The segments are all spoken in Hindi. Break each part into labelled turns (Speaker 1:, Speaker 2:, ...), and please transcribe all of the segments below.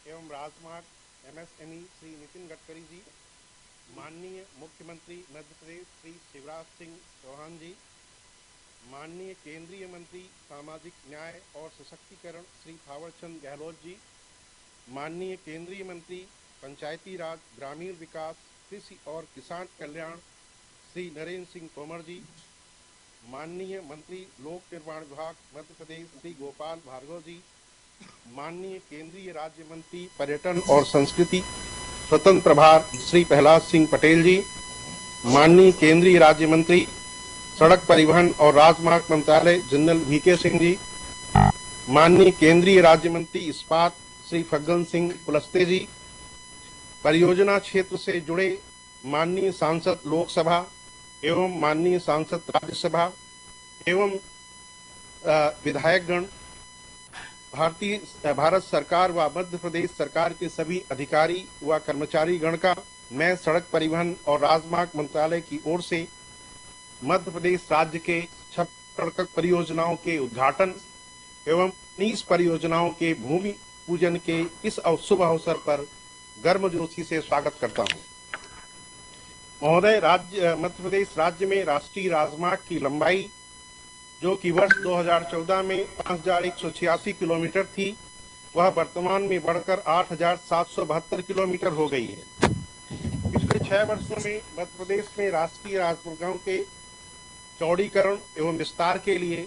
Speaker 1: एवं राजमार्ग एमएसएमई श्री नितिन गडकरी जी, माननीय मुख्यमंत्री मध्य प्रदेश श्री शिवराज सिंह चौहान जी, माननीय केंद्रीय मंत्री सामाजिक न्याय और सशक्तिकरण श्री थावरचंद गहलोत जी, माननीय केंद्रीय मंत्री पंचायती राज ग्रामीण विकास कृषि और किसान कल्याण श्री नरेंद्र सिंह तोमर जी, माननीय मंत्री लोक निर्माण विभाग मध्य प्रदेश श्री गोपाल भार्गव जी, माननीय केंद्रीय राज्य मंत्री पर्यटन और संस्कृति स्वतंत्र प्रभार श्री प्रहलाद सिंह पटेल जी, माननीय केंद्रीय राज्य मंत्री सड़क परिवहन और राजमार्ग मंत्रालय जनरल वीके सिंह जी, माननीय केंद्रीय राज्य मंत्री इस्पात श्री फग्गन सिंह कुलस्ते जी, परियोजना क्षेत्र से जुड़े माननीय सांसद लोकसभा एवं माननीय सांसद राज्यसभा एवं विधायकगण, भारत सरकार व मध्य प्रदेश सरकार के सभी अधिकारी व कर्मचारी गण का मैं सड़क परिवहन और राजमार्ग मंत्रालय की ओर से मध्य प्रदेश राज्य के 6 सड़क परियोजनाओं के उद्घाटन एवं 19 परियोजनाओं के भूमि पूजन के इस शुभ अवसर पर गर्मजोशी से स्वागत करता हूं। महोदय, मध्य प्रदेश राज्य में राष्ट्रीय राजमार्ग की लंबाई जो कि वर्ष 2014 में 5186 किलोमीटर थी, वह वर्तमान में बढ़कर 8772 किलोमीटर हो गई है। पिछले 6 वर्षों में मध्य प्रदेश में राष्ट्रीय राजमार्गों के चौड़ीकरण एवं विस्तार के लिए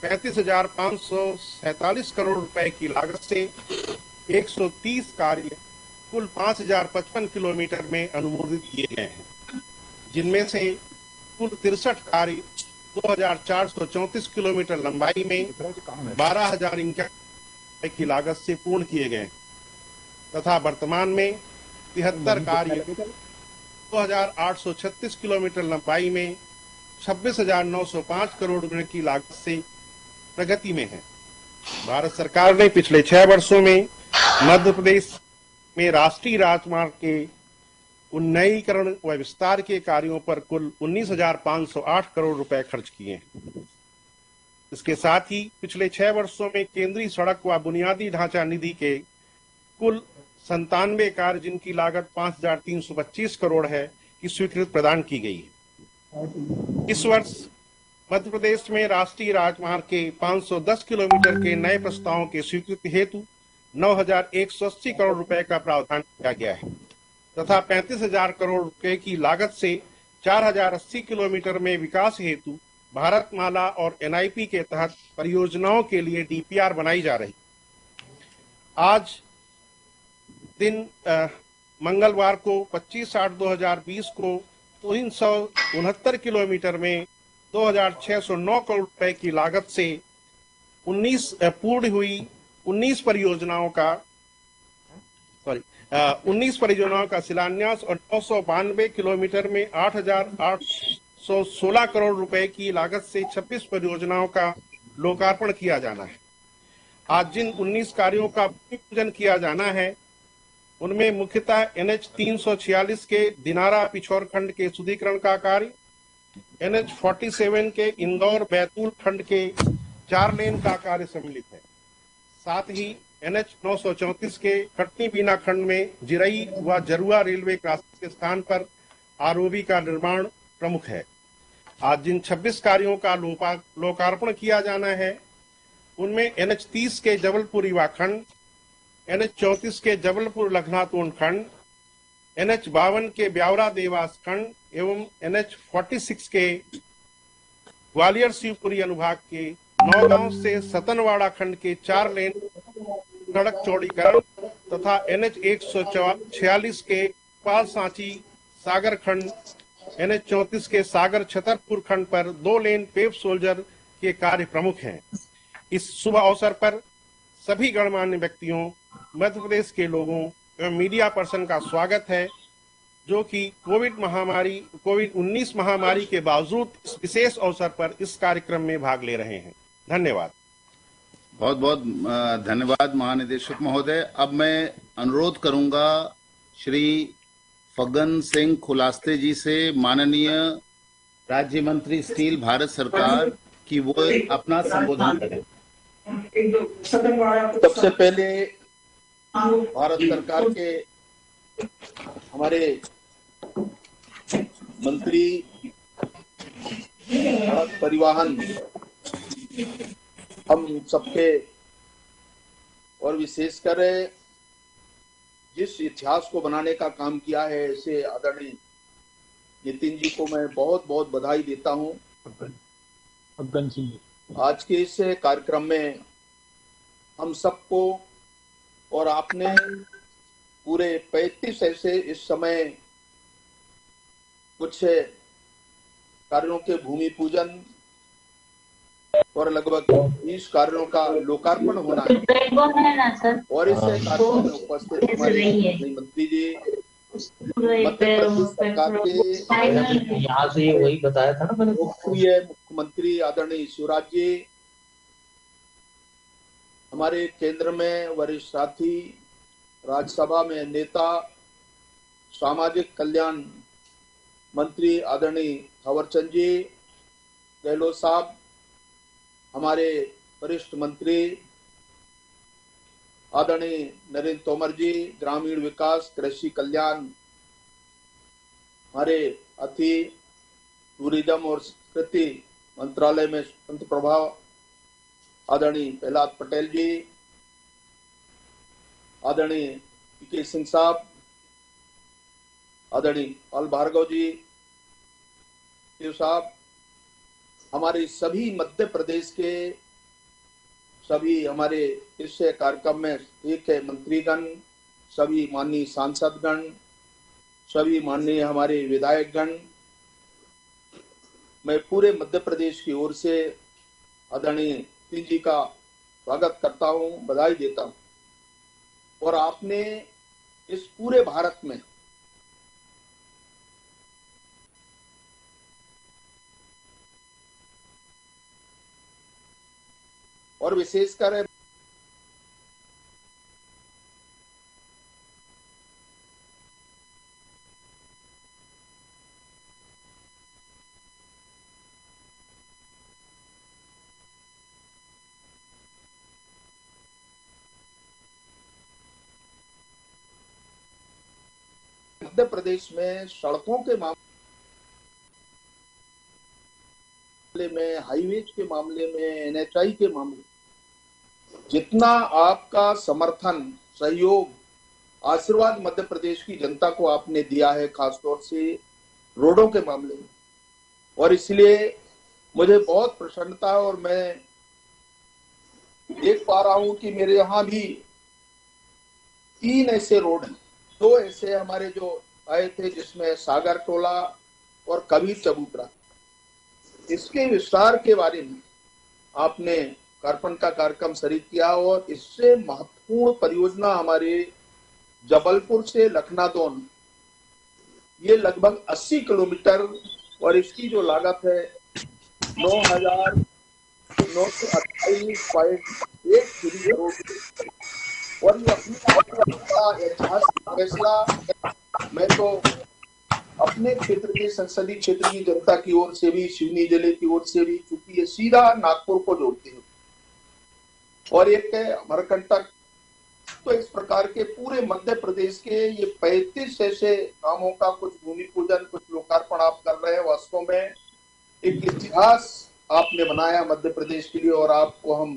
Speaker 1: 35,547 करोड़ रुपए की लागत से 130 कार्य कुल 5,055 किलोमीटर में अनुमोदित किए गए हैं, जिनमें से कुल 63 कार्य 2,434 किलोमीटर लंबाई में 12,051 की लागत से पूर्ण किए गए तथा वर्तमान में 73 कार्य 2,836 किलोमीटर लंबाई में 26,905 करोड़ रुपए की लागत से प्रगति में है। भारत सरकार ने पिछले 6 वर्षों में मध्य प्रदेश में राष्ट्रीय राजमार्ग के उन्नयनीकरण व विस्तार के कार्यों पर कुल 19,508 करोड़ रुपए खर्च किए हैं। इसके साथ ही पिछले 6 वर्षों में केंद्रीय सड़क व बुनियादी ढांचा निधि के कुल 97 कार्य जिनकी लागत 5,325 करोड़ है की स्वीकृति प्रदान की गई है। इस वर्ष मध्य प्रदेश में राष्ट्रीय राजमार्ग के 510 किलोमीटर के नए प्रस्तावों के स्वीकृति हेतु 9,180 करोड़ रुपए का प्रावधान किया गया है तथा 35,000 करोड़ रुपए की लागत से 4,080 किलोमीटर में विकास हेतु भारतमाला और एनआईपी के तहत परियोजनाओं के लिए डीपीआर बनाई जा रही। आज दिन मंगलवार को 25/8/2020 को 369 किलोमीटर में 2,609 करोड़ रुपए की लागत से 19 परियोजनाओं का शिलान्यास और 992 किलोमीटर में 8,816 करोड़ रुपए की लागत से 26 परियोजनाओं का लोकार्पण किया जाना है। आज जिन 19 कार्यों का भूमि पूजन किया जाना है, उनमें मुख्यतः NH 346 के दिनारा पिछोर खंड के सुदृढ़ीकरण का कार्य, NH 47 के इंदौर बैतूल खंड के 4 लेन का कार्य सम्मिलित है। साथ ही NH 934 के कटनी बीना खंड में जिरई व जरुआ रेलवे क्रॉसिंग के स्थान पर आरओबी का निर्माण प्रमुख है। आज जिन 26 कार्यों का लोकार्पण किया जाना है, उनमें NH 30 के जबलपुर रीवा खंड, NH 34 के जबलपुर लखनातोन खंड, NH 52 के ब्यावरा देवास खंड एवं NH 46 के ग्वालियर शिवपुरी अनुभाग के नौगांव से सतनवाड़ा खंड के 4 लेन सड़क चौड़ीकरण तथा NH 146 के पाल सांची सागर खंड, NH 34 के सागर छतरपुर खंड पर 2 लेन पेव सोल्जर के कार्य प्रमुख हैं। इस शुभ अवसर पर सभी गणमान्य व्यक्तियों, मध्य प्रदेश के लोगों एवं मीडिया पर्सन का स्वागत है, जो कि कोविड-19 महामारी के बावजूद इस विशेष अवसर पर इस कार्यक्रम में भाग ले रहे हैं। धन्यवाद।
Speaker 2: बहुत बहुत धन्यवाद महानिदेशक महोदय। अब मैं अनुरोध करूंगा श्री फग्गन सिंह कुलस्ते जी से, माननीय राज्य मंत्री स्टील भारत सरकार, की वो अपना संबोधन करें।
Speaker 3: सबसे पहले
Speaker 2: भारत सरकार के हमारे मंत्री सड़क परिवहन हम सबके और विशेषकर जिस इतिहास को बनाने का काम किया है ऐसे आदरणीय नितिन जी को मैं बहुत बहुत बधाई देता हूं।
Speaker 3: फग्गन सिंह जी,
Speaker 2: आज के इस कार्यक्रम में हम सबको और आपने पूरे 35 ऐसे इस समय कुछ कार्यों के भूमि पूजन और लगभग 20 कार्यों का लोकार्पण होना है और इस कार्यक्रम में उपस्थित हमारे मंत्री जी, मध्य प्रदेश सरकार के
Speaker 3: यहाँ से ये वही बताया था ना मैंने।
Speaker 2: लोकप्रिय मुख्यमंत्री आदरणीय शिवराज जी, हमारे केंद्र में वरिष्ठ साथी, राज्यसभा में नेता, सामाजिक कल्याण मंत्री आदरणीय थावरचंद जी गहलोत साहब, हमारे वरिष्ठ मंत्री आदरणीय नरेंद्र तोमर जी, ग्रामीण विकास कृषि कल्याण, हमारे अति टूरिज्म और संस्कृति मंत्रालय में स्वतंत्र प्रभाव आदरणीय प्रहलाद पटेल जी, आदरणीय पीके सिंह साहब, आदरणीय पाल भार्गव जी, शिव साहब, हमारे सभी मध्य प्रदेश के सभी हमारे इस कार्यक्रम में एक है मंत्रीगण, सभी माननीय सांसदगण, सभी माननीय हमारे विधायकगण, मैं पूरे मध्य प्रदेश की ओर से आदरणीय नितिन जी का स्वागत करता हूं, बधाई देता हूं। और आपने इस पूरे भारत में और विशेषकर मध्य प्रदेश में सड़कों के मामले में, हाईवेज के मामले में, एनएचआई के मामले में जितना आपका समर्थन, सहयोग, आशीर्वाद मध्य प्रदेश की जनता को आपने दिया है, खासतौर से रोडों के मामले में, और इसलिए मुझे बहुत प्रसन्नता है। और मैं देख पा रहा हूं कि मेरे यहां भी 3 ऐसे रोड हैं, 2 ऐसे हमारे जो आए थे जिसमें सागर टोला और कबीर चबूतरा, इसके विस्तार के बारे में आपने कार्पण का कार्यक्रम शरीक किया। और इससे महत्वपूर्ण परियोजना हमारे जबलपुर से लखनादौन, ये लगभग 80 किलोमीटर और इसकी जो लागत है 9,928.1 करोड़ और ये अपने आप में बड़ा ऐतिहासिक फैसला। मैं तो अपने क्षेत्र के संसदीय क्षेत्र की जनता की ओर से भी, सिवनी जिले की ओर से भी, चूंकि ये सीधा नागपुर को जोड़ते हैं और एक अमरकंटक, तो इस प्रकार के पूरे मध्य प्रदेश के ये 35 ऐसे कामों का कुछ भूमि पूजन, कुछ लोकार्पण आप कर रहे हैं। वास्तव में एक इतिहास आपने बनाया मध्य प्रदेश के लिए और आपको हम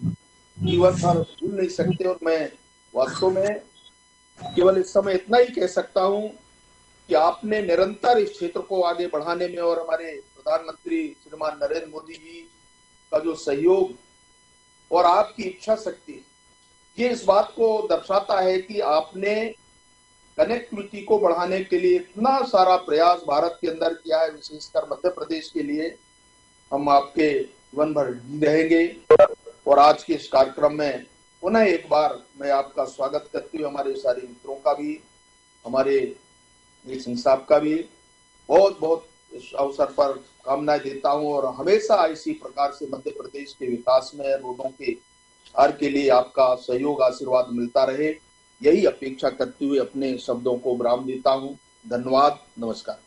Speaker 2: जीवन भर भूल नहीं सकते। और मैं वास्तव में केवल इस समय इतना ही कह सकता हूं कि आपने निरंतर इस क्षेत्र को आगे बढ़ाने में और हमारे प्रधानमंत्री श्रीमान नरेंद्र मोदी जी का जो सहयोग और आपकी इच्छा शक्ति, ये इस बात को दर्शाता है कि आपने कनेक्टिविटी को बढ़ाने के लिए इतना सारा प्रयास भारत के अंदर किया है, विशेषकर मध्य प्रदेश के लिए। हम आपके जीवन भर रहेंगे। और आज के इस कार्यक्रम में पुनः एक बार मैं आपका स्वागत करते हुए हमारे सारे मित्रों का भी, हमारे सिंह साहब का भी बहुत बहुत इस अवसर पर कामनाएं देता हूं। और हमेशा इसी प्रकार से मध्य प्रदेश के विकास में, रोडों के हर के लिए आपका सहयोग, आशीर्वाद मिलता रहे, यही अपेक्षा करते हुए अपने शब्दों को विराम देता हूं। धन्यवाद, नमस्कार।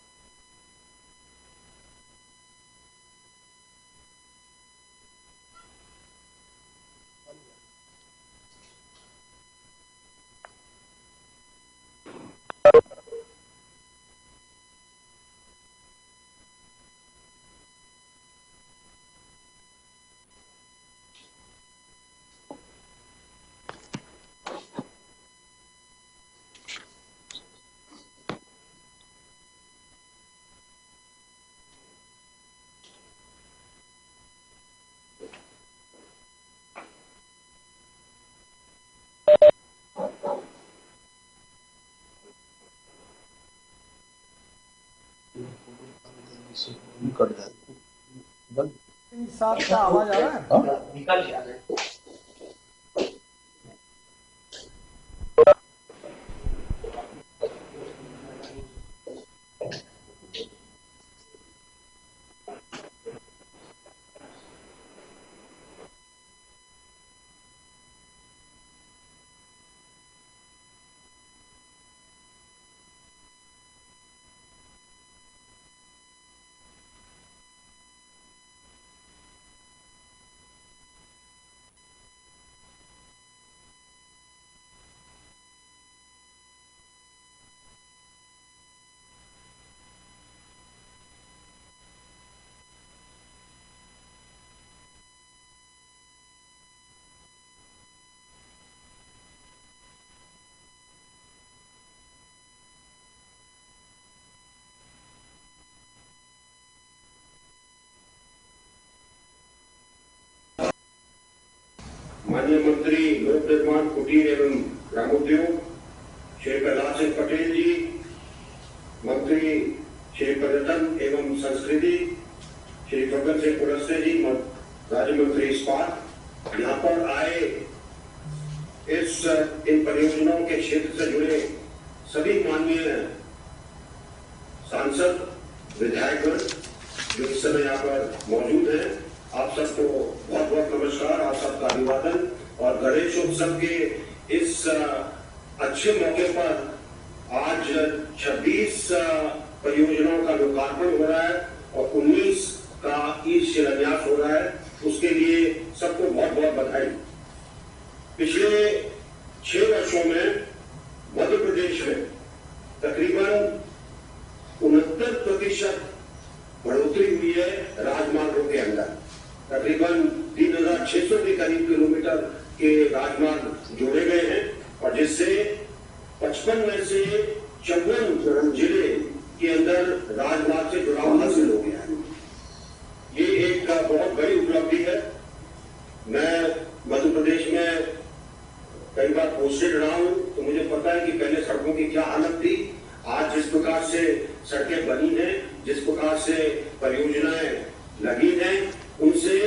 Speaker 3: कट जाए।
Speaker 4: साथ का आवाज आ रहा है?
Speaker 3: निकाल लिया।
Speaker 5: माननीय मंत्री लोक निर्माण, कुटीर एवं ग्रामोद्योग श्री प्रहलाद सिंह पटेल जी, मंत्री श्री पर्यटन एवं संस्कृति श्री फग्गन सिंह कुलस्ते जी, राज्य मंत्री इस्पात, यहाँ पर आए इन परियोजनाओं के क्षेत्र से जुड़े सभी माननीय सांसद, विधायकगण जो इस समय यहाँ पर मौजूद हैं, आप सबको बहुत बहुत नमस्कार, आप सबका अभिवादन। और गणेश उत्सव के इस अच्छे मौके पर आज 26 परियोजनाओं का लोकार्पण हो रहा है और 19 का ई शिलान्यास हो रहा है, उसके लिए सबको बहुत बहुत बधाई। पिछले 6 वर्षों में मध्य प्रदेश में तकरीबन 69% बढ़ोतरी हुई है राजमार्गों के अंदर। तकरीबन 3600 के करीब किलोमीटर के राजमार्ग जोड़े गए हैं और जिससे 55 में से 54 जिले के अंदर राजमार्ग से जुड़ाव हासिल हो गया है। ये एक बहुत बड़ी उपलब्धि है। मैं मध्य प्रदेश में कई बार पोस्टेड रहा हूं, तो मुझे पता है कि पहले सड़कों की क्या हालत थी। आज जिस प्रकार से सड़कें बनी हैं, जिस प्रकार से परियोजनाएं लगी हैं, उनसे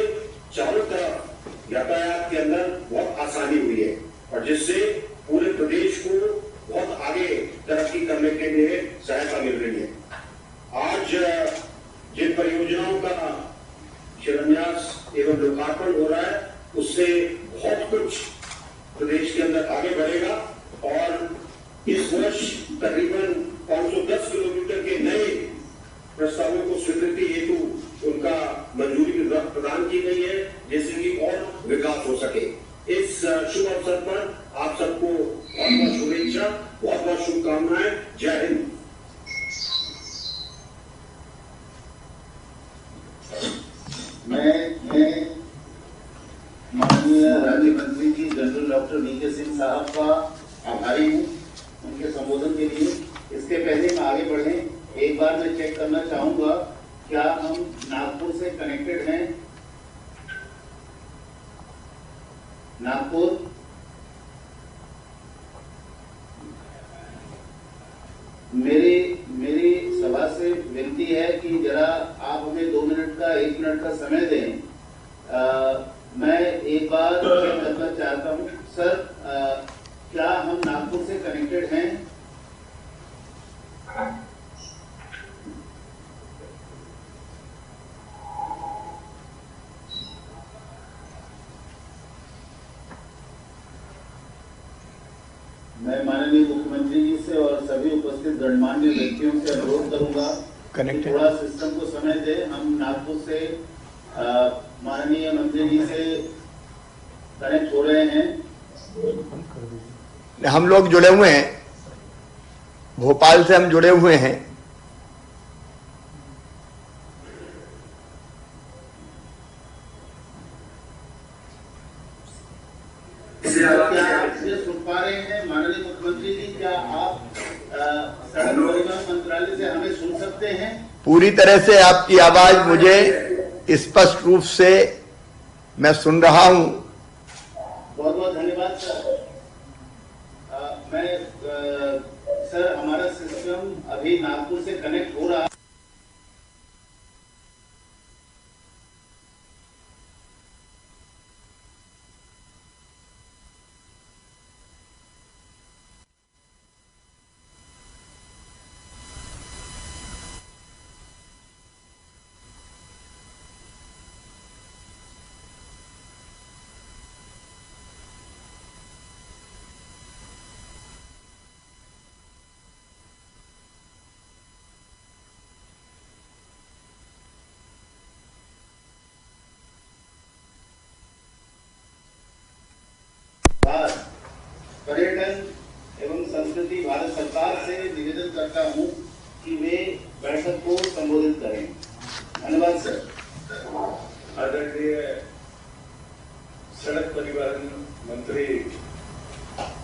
Speaker 5: चारों तरफ यातायात के अंदर बहुत आसानी हुई है और जिससे पूरे प्रदेश को बहुत आगे तरक्की करने के लिए सहायता मिल रही है। आज जिन परियोजनाओं का शिलान्यास एवं लोकार्पण हो रहा है, उससे बहुत कुछ प्रदेश के अंदर आगे बढ़ेगा और इस वर्ष तकरीबन 510 किलोमीटर के नए प्रस्तावों को स्वीकृति हेतु उनका मंजूरी प्रदान की गई है, जिससे कि और विकास हो सके। इस शुभ अवसर पर आप सबको बहुत बहुत शुभेच्छा, बहुत बहुत शुभकामनाएं। जय हिंद।
Speaker 2: मैं माननीय राज्य मंत्री जी जनरल डॉक्टर वीके सिंह साहब का आभारी हूँ उनके संबोधन के लिए। इसके पहले मैं आगे बढ़े, एक बार मैं चेक करना चाहूंगा क्या हम नागपुर से कनेक्टेड हैं? नागपुर, मेरी सभा से विनती है कि जरा आप हमें 2 मिनट का 1 मिनट का समय दें। मैं एक बार चेक करना चाहता हूं सर, क्या हम नागपुर से कनेक्टेड हैं? मैं माननीय मुख्यमंत्री जी से और सभी उपस्थित गणमान्य व्यक्तियों से अनुरोध करूंगा कि थोड़ा सिस्टम को समय दे। हम नागपुर से माननीय मंत्री जी से कनेक्ट हो रहे हैं।
Speaker 6: हम लोग जुड़े हुए हैं, भोपाल से हम जुड़े हुए हैं।
Speaker 2: क्या आप ये सुन पा रहे हैं माननीय मुख्यमंत्री जी? क्या आप सड़क परिवहन मंत्रालय से हमें सुन सकते हैं?
Speaker 6: पूरी तरह से आपकी आवाज मुझे स्पष्ट रूप से मैं सुन रहा हूं।
Speaker 2: बहुत बहुत धन्यवाद सर। सर हमारा सिस्टम अभी नागपुर से कनेक्ट हो रहा है। संस्कृति भारत सरकार से निवेदन करता हूं कि वे बैठक को संबोधित करें। धन्यवाद सर।
Speaker 5: आदरणीय सड़क परिवहन मंत्री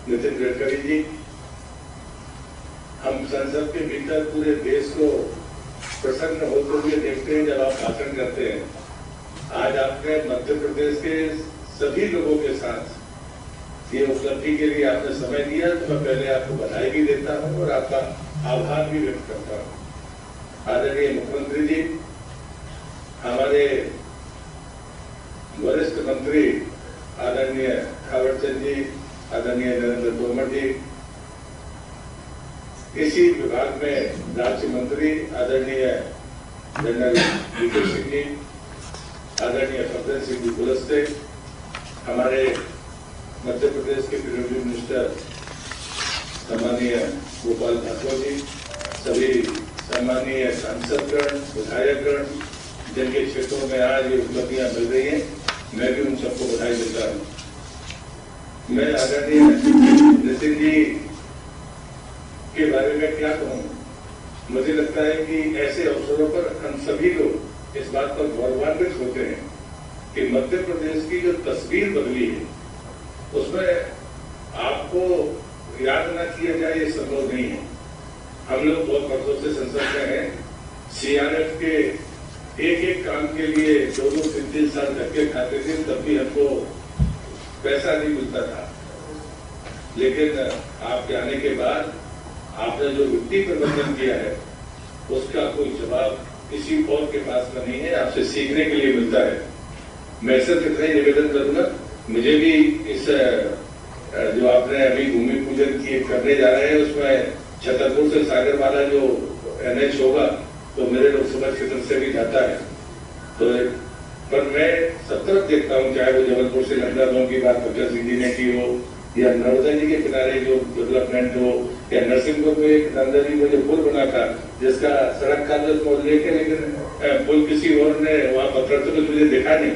Speaker 5: नितिन गडकरी जी, हम संसद के भीतर पूरे देश को प्रसन्न होते हुए देखते हैं जब आप भाषण करते हैं। आज आपने मध्य प्रदेश के सभी लोगों के साथ ये उपलब्धि के लिए आपने समय दिया, तो मैं पहले आपको बधाई भी देता हूं और आपका आभार भी व्यक्त करता हूं। आदरणीय मुख्यमंत्री जी, हमारे वरिष्ठ मंत्री आदरणीय थावरचंद जी, आदरणीय नरेंद्र तोमर जी, इसी विभाग में राज्य मंत्री आदरणीय जनरल वीके सिंह जी, आदरणीय फग्गन सिंह जी कुलस्ते, हमारे मध्य प्रदेश के प्रिवेंटिव मिनिस्टर सम्मानीय गोपाल भार्गव जी, सभी सम्मानीय सांसदगण, विधायकगण, जिनके क्षेत्रों में आज ये उपलब्धियां मिल रही हैं, मैं भी उन सबको बधाई देता हूं। मैं आदरणीय नितिन जी के बारे में क्या कहूं, मुझे लगता है कि ऐसे अवसरों पर हम सभी लोग इस बात पर गौरवान्वित होते हैं कि मध्य प्रदेश की जो तस्वीर बदली है उसमें आपको याद न किया जाए ये संभव नहीं है। हम लोग बहुत वर्षों से संसद में हैं, सीआरएफ के एक एक काम के लिए 2-2, 3-3 साल धक्के खाते थे, तब भी हमको पैसा नहीं मिलता था। लेकिन आपके आने के बाद आपने जो वित्तीय प्रबंधन किया है उसका कोई जवाब किसी और के पास में नहीं है, आपसे सीखने के लिए मिलता है। मैं सिर्फ इतना ही निवेदन करूंगा, मुझे भी इस जो आपने अभी भूमि पूजन करने जा रहे हैं उसमें छतरपुर से सागर वाला जो NH होगा तो मेरे लोकसभा क्षेत्र से भी जाता है, तो पर मैं सब तरफ देखता हूँ, चाहे वो जबलपुर से नंदा की बात फग्गन सिंह जी ने की हो, या नर्मदा जी के किनारे जो डेवलपमेंट हो, या नरसिंहपुर में एक नंदा जी को जो पुल बना था जिसका सड़क का जो लेके, लेकिन पुल किसी और ने वहां पत्थर तो मुझे देखा नहीं,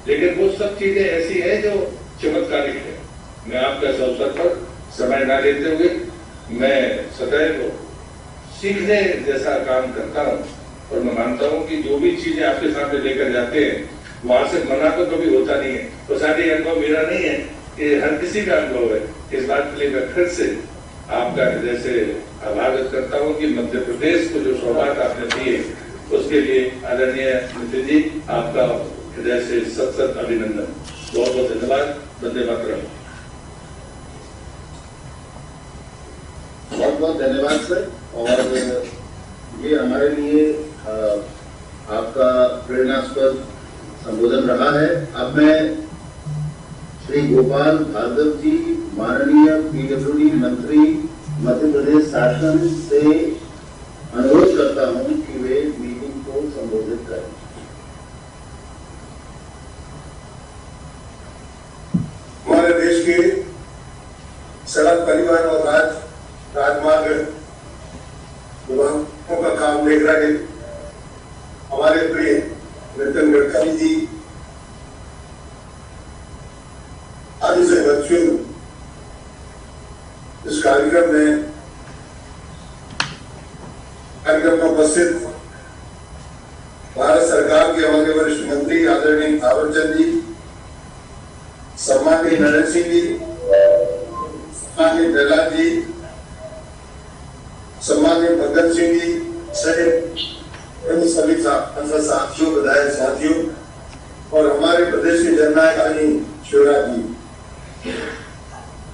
Speaker 5: लेकिन वो सब चीजें ऐसी है जो चमत्कारिक है। मैं आपका इस अवसर पर समय न लेते हुए मैं सदैव सीखने जैसा काम करता हूँ और मैं मानता हूँ कि जो भी चीजें आपके सामने लेकर जाते हैं वहां से मना तो कभी होता नहीं है। तो सारी अनुभव मेरा नहीं है, ये हर किसी का अनुभव है। इस बात के लिए मैं फिर से आपका हृदय से आभार व्यक्त करता हूँ कि मध्य प्रदेश को जो सौगात आपने दी है उसके लिए आदरणीय नितिन जी आपका हृदय से सत सत अभिनंदन, बहुत बहुत धन्यवाद। वंदे मातरम।
Speaker 2: बहुत बहुत धन्यवाद सर। और ये हमारे लिए आपका प्रेरणास्पद संबोधन रहा है। अब मैं श्री गोपाल भार्गव जी, माननीय PWD मंत्री मध्य प्रदेश शासन से अनुरोध करता हूं कि वे मीटिंग को संबोधित करें।
Speaker 5: हमारे देश के सड़क परिवहन और राजमार्ग विभागों का काम देख रहे हमारे प्रिय नितिन गडकरी जी आज से वर्चुअल इस कार्यक्रम में उपस्थित भारत सरकार के हमारे वरिष्ठ मंत्री आदरणीय थावरचंद जी, सम्माननीय नरेंद्र सिंह जी, सम्माननीय प्रहलाद जी, सम्माननीय फग्गन सिंह जी सहित इन सभी साथियों, विधायक साथियों और हमारे प्रदेश के जननायक शिवराज जी,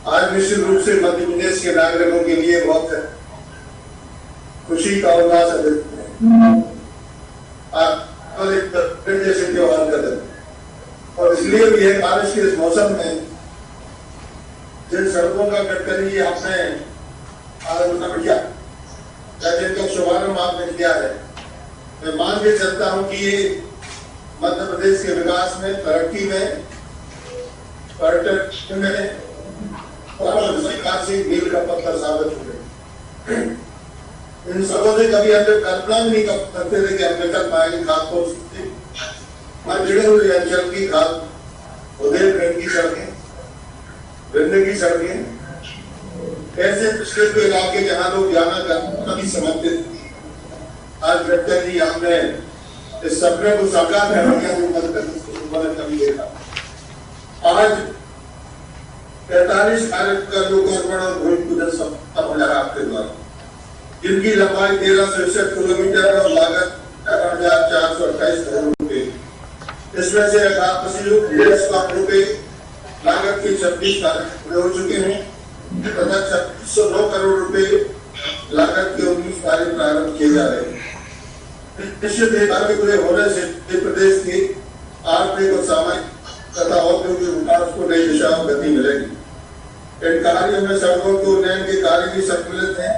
Speaker 5: आज निश्चित रूप से मध्य प्रदेश के नागरिकों के लिए बहुत खुशी का उल्लास है जैसे त्योहार का दिन, और इसलिए भी है बारिश के इस मौसम में जिन सड़कों का गडकरी जी आपने आरम्भ किया या जिनका शुभारंभ आपने किया है, मैं मान के चलता हूं कि ये मध्य प्रदेश के विकास में, तरक्की में, पर्यटन में सरकार से मील का पत्थर साबित हो गए। इन सबों से कभी हम लोग कल्पना भी नहीं करते थे कि हम निकल पाएंगे खाद को जुड़े हुए अंचल की खाद, बुंदेलखंड की सड़कें, विंध्य की सड़कें, ऐसे पिछड़े हुए इलाके जहाँ लोग जाना कभी समझते थे, आज गडकरी जी आपने इस सपने को साकार करने का कभी देखा। आज 45 कार्यक्रम का लोकार्पण और भूमि पूजन सफल हो रहा आपके द्वारा, जिनकी लंबाई 1361 किलोमीटर और लागत 18,428 करोड़ रुपए। इसमें से 18 लाख रुपए लागत के 26 कार्य हो चुके हैं तथा 2609 करोड़ रुपए लागत के 19 कार्य प्रारंभ किए जा रहे हैं। निश्चित कार्य पूरे होने से प्रदेश की आर्थिक और सामाजिक तथा औद्योगिक विकास को नई दिशा और गति मिलेगी। इन कार्यों में सड़कों के उन्नयन के कार्य भी सम्मिलित हैं,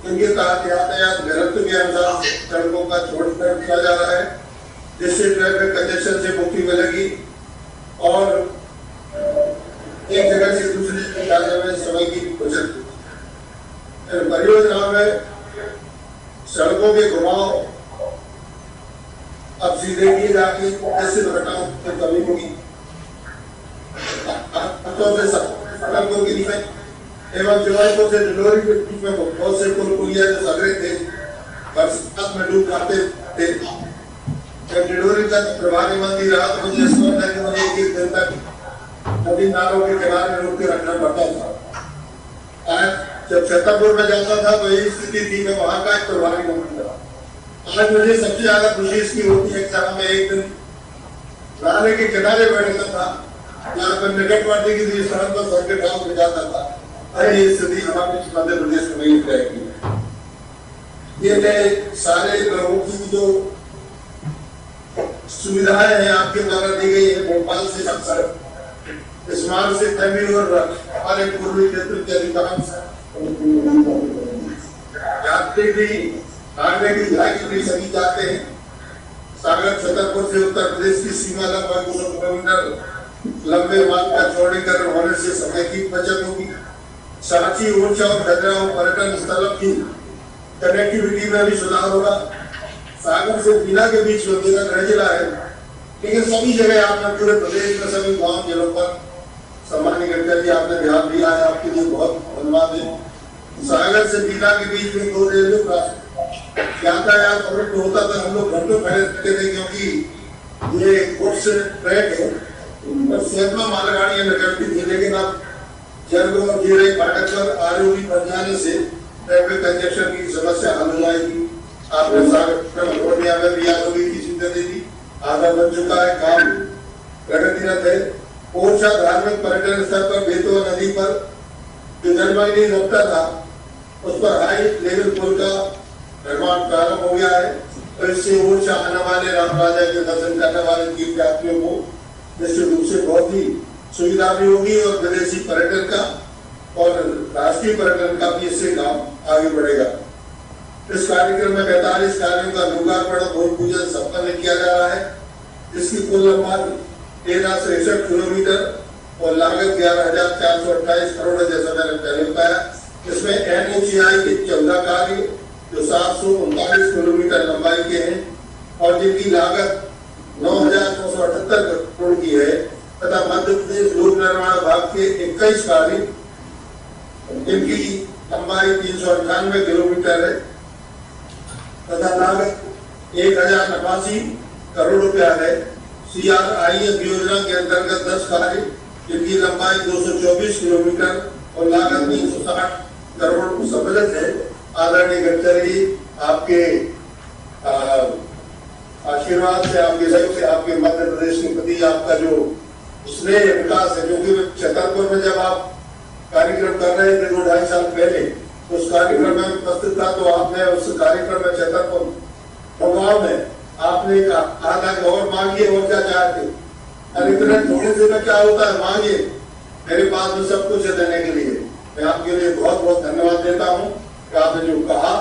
Speaker 5: इनके तहत यातायात घनत्व के अनुसार सड़कों का छोड़कर किया जा रहा है, जिससे ट्रैफिक कंजेशन से मुक्ति मिलेगी और एक जगह से दूसरी जगह जाने में समय की बचत होगी। इन परियोजनाओं में सड़कों के घुमाव अब सीधे किए जाके ऐसे दुर्घटनाओं में कमी होगी। सड़कों के बीच में एवं जबलपुर से डिलोरी के बीच में बहुत से पुल पुलिया जो सगरे थे बरसात में डूब जाते थे। जब डिलोरी का प्रभारी मंत्री रहा तो मुझे समझना कि मुझे एक दिन तक नदी नालों के किनारे रोक के रखना पड़ता था। आज जब छतरपुर में जाता था तो यही स्थिति थी, मैं वहां का एक प्रभारी मंत्री था। आज मुझे सबसे ज्यादा खुशी इसकी होती है कि मैं एक दिन नाले के किनारे बैठता था, यहाँ पर निकटवर्ती की सड़क पर सर्किट हाउस में जाता था। अरे स्थिति हमारे मध्य प्रदेश में नहीं रहेगी। ये सारे लोगों की जो सुविधाएं हैं आपके द्वारा दी गई है, भोपाल से सड़क स्मार्ट से तमिल और हमारे पूर्वी क्षेत्र के अधिकांश यात्री भी आगरे की इलाके भी सभी जाते हैं। सागर छतरपुर से उत्तर प्रदेश की सीमा लगभग 200 किलोमीटर लंबे मार्ग का चौड़ीकरण होने से समय की बचत होगी। सांची, ओरछा और खजुराहो पर्यटन स्थलों की कनेक्टिविटी में भी सुधार होगा। सागर से बीना के बीच बुंदेलखंड जिला है, लेकिन सभी जगह आपने पूरे प्रदेश में सभी गांव जिलों पर सम्मानित गडकरी आपने ध्यान दिया है, आपके लिए बहुत धन्यवाद है। सागर से बीना के बीच में 2 रेलवे यातायात होता था, हम लोग घंटों खड़े रहते थे क्योंकि ये गुड्स ट्रैक है, सैकड़ों मालगाड़ियां निकलती थी। लेकिन अब जलगो जीरे फाटक पर आरओबी बन जाने से ट्रैफिक कंजेशन की समस्या हल हो जाएगी। आपने सागर में भी आरओबी की सुविधा दे दी, आधा बन चुका है, काम प्रगतिरत है। ओरछा धार्मिक पर्यटन स्थल पर बेतवा नदी पर जो जलवाहिनी रखता था उस पर हाई लेवल पुल का निर्माण प्रारंभ हो गया है, तो इससे ओरछा आने वाले राम राजा के दर्शन करने वाले तीर्थ यात्रियों को निश्चित रूप से बहुत ही सुविधा भी होगी और विदेशी पर्यटन का और राष्ट्रीय पर्यटन का भी इससे काम आगे बढ़ेगा। इस कार्यक्रम में 45 कार्यों का लोकार्पण और भूमि पूजन संपन्न किया जा रहा है। इसकी कुल लंबाई 1363 किलोमीटर और लागत 11,428 करोड़, जैसा मैंने पहले बताया। इसमें NHAI के 14 कार्य जो 739 किलोमीटर लंबाई के हैं और जिनकी लागत 9,978 करोड़ की है, तथा मध्य प्रदेश लोक निर्माण विभाग के 21 कार्य जिनकी लंबाई 398 किलोमीटर है तथा लागत 1,089 करोड़ रुपया है। CRIF योजना के अंतर्गत 10 कार्य जिनकी लंबाई 224 किलोमीटर और लागत 360 करोड़ सम्मिलित है। आदरणीय गडकरी, आपके आशीर्वाद से, आपके सहयोग से, आपके मध्य प्रदेश के प्रति आपका जो स्नेह विकास है, क्योंकि छतरपुर में जब आप कार्यक्रम कर रहे थे 2-2.5 साल पहले, उस कार्यक्रम में उपस्थित था, तो आपने उस कार्यक्रम में छतरपुर गाँव में आपने कहा था कि और मांगिए और क्या चाहते, अरे इतने थोड़े से में क्या होता है, मांगिए, मेरे पास में सब कुछ है देने के लिए। मैं आपके लिए बहुत बहुत धन्यवाद देता हूँ कि आपने जो कहा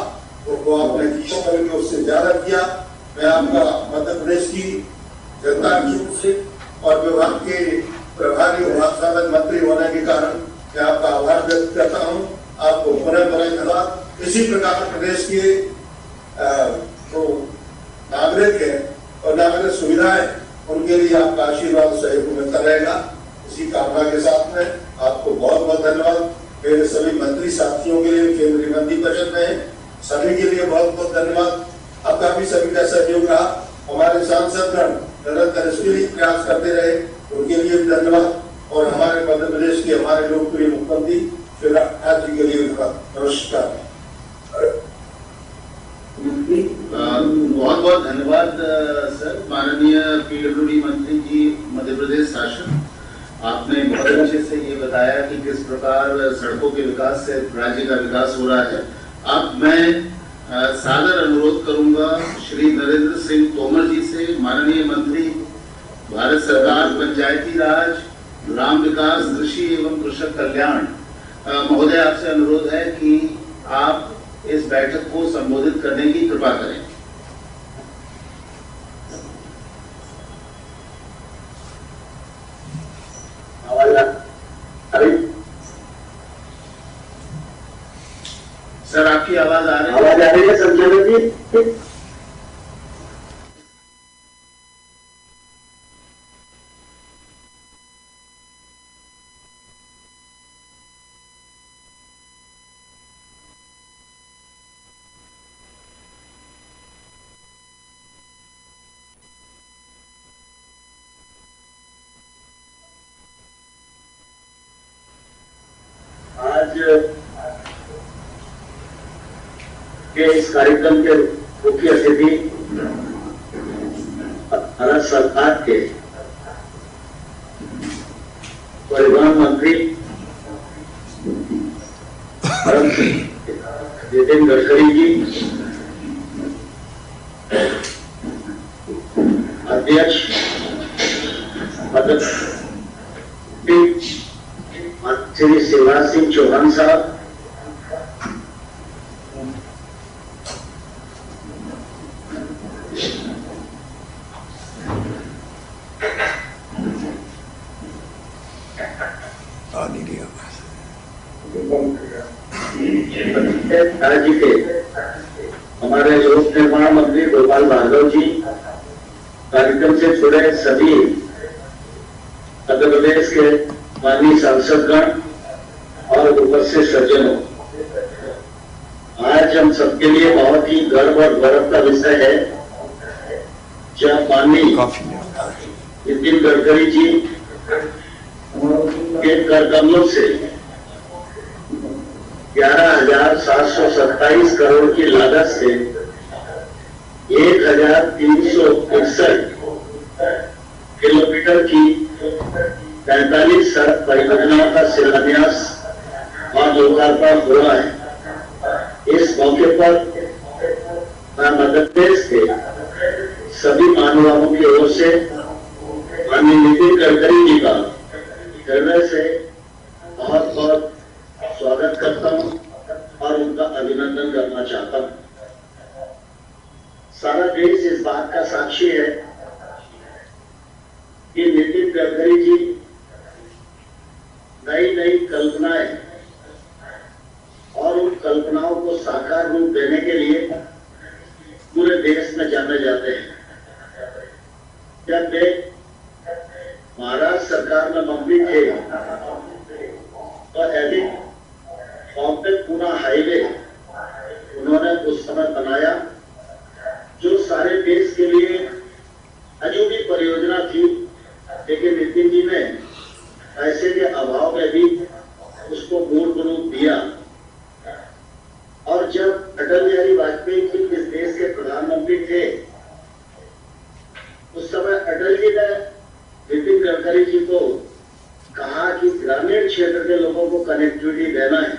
Speaker 5: वो आपने किया, बल्कि उससे ज्यादा किया। मैं आपका मध्य प्रदेश की जनता की ओर से और विभाग के प्रभारी और मंत्री होने के कारण मैं आपका आभार व्यक्त करता हूँ। आपको पुनः धन्यवाद। इसी प्रकार प्रदेश के जो नागरिक है और नागरिक सुविधाएं, उनके लिए आपका आशीर्वाद सहयोग मिलता रहेगा। इसी कामना के साथ में आपको बहुत बहुत धन्यवाद। मेरे सभी मंत्री साथियों के लिए, केंद्रीय मंत्रिपरिषद में सभी के लिए बहुत बहुत धन्यवाद। आपका भी सभी का सहयोग रहा। हमारे सांसदगण निरंतर इसके लिए प्रयास करते रहे, उनके लिए भी धन्यवाद। और हमारे मध्य प्रदेश के हमारे लोकप्रिय मुख्यमंत्री शिवराज जी के लिए नमस्कार।
Speaker 2: बहुत बहुत धन्यवाद सर। माननीय पीडब्ल्यूडी मंत्री जी, मध्य प्रदेश शासन, आपने बहुत अच्छे से ये बताया कि किस प्रकार सड़कों के विकास से राज्य का विकास हो रहा है। अब मैं सादर अनुरोध करूंगा श्री नरेंद्र सिंह तोमर जी से, माननीय मंत्री भारत सरकार पंचायती राज, ग्राम विकास, कृषि एवं कृषक कल्याण, महोदय आपसे अनुरोध है कि आप इस बैठक को संबोधित करने की कृपा करें। सर आपकी आवाज आ रही है?
Speaker 5: आवाज आ रही है संचालक जी? आज के इस कार्यक्रम के मुख्य अतिथि भारत सरकार के परिवहन मंत्री नितिन गडकरी जी, अध्यक्ष श्री शिवराज सिंह चौहान साहब, राज्य के हमारे लोक निर्माण मंत्री गोपाल भार्गव जी, कार्यक्रम से जुड़े सभी मध्य प्रदेश के माननीय सांसदगण और उपस्थित सज्जनों, आज हम सबके लिए बहुत ही गर्व और गौरव का विषय है जब माननीय नितिन गडकरी जी के कर कमलों से 11,727 करोड़ की लागत से 1,361 किलोमीटर की 45 सड़क परियोजनाओं का शिलान्यास और लोकार्पण हुआ है। इस मौके पर मैं मध्य प्रदेश के सभी महानुभावों की ओर से माननीय नितिन गडकरी जी का हृदय से बहुत बहुत स्वागत करता हूं और उनका अभिनंदन करना चाहता हूं। सारा देश इस बात का साक्षी है कि नितिन गडकरी जी नई नई कल्पनाएं और उन कल्पनाओं को साकार रूप देने के लिए पूरे देश में जाने जाते हैं। जब वे महाराष्ट्र सरकार में मंत्री थे तो एडी फॉर्म पे पूरा हाईवे उन्होंने उस समय बनाया, जो सारे देश के लिए अजूबी परियोजना थी, लेकिन नितिन जी ने पैसे के अभाव में भी उसको मूर्त रूप दिया। और जब अटल बिहारी वाजपेयी जी इस देश के प्रधानमंत्री थे, उस समय अटल जी ने नितिन गडकरी जी को कहा कि ग्रामीण क्षेत्र के लोगों को कनेक्टिविटी देना है।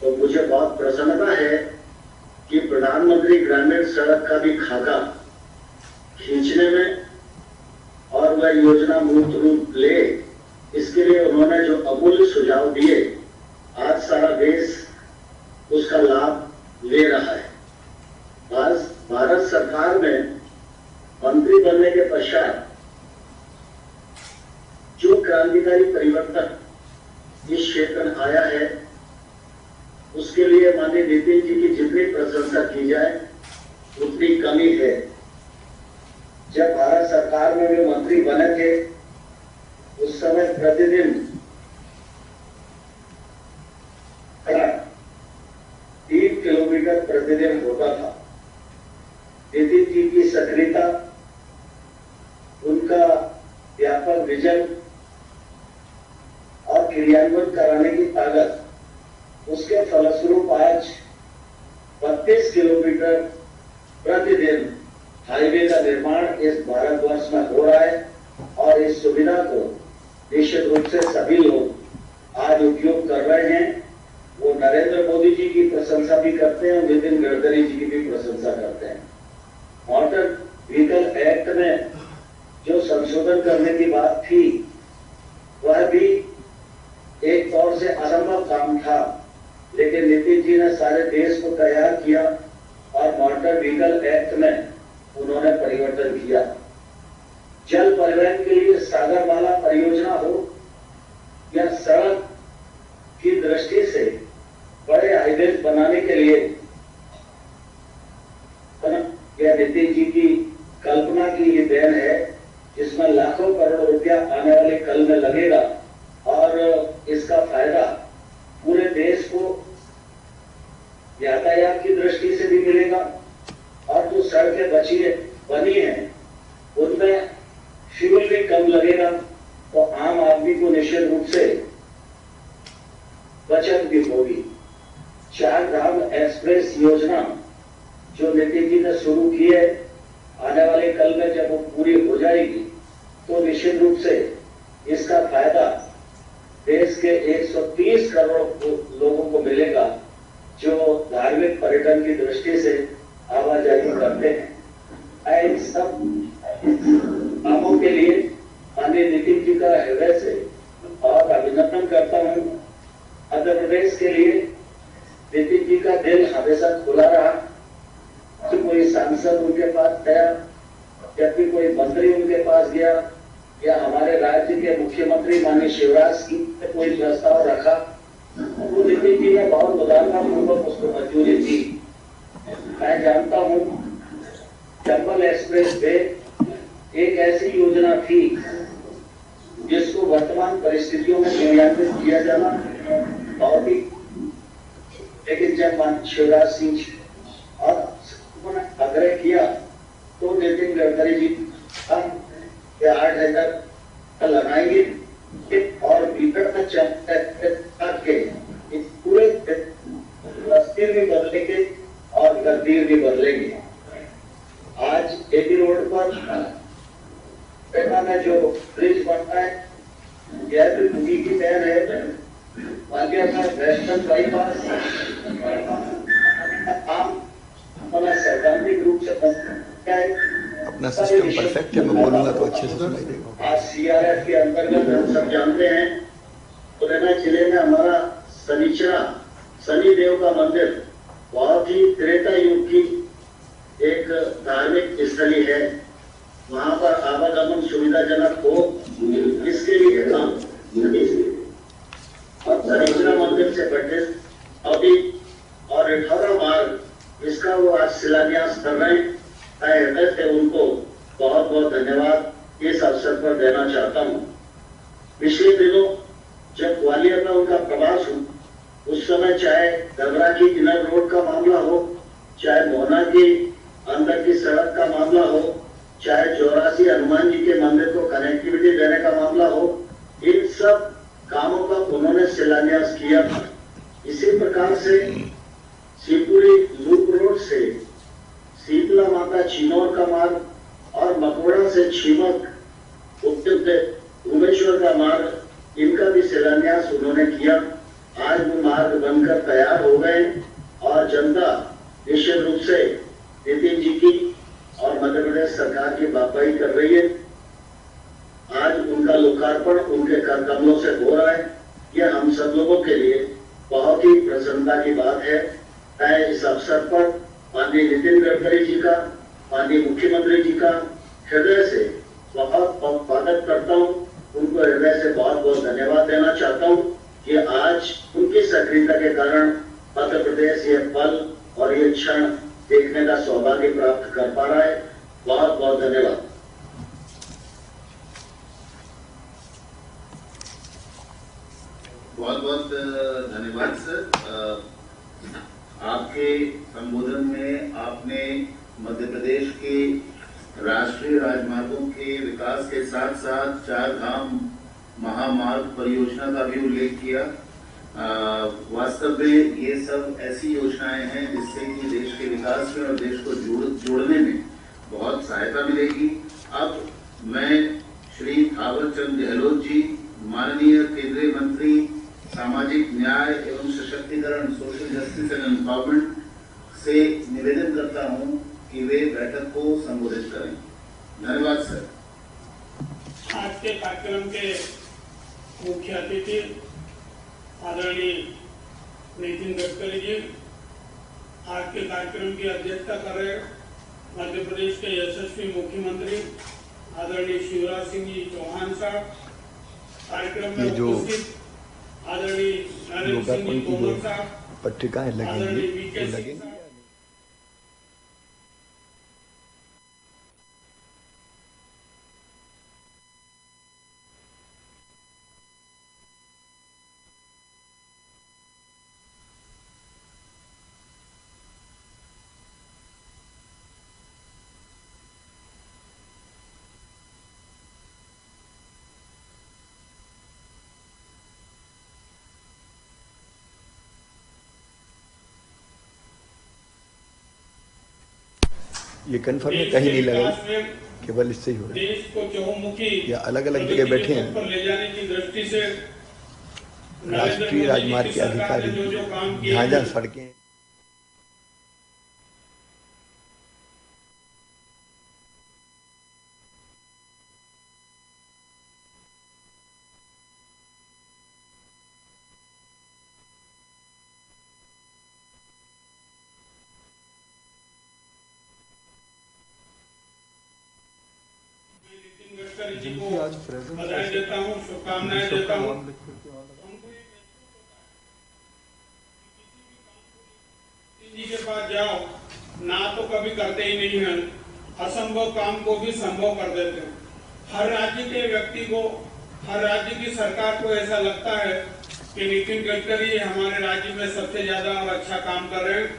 Speaker 5: तो मुझे बहुत प्रसन्नता है कि प्रधानमंत्री ग्रामीण सड़क का भी खाका खींचने में और वह योजना मूर्त रूप ले, इसके लिए उन्होंने जो अमूल्य सुझाव दिए, आज सारा देश उसका लाभ ले रहा है। भारत सरकार में मंत्री बनने के पश्चात जो क्रांतिकारी परिवर्तन इस क्षेत्र में आया है, उसके लिए माननीय नितिन जी की जितनी प्रशंसा की जाए उतनी कमी है। जब भारत सरकार में वे मंत्री बने थे, उस समय प्रतिदिन उसके फलस्वरूप आज 32 किलोमीटर प्रतिदिन हाईवे का निर्माण इस भारतवर्ष में हो रहा है और इस सुविधा को निश्चित रूप से सभी लोग आज उपयोग कर रहे हैं। वो नरेंद्र मोदी जी की प्रशंसा भी करते हैं, नितिन गडकरी जी की भी प्रशंसा करते हैं। मोटर व्हीकल एक्ट में जो संशोधन करने की बात थी वह भी एक तौर से असंभव काम था, लेकिन नितिन जी ने सारे देश को तैयार किया और मोटर व्हीकल एक्ट में उन्होंने परिवर्तन किया। जल परिवहन के लिए सागरमाला परियोजना हो या सड़क की दृष्टि से बड़े हाईवे बनाने के लिए यह नितिन जी की कल्पना की ये देन है, जिसमें लाखों करोड़ रुपया आने वाले कल में लगेगा और इसका फायदा पूरे देश को यातायात की दृष्टि से भी मिलेगा और जो सड़कें बनी हैं उनमें फ्यूल भी कम लगेगा, तो आम आदमी को निश्चित रूप से बचत भी होगी। 4 धाम एक्सप्रेस योजना जो नितिन जी ने शुरू की है, आने वाले कल में जब वो पूरी हो जाएगी तो निश्चित रूप से इसका फायदा देश के 130 करोड़ लोगों को मिलेगा जो धार्मिक पर्यटन की दृष्टि से आवाजाही करते हैं। इन सब कामों के लिए माननीय नितिन जी का हृदय से और अभिनंदन करता हूं। मध्य प्रदेश के लिए नितिन जी का दिल हमेशा खुला रहा। तो कोई सांसद उनके पास गया, जब भी कोई मंत्री उनके पास गया या हमारे राज्य के मुख्यमंत्री माननीय शिवराज सिंह ने कोई प्रस्ताव रखा तो नितिन जी ने बहुत उदारतापूर्वक उसको मंजूरी दी। मैं जानता हूं चंबल एक्सप्रेस वे एक ऐसी योजना थी जिसको वर्तमान परिस्थितियों में क्रियान्वित किया जाना और भी, लेकिन जब शिवराज सिंह और उन्होंने आग्रह किया तो नितिन गडकरी जी हम 8,000 लगाएंगे और भीतर तक के पूरे रस्ते भी बदलेंगे और गंदीर भी बदलेंगे। आज एपी रोड पर पेटा में जो ब्रिज बनता है यह भी उन्हीं की देन है। बाकी अपना वेस्टर्न बाईपास आम सैद्धांतिक रूप से
Speaker 6: अपना सिस्टम परफेक्ट है, मैं बोलूंगा तो अच्छे से सुनाई देगा।
Speaker 5: आज सीआरएफ के अंतर्गत हम सब जानते हैं मुरैना जिले में हमारा शनिदेव का मंदिर बहुत ही त्रेता युग की एक धार्मिक स्थली है। वहां पर आवागमन सुविधाजनक हो इसके लिए काम और शनिचरा मंदिर से बढ़े अभी और 18 मार्ग इसका वो आज शिलान्यास कर रहे हैं। हृदय से उनको बहुत बहुत धन्यवाद इस अवसर पर देना चाहता हूँ। पिछले दिनों जब ग्वालियर में उनका प्रवास हुआ उस समय चाहे डबरा की इनर रोड का मामला हो, चाहे मोहना की अंदर की सड़क का मामला हो, चाहे 84 हनुमान जी के मंदिर को कनेक्टिविटी देने का मामला हो, इन सब कामों का उन्होंने शिलान्यास किया था। इसी प्रकार से शिवपुरी लूप रोड से शीतला माता चिनौर का मार्ग और मकोड़ा से छिमक भुवनेश्वर का मार्ग, इनका भी शिलान्यास उन्होंने किया। आज वो मार्ग बनकर तैयार हो गए और जनता निश्चित रूप से नितिन जी की और मध्य प्रदेश सरकार की वाहवाही कर रही है। आज उनका लोकार्पण उनके कर कमलों से हो रहा है। यह हम सब लोगों के लिए बहुत ही प्रसन्नता की बात है। मैं इस अवसर पर माननीय नितिन गडकरी जी का, माननीय मुख्यमंत्री जी का हृदय से बहुत बहुत स्वागत करता हूँ। उनको हृदय से बहुत बहुत धन्यवाद देना चाहता हूँ कि आज उनकी सक्रियता के कारण मध्य प्रदेश ये पल और ये क्षण देखने का सौभाग्य प्राप्त कर पा रहा है। बहुत बहुत धन्यवाद।
Speaker 2: बहुत बहुत धन्यवाद सर। आपके संबोधन में आपने मध्य प्रदेश के राष्ट्रीय राजमार्गों के विकास के साथ साथ 4 धाम महामार्ग परियोजना का भी उल्लेख किया। वास्तव में ये सब ऐसी योजनाएं हैं जिससे कि देश के विकास में और देश को जोड़ने में बहुत सहायता मिलेगी। अब मैं श्री थावर चंद गहलोत जी, माननीय केंद्रीय मंत्री सामाजिक न्याय एवं सशक्तिकरण, सोशल जस्टिस एंड एम्पावरमेंट से निवेदन करता हूं कि वे बैठक को संबोधित करें। धन्यवाद सर।
Speaker 7: आज के कार्यक्रम के मुख्य अतिथि आदरणीय नितिन गडकरी जी, आज के कार्यक्रम की अध्यक्षता कर रहे मध्य प्रदेश के यशस्वी मुख्यमंत्री आदरणीय शिवराज सिंह जी चौहान साहब, कार्यक्रम में उपस्थित आदरणीय नरेंद्र सिंह जी तोमर साहब,
Speaker 6: पत्रिकाएं
Speaker 7: आदरणीय वीके सिंह
Speaker 6: लगेंगी।
Speaker 7: साहब,
Speaker 6: ये कंफर्म है,
Speaker 7: देश
Speaker 6: कहीं
Speaker 7: के
Speaker 6: नहीं लगा,
Speaker 7: विकास में
Speaker 6: केवल इससे ही हो रहा है।
Speaker 7: देश को चहुमुखी
Speaker 6: या अलग-अलग जगह बैठे हैं।
Speaker 7: पर ले जाने की दृष्टि से
Speaker 6: राष्ट्रीय राजमार्ग के अधिकारी,
Speaker 7: जो काम किए
Speaker 6: जहाँ जहाँ सड़कें
Speaker 7: नितिन गडकरी जी को बधाई देता हूँ, शुभकामनाएं देता हूँ। जी के पास जाओ ना तो कभी करते ही नहीं है, असंभव काम को भी संभव कर देते हैं। हर राज्य के व्यक्ति को, हर राज्य की सरकार को ऐसा लगता है कि नितिन गडकरी हमारे राज्य में सबसे ज्यादा और अच्छा काम कर रहे हैं।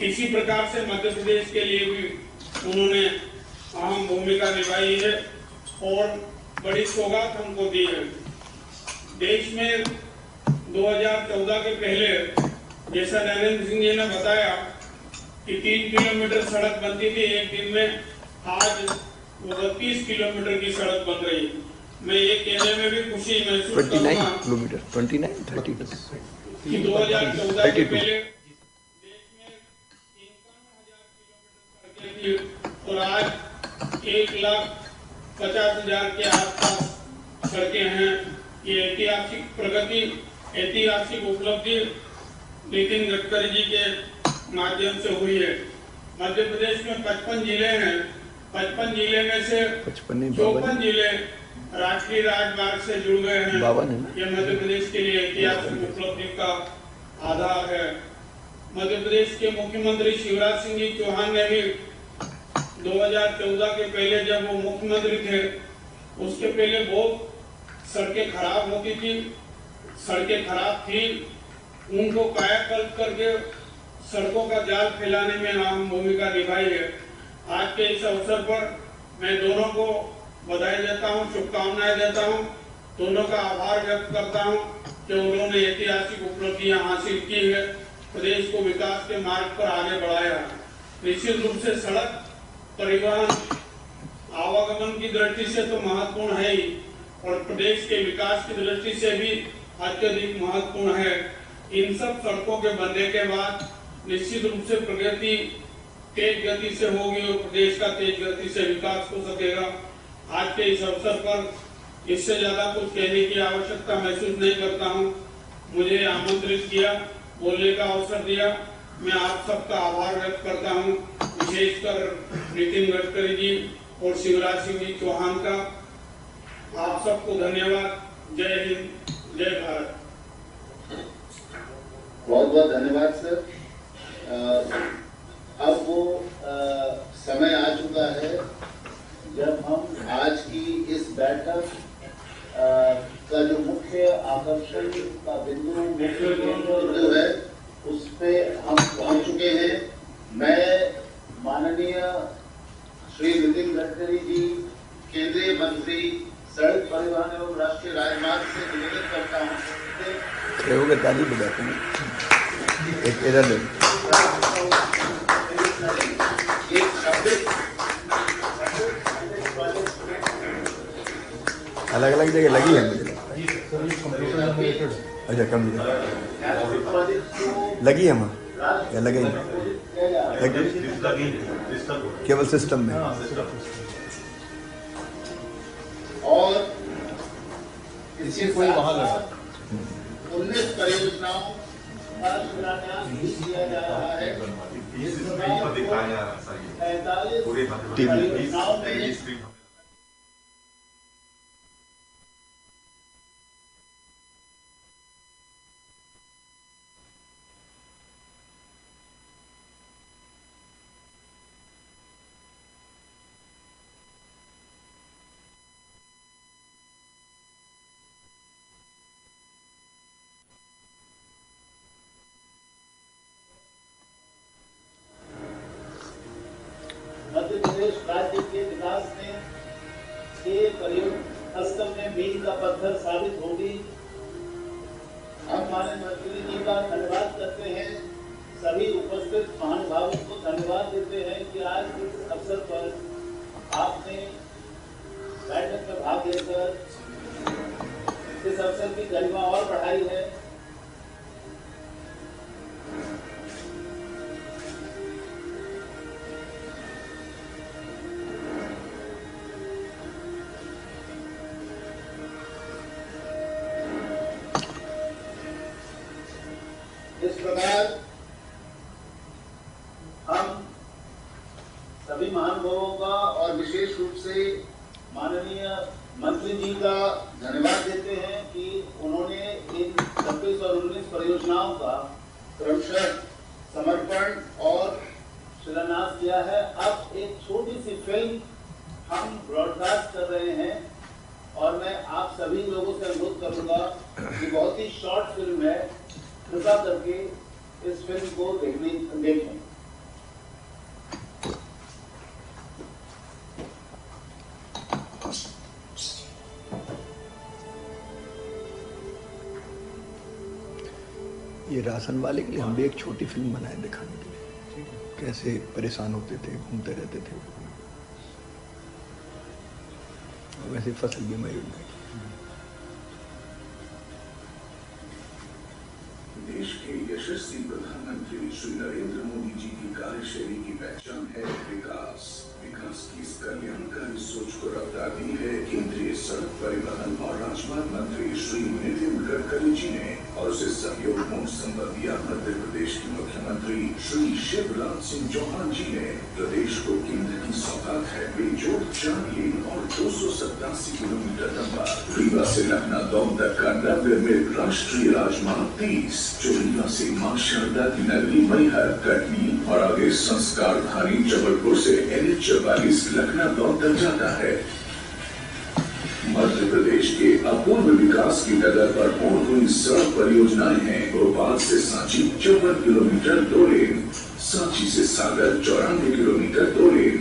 Speaker 7: इसी प्रकार से मध्य प्रदेश के लिए भी उन्होंने अहम भूमिका निभाई है और बड़ी सौगात हमको दी है। देश में 2014 के पहले, जैसा नरेंद्र सिंह जी ने बताया कि 3 किलोमीटर सड़क बनती थी एक दिन में, आज 30 किलोमीटर की सड़क बन रही है। मैं ये कहने में भी खुशी महसूस
Speaker 6: 29
Speaker 7: करूंगा
Speaker 6: किलोमीटर, 29, 32
Speaker 7: कि 2014 के पहले देश में 51,000 किलोमीटर सड़कें थी और आज 1,50,000 के आसपास सड़कें हैं। ये ऐतिहासिक प्रगति, ऐतिहासिक उपलब्धि नितिन गडकरी जी के माध्यम से हुई है। मध्य प्रदेश में 55 जिले हैं, 55 जिले में से 54 जिले राष्ट्रीय राजमार्ग से जुड़ गए हैं। यह मध्य प्रदेश के लिए ऐतिहासिक उपलब्धि का आधार है। मध्य प्रदेश के मुख्यमंत्री शिवराज सिंह जी चौहान ने भी 2014 के पहले, जब वो मुख्यमंत्री थे, उसके पहले बहुत सड़कें खराब होती थी, सड़कें खराब थी, उनको कायाकल्प करके सड़कों का जाल फैलाने में अहम भूमिका निभाई है। आज के इस अवसर पर मैं दोनों को बधाई देता हूं, शुभकामनाएं देता हूं, दोनों का आभार व्यक्त करता हूं कि उन्होंने ऐतिहासिक उपलब्धियां हासिल की है, प्रदेश को विकास के मार्ग पर आगे बढ़ाया। निश्चित रूप से सड़क परिवहन आवागमन की दृष्टि से तो महत्वपूर्ण है ही, और प्रदेश के विकास की दृष्टि से भी अत्यधिक महत्वपूर्ण है। इन सब सड़कों के बनने के बाद निश्चित रूप से प्रगति तेज गति से होगी और प्रदेश का तेज गति से विकास हो सकेगा। आज के इस अवसर पर इससे ज्यादा कुछ कहने की आवश्यकता महसूस नहीं करता हूं। मुझे आमंत्रित किया, बोलने का अवसर दिया, मैं आप सबका आभार व्यक्त करता हूं, विशेषकर नितिन गडकरी जी और शिवराज सिंह जी चौहान का। आप सबको धन्यवाद। जय हिंद, जय भारत।
Speaker 2: बहुत बहुत धन्यवाद सर। अब वो समय आ चुका है जब हम आज की इस बैठक का जो मुख्य आकर्षण का बिंदु है उस पे हम पहुंच चुके हैं। मैं माननीय श्री नितिन गडकरी जी, केंद्रीय मंत्री सड़क परिवहन एवं राष्ट्रीय राजमार्ग से निवेदन करता हूं
Speaker 6: खड़े होकर ताली बजाते हैं। एक इधर ले, अलग अलग जगह लगी है मुझे लगता है। अच्छा कम लगी है वहाँ या लगे केवल सिस्टम में।
Speaker 2: और
Speaker 3: इसी कोई वहां लगा
Speaker 2: 19 परियोजनाओं का शिलान्यास भी किया जा रहा है।
Speaker 8: दिखाया
Speaker 2: 45 परियोजनाओं में मध्य प्रदेश राज्य के विकास में ये परियोजना वास्तव में मील का पत्थर साबित होगी। हम माननीय मंत्री जी का धन्यवाद करते हैं, सभी उपस्थित महानुभावों को धन्यवाद देते हैं कि आज इस अवसर पर आपने बैठक में भाग लेकर इस अवसर की गरिमा और बढ़ाई है। इस प्रकार हम सभी महानुभावों का और विशेष रूप से माननीय मंत्री जी का धन्यवाद देते हैं कि उन्होंने इन 26 और 19 परियोजनाओं का क्रमशः समर्पण और शिलान्यास किया है। अब एक छोटी सी फिल्म हम ब्रॉडकास्ट कर रहे हैं और मैं आप सभी लोगों से अनुरोध करूंगा कि बहुत ही शॉर्ट फिल्म है, कृपा करके इस फिल्म को देखें।
Speaker 6: ये राशन वाले के लिए हम भी एक छोटी फिल्म बनाए दिखाने के लिए, कैसे परेशान होते थे, घूमते रहते थे। वैसे फसल बीमा योजना
Speaker 5: देश के यशस्वी प्रधानमंत्री श्री नरेंद्र मोदी जी की कार्यशैली की पहचान है विकास। विकास की इस कल्याणकारी सोच को रफ्तार दी है केंद्रीय सड़क परिवहन और राजमार्ग मंत्री श्री नितिन गडकरी जी ने, और उसे सहयोग मुझ संबंध दिया मध्य प्रदेश के मुख्यमंत्री श्री शिवराज सिंह चौहान जी ने। प्रदेश को केंद्र की सौगात है बेजोड़ 4 लेन और 287 किलोमीटर लंबा रीवा से लखनऊ तक का नवनिर्मित राष्ट्रीय राजमार्ग 30, जो रीवा से मां शारदा की नगरी मैहर, कटनी और आगे संस्कारधानी जबलपुर से NH 44 लखनऊ तक जाता है। मध्य प्रदेश के अपूर्व विकास की डगर पर पूर्ण हुई सड़क परियोजनाएं हैं। भोपाल से सांची 54 किलोमीटर 2 लेन, सांची से सागर 94 किलोमीटर 2 लेन,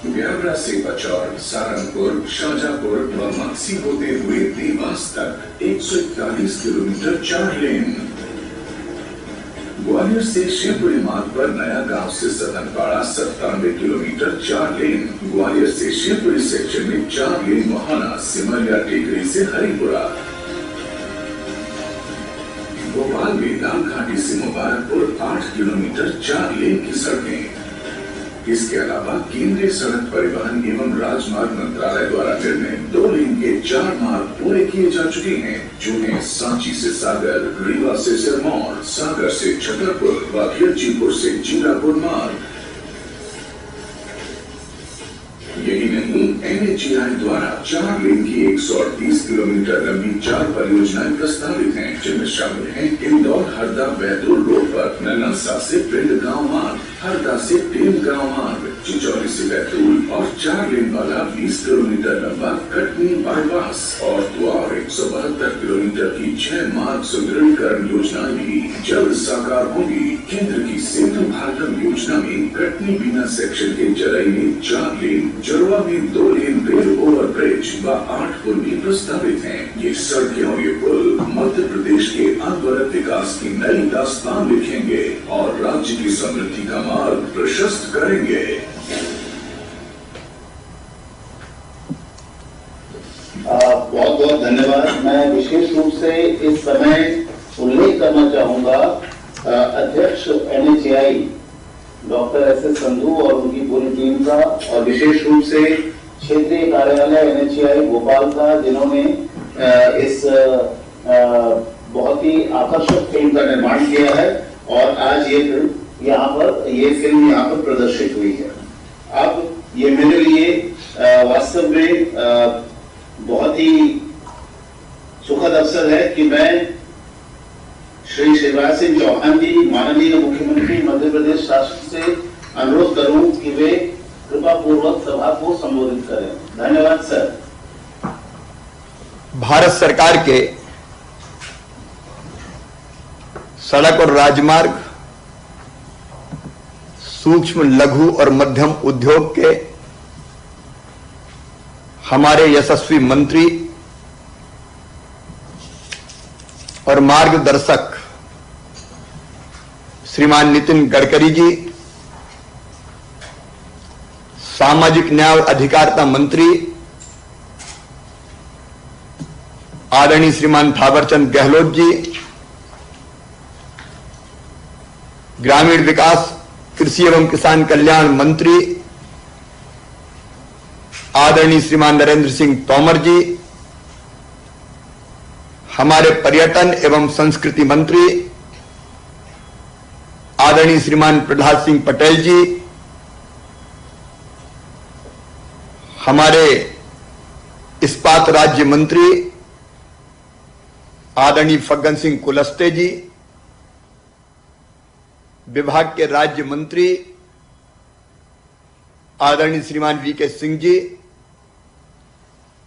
Speaker 5: ब्यावरा से बचौर, सहारनपुर, शाहजहांपुर व मक्सी होते हुए देवास तक 141 किलोमीटर 4 लेन, ग्वालियर से शिवपुरी मार्ग पर नया गांव से सदनपाड़ा 97 किलोमीटर 4 लेन, ग्वालियर से शिवपुरी सेक्शन में 4 लेन मुहाना, सिमरिया टेकरी से हरिपुरा, भोपाल में लाल घाटी से मुबारकपुर 8 किलोमीटर 4 लेन की सड़कें। इसके अलावा केंद्रीय सड़क परिवहन एवं राजमार्ग मंत्रालय द्वारा निर्मित 2 लेन के 4 मार्ग पूरे किए जा चुके हैं, जो हैं सांची से सागर, रीवा से सिरमौर, सागर से छतरपुर व खिलचीपुर से जीरापुर मार्ग। यही नहीं, NHAI द्वारा 4 लेन की 138 किलोमीटर लंबी 4 परियोजनाएं प्रस्तावित हैं, जिनमें शामिल हैं इंदौर हरदा बैतूल रोड पर, नलसा से पिंड गांव मार्ग, हरदा से टीम गांव मार्ग, चिचौली से बैतूल और 4 लेन वाला 20 किलोमीटर लंबा कटनी बाईपास और द्वार 172 किलोमीटर की 6 मार्ग सुदृढ़ीकरण योजनाएं भी जल्द साकार होगी। केंद्र की सेतु भारतम योजना में कटनी बीना सेक्शन के जरई में 4 लेन, जरवा में 2 लेन रेल ओवर ब्रिज व 8 पुल भी प्रस्तावित हैं। ये सड़कें और ये पुल मध्य प्रदेश के अनवरत विकास की नई दास्तान लिखेंगे और राज्य की समृद्धि का मार्ग प्रशस्त करेंगे।
Speaker 2: बहुत बहुत धन्यवाद। मैं विशेष रूप से इस समय उल्लेख करना चाहूंगा अध्यक्ष NHAI डॉक्टर SS संधू और उनकी पूरी टीम का, और विशेष रूप से क्षेत्रीय कार्यालय NHAI भोपाल का, जिन्होंने इस बहुत ही आकर्षक फिल्म का निर्माण किया है और आज ये फिल्म यहाँ पर प्रदर्शित हुई है। अब ये मेरे लिए वास्तव में बहुत ही सुखद अवसर है कि मैं श्री शिवराज सिंह चौहान जी, माननीय मुख्यमंत्री मध्य प्रदेश शासन से अनुरोध करूं कि वे कृपा पूर्वक सभा को संबोधित करें। धन्यवाद सर।
Speaker 6: भारत सरकार के सड़क और राजमार्ग, सूक्ष्म लघु और मध्यम उद्योग के हमारे यशस्वी मंत्री और मार्गदर्शक श्रीमान नितिन गडकरी जी, सामाजिक न्याय और अधिकारिता मंत्री आदरणीय श्रीमान थावरचंद गहलोत जी, ग्रामीण विकास कृषि एवं किसान कल्याण मंत्री आदरणीय श्रीमान नरेंद्र सिंह तोमर जी, हमारे पर्यटन एवं संस्कृति मंत्री आदरणीय श्रीमान प्रहलाद सिंह पटेल जी, हमारे इस्पात राज्य मंत्री आदरणीय फग्गन सिंह कुलस्ते जी, विभाग के राज्य मंत्री आदरणीय श्रीमान VK सिंह जी,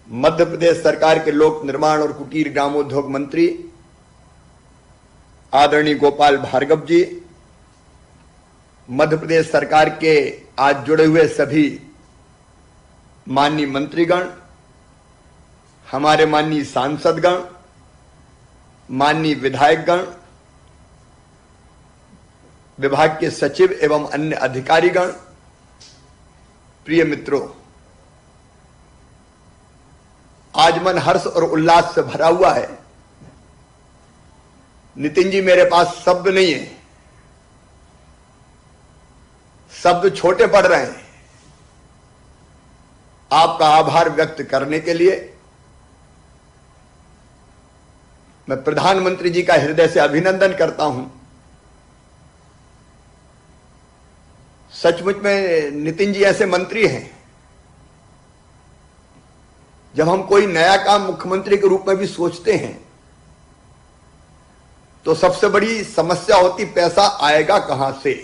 Speaker 6: मध्य प्रदेश सरकार के लोक निर्माण और कुटीर ग्रामोद्योग मंत्री आदरणीय गोपाल भार्गव जी, मध्य प्रदेश सरकार के आज जुड़े हुए सभी माननीय मंत्रीगण, हमारे माननीय सांसदगण, माननीय विधायकगण, विभाग के सचिव एवं अन्य अधिकारीगण, प्रिय मित्रों, आज मन हर्ष और उल्लास से भरा हुआ है। नितिन जी, मेरे पास शब्द नहीं है, शब्द छोटे पड़ रहे हैं आपका आभार व्यक्त करने के लिए। मैं प्रधानमंत्री जी का हृदय से अभिनंदन करता हूं। सचमुच में नितिन जी ऐसे मंत्री हैं, जब हम कोई नया काम मुख्यमंत्री के रूप में भी सोचते हैं तो सबसे बड़ी समस्या होती पैसा आएगा कहां से,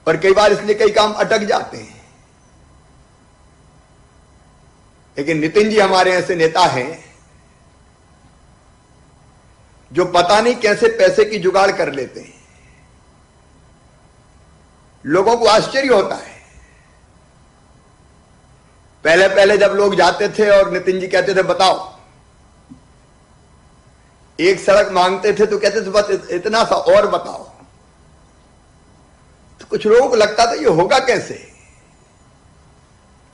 Speaker 6: और कई बार इसलिए कई काम अटक जाते हैं। लेकिन नितिन जी हमारे ऐसे नेता हैं जो पता नहीं कैसे पैसे की जुगाड़ कर लेते हैं। लोगों को आश्चर्य होता है। पहले पहले जब लोग जाते थे और नितिन जी कहते थे बताओ, एक सड़क मांगते थे तो कहते थे बस इतना सा और बताओ, तो कुछ लोगों को लगता था ये होगा कैसे।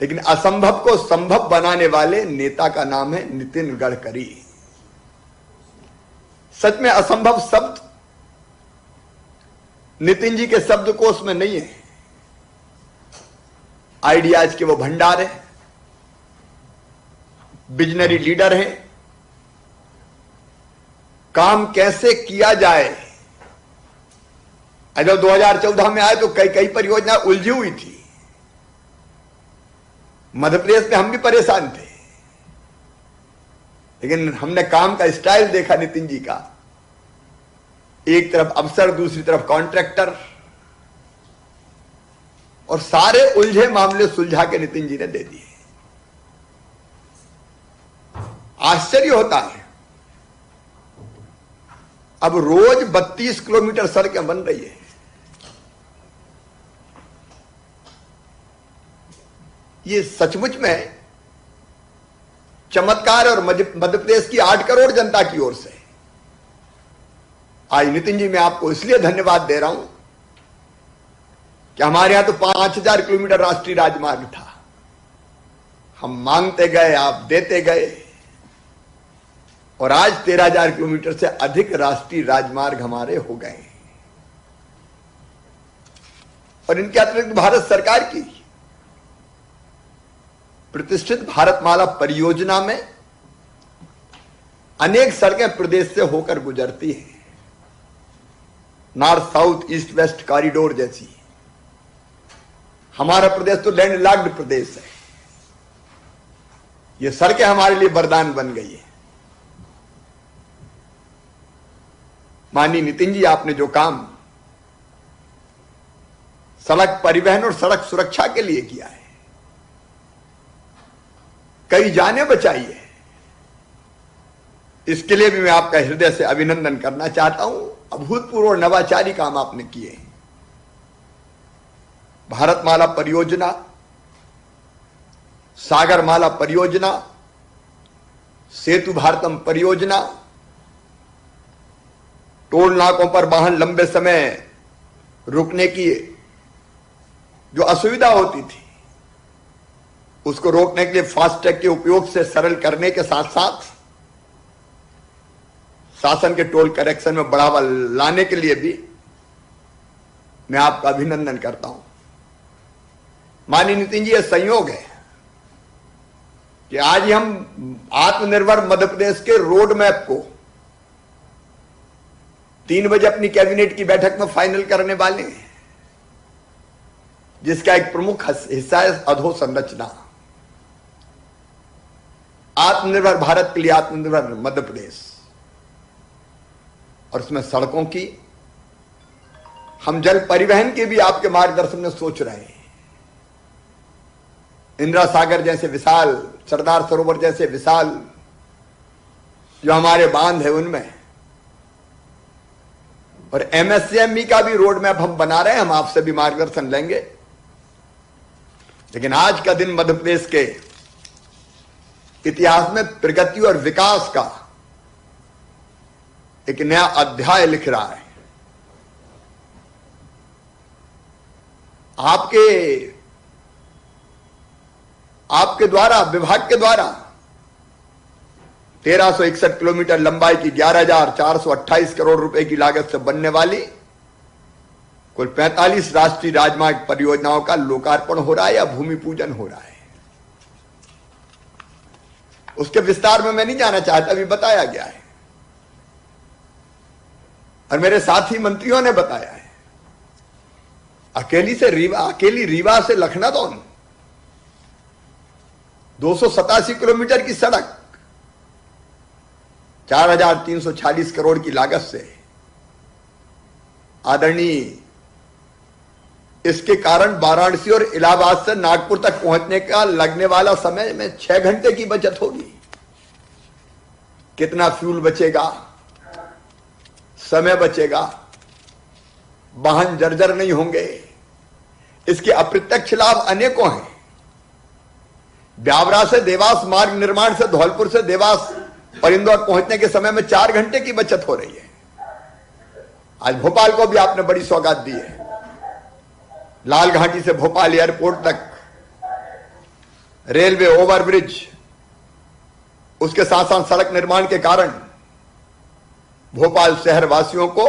Speaker 6: लेकिन असंभव को संभव बनाने वाले नेता का नाम है नितिन गडकरी। सच में असंभव शब्द नितिन जी के शब्दकोश में नहीं है। आइडियाज के वो भंडार है, विजनरी लीडर हैं। काम कैसे किया जाए, जब 2014 में आए तो कई परियोजना उलझी हुई थी। मध्य प्रदेश में हम भी परेशान थे, लेकिन हमने काम का स्टाइल देखा नितिन जी का, एक तरफ अफसर दूसरी तरफ कॉन्ट्रैक्टर, और सारे उलझे मामले सुलझा के नितिन जी ने दे दिए। आश्चर्य होता है, अब रोज 32 किलोमीटर सड़कें बन रही है। ये सचमुच में चमत्कार और मध्य प्रदेश की 8 करोड़ जनता की ओर से। आज नितिन जी मैं आपको इसलिए धन्यवाद दे रहा हूं कि हमारे यहां तो 5000 किलोमीटर राष्ट्रीय राजमार्ग था, हम मांगते गए, आप देते गए, और आज 13,000 किलोमीटर से अधिक राष्ट्रीय राजमार्ग हमारे हो गए। और इनके अतिरिक्त भारत सरकार की प्रतिष्ठित भारतमाला परियोजना में अनेक सड़कें प्रदेश से होकर गुजरती हैं, north south east west corridor जैसी। हमारा प्रदेश तो लैंडलॉक्ड प्रदेश है, ये सड़कें हमारे लिए वरदान बन गई है। माननीय नितिन जी, आपने जो काम सड़क परिवहन और सड़क सुरक्षा के लिए किया है, कई जानें बचाई है, इसके लिए भी मैं आपका हृदय से अभिनंदन करना चाहता हूं। अभूतपूर्व और नवाचारी काम आपने किए। भारतमाला परियोजना, सागरमाला परियोजना, सेतु भारतम परियोजना, टोल नाकों पर वाहन लंबे समय रुकने की जो असुविधा होती थी, उसको रोकने के लिए फास्टैग के उपयोग से सरल करने के साथ साथ शासन के टोल करेक्शन में बढ़ावा लाने के लिए भी मैं आपका अभिनंदन करता हूं। माननीय नितिन जी, यह संयोग है कि आज हम आत्मनिर्भर मध्य प्रदेश के रोड मैप को 3 बजे अपनी कैबिनेट की बैठक में फाइनल करने वाले हैं, जिसका एक प्रमुख हिस्सा है अधोसंरचना। आत्मनिर्भर भारत के लिए आत्मनिर्भर मध्य प्रदेश, और उसमें सड़कों की, हम जल परिवहन की भी आपके मार्गदर्शन में सोच रहे हैं। इंदिरा सागर जैसे विशाल, सरदार सरोवर जैसे विशाल जो हमारे बांध है उनमें, और एमएसएमई का भी रोड मैप हम बना रहे हैं, हम आपसे भी मार्गदर्शन लेंगे। लेकिन आज का दिन मध्य प्रदेश के इतिहास में प्रगति और विकास का एक नया अध्याय लिख रहा है। आपके द्वारा, विभाग के द्वारा 1361 किलोमीटर लंबाई की 11,428 करोड़ रुपए की लागत से बनने वाली कुल 45 राष्ट्रीय राजमार्ग परियोजनाओं का लोकार्पण हो रहा है या भूमि पूजन हो रहा है। उसके विस्तार में मैं नहीं जाना चाहता, अभी बताया गया है और मेरे साथी मंत्रियों ने बताया है। अकेली रीवा से लखनऊ 287 किलोमीटर की सड़क 4,340 करोड़ की लागत से आदरणीय, इसके कारण वाराणसी और इलाहाबाद से नागपुर तक पहुंचने का लगने वाला समय में 6 घंटे की बचत होगी। कितना फ्यूल बचेगा, समय बचेगा, वाहन जर्जर नहीं होंगे। इसके अप्रत्यक्ष लाभ अनेकों हैं। ब्यावरा से देवास मार्ग निर्माण से धौलपुर से देवास और इंदौर पहुंचने के समय में 4 घंटे की बचत हो रही है। आज भोपाल को भी आपने बड़ी सौगात दी है। लाल घाटी से भोपाल एयरपोर्ट तक रेलवे ओवरब्रिज, उसके साथ साथ सड़क निर्माण के कारण भोपाल शहर वासियों को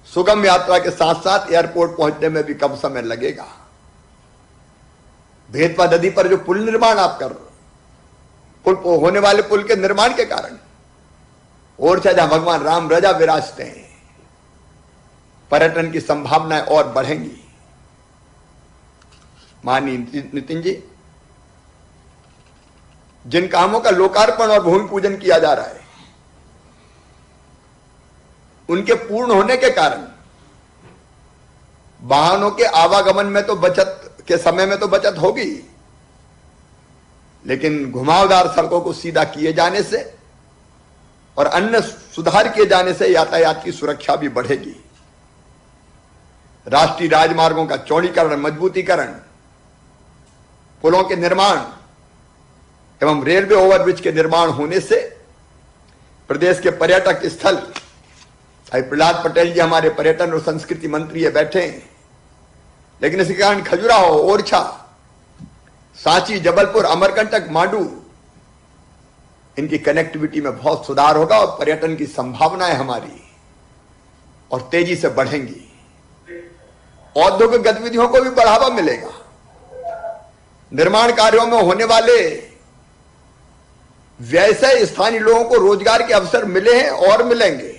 Speaker 6: सुगम यात्रा के साथ साथ एयरपोर्ट पहुंचने में भी कम समय लगेगा। भेदवा नदी पर जो पुल निर्माण आप कर रहे हो, होने वाले पुल के निर्माण के कारण ओरछा जहां भगवान राम रजा विराजते हैं, पर्यटन की संभावनाएं और बढ़ेंगी। माननीय नितिन जी, जिन कामों का लोकार्पण और भूमि पूजन किया जा रहा है, उनके पूर्ण होने के कारण वाहनों के आवागमन में तो बचत के समय में तो बचत होगी, लेकिन घुमावदार सड़कों को सीधा किए जाने से और अन्य सुधार किए जाने से यातायात की सुरक्षा भी बढ़ेगी। राष्ट्रीय राजमार्गों का चौड़ीकरण, मजबूतीकरण, पुलों के निर्माण एवं रेलवे ओवरब्रिज के निर्माण होने से प्रदेश के पर्यटक स्थल, भाई प्रहलाद पटेल जी हमारे पर्यटन और संस्कृति मंत्री है, बैठे हैं, लेकिन इसके कारण खजुराहो, ओरछा, सांची, जबलपुर, अमरकंटक, मांडू, इनकी कनेक्टिविटी में बहुत सुधार होगा और पर्यटन की संभावनाएं हमारी और तेजी से बढ़ेंगी। औद्योगिक गतिविधियों को भी बढ़ावा मिलेगा। निर्माण कार्यों में होने वाले व्यय से स्थानीय लोगों को रोजगार के अवसर मिले हैं और मिलेंगे।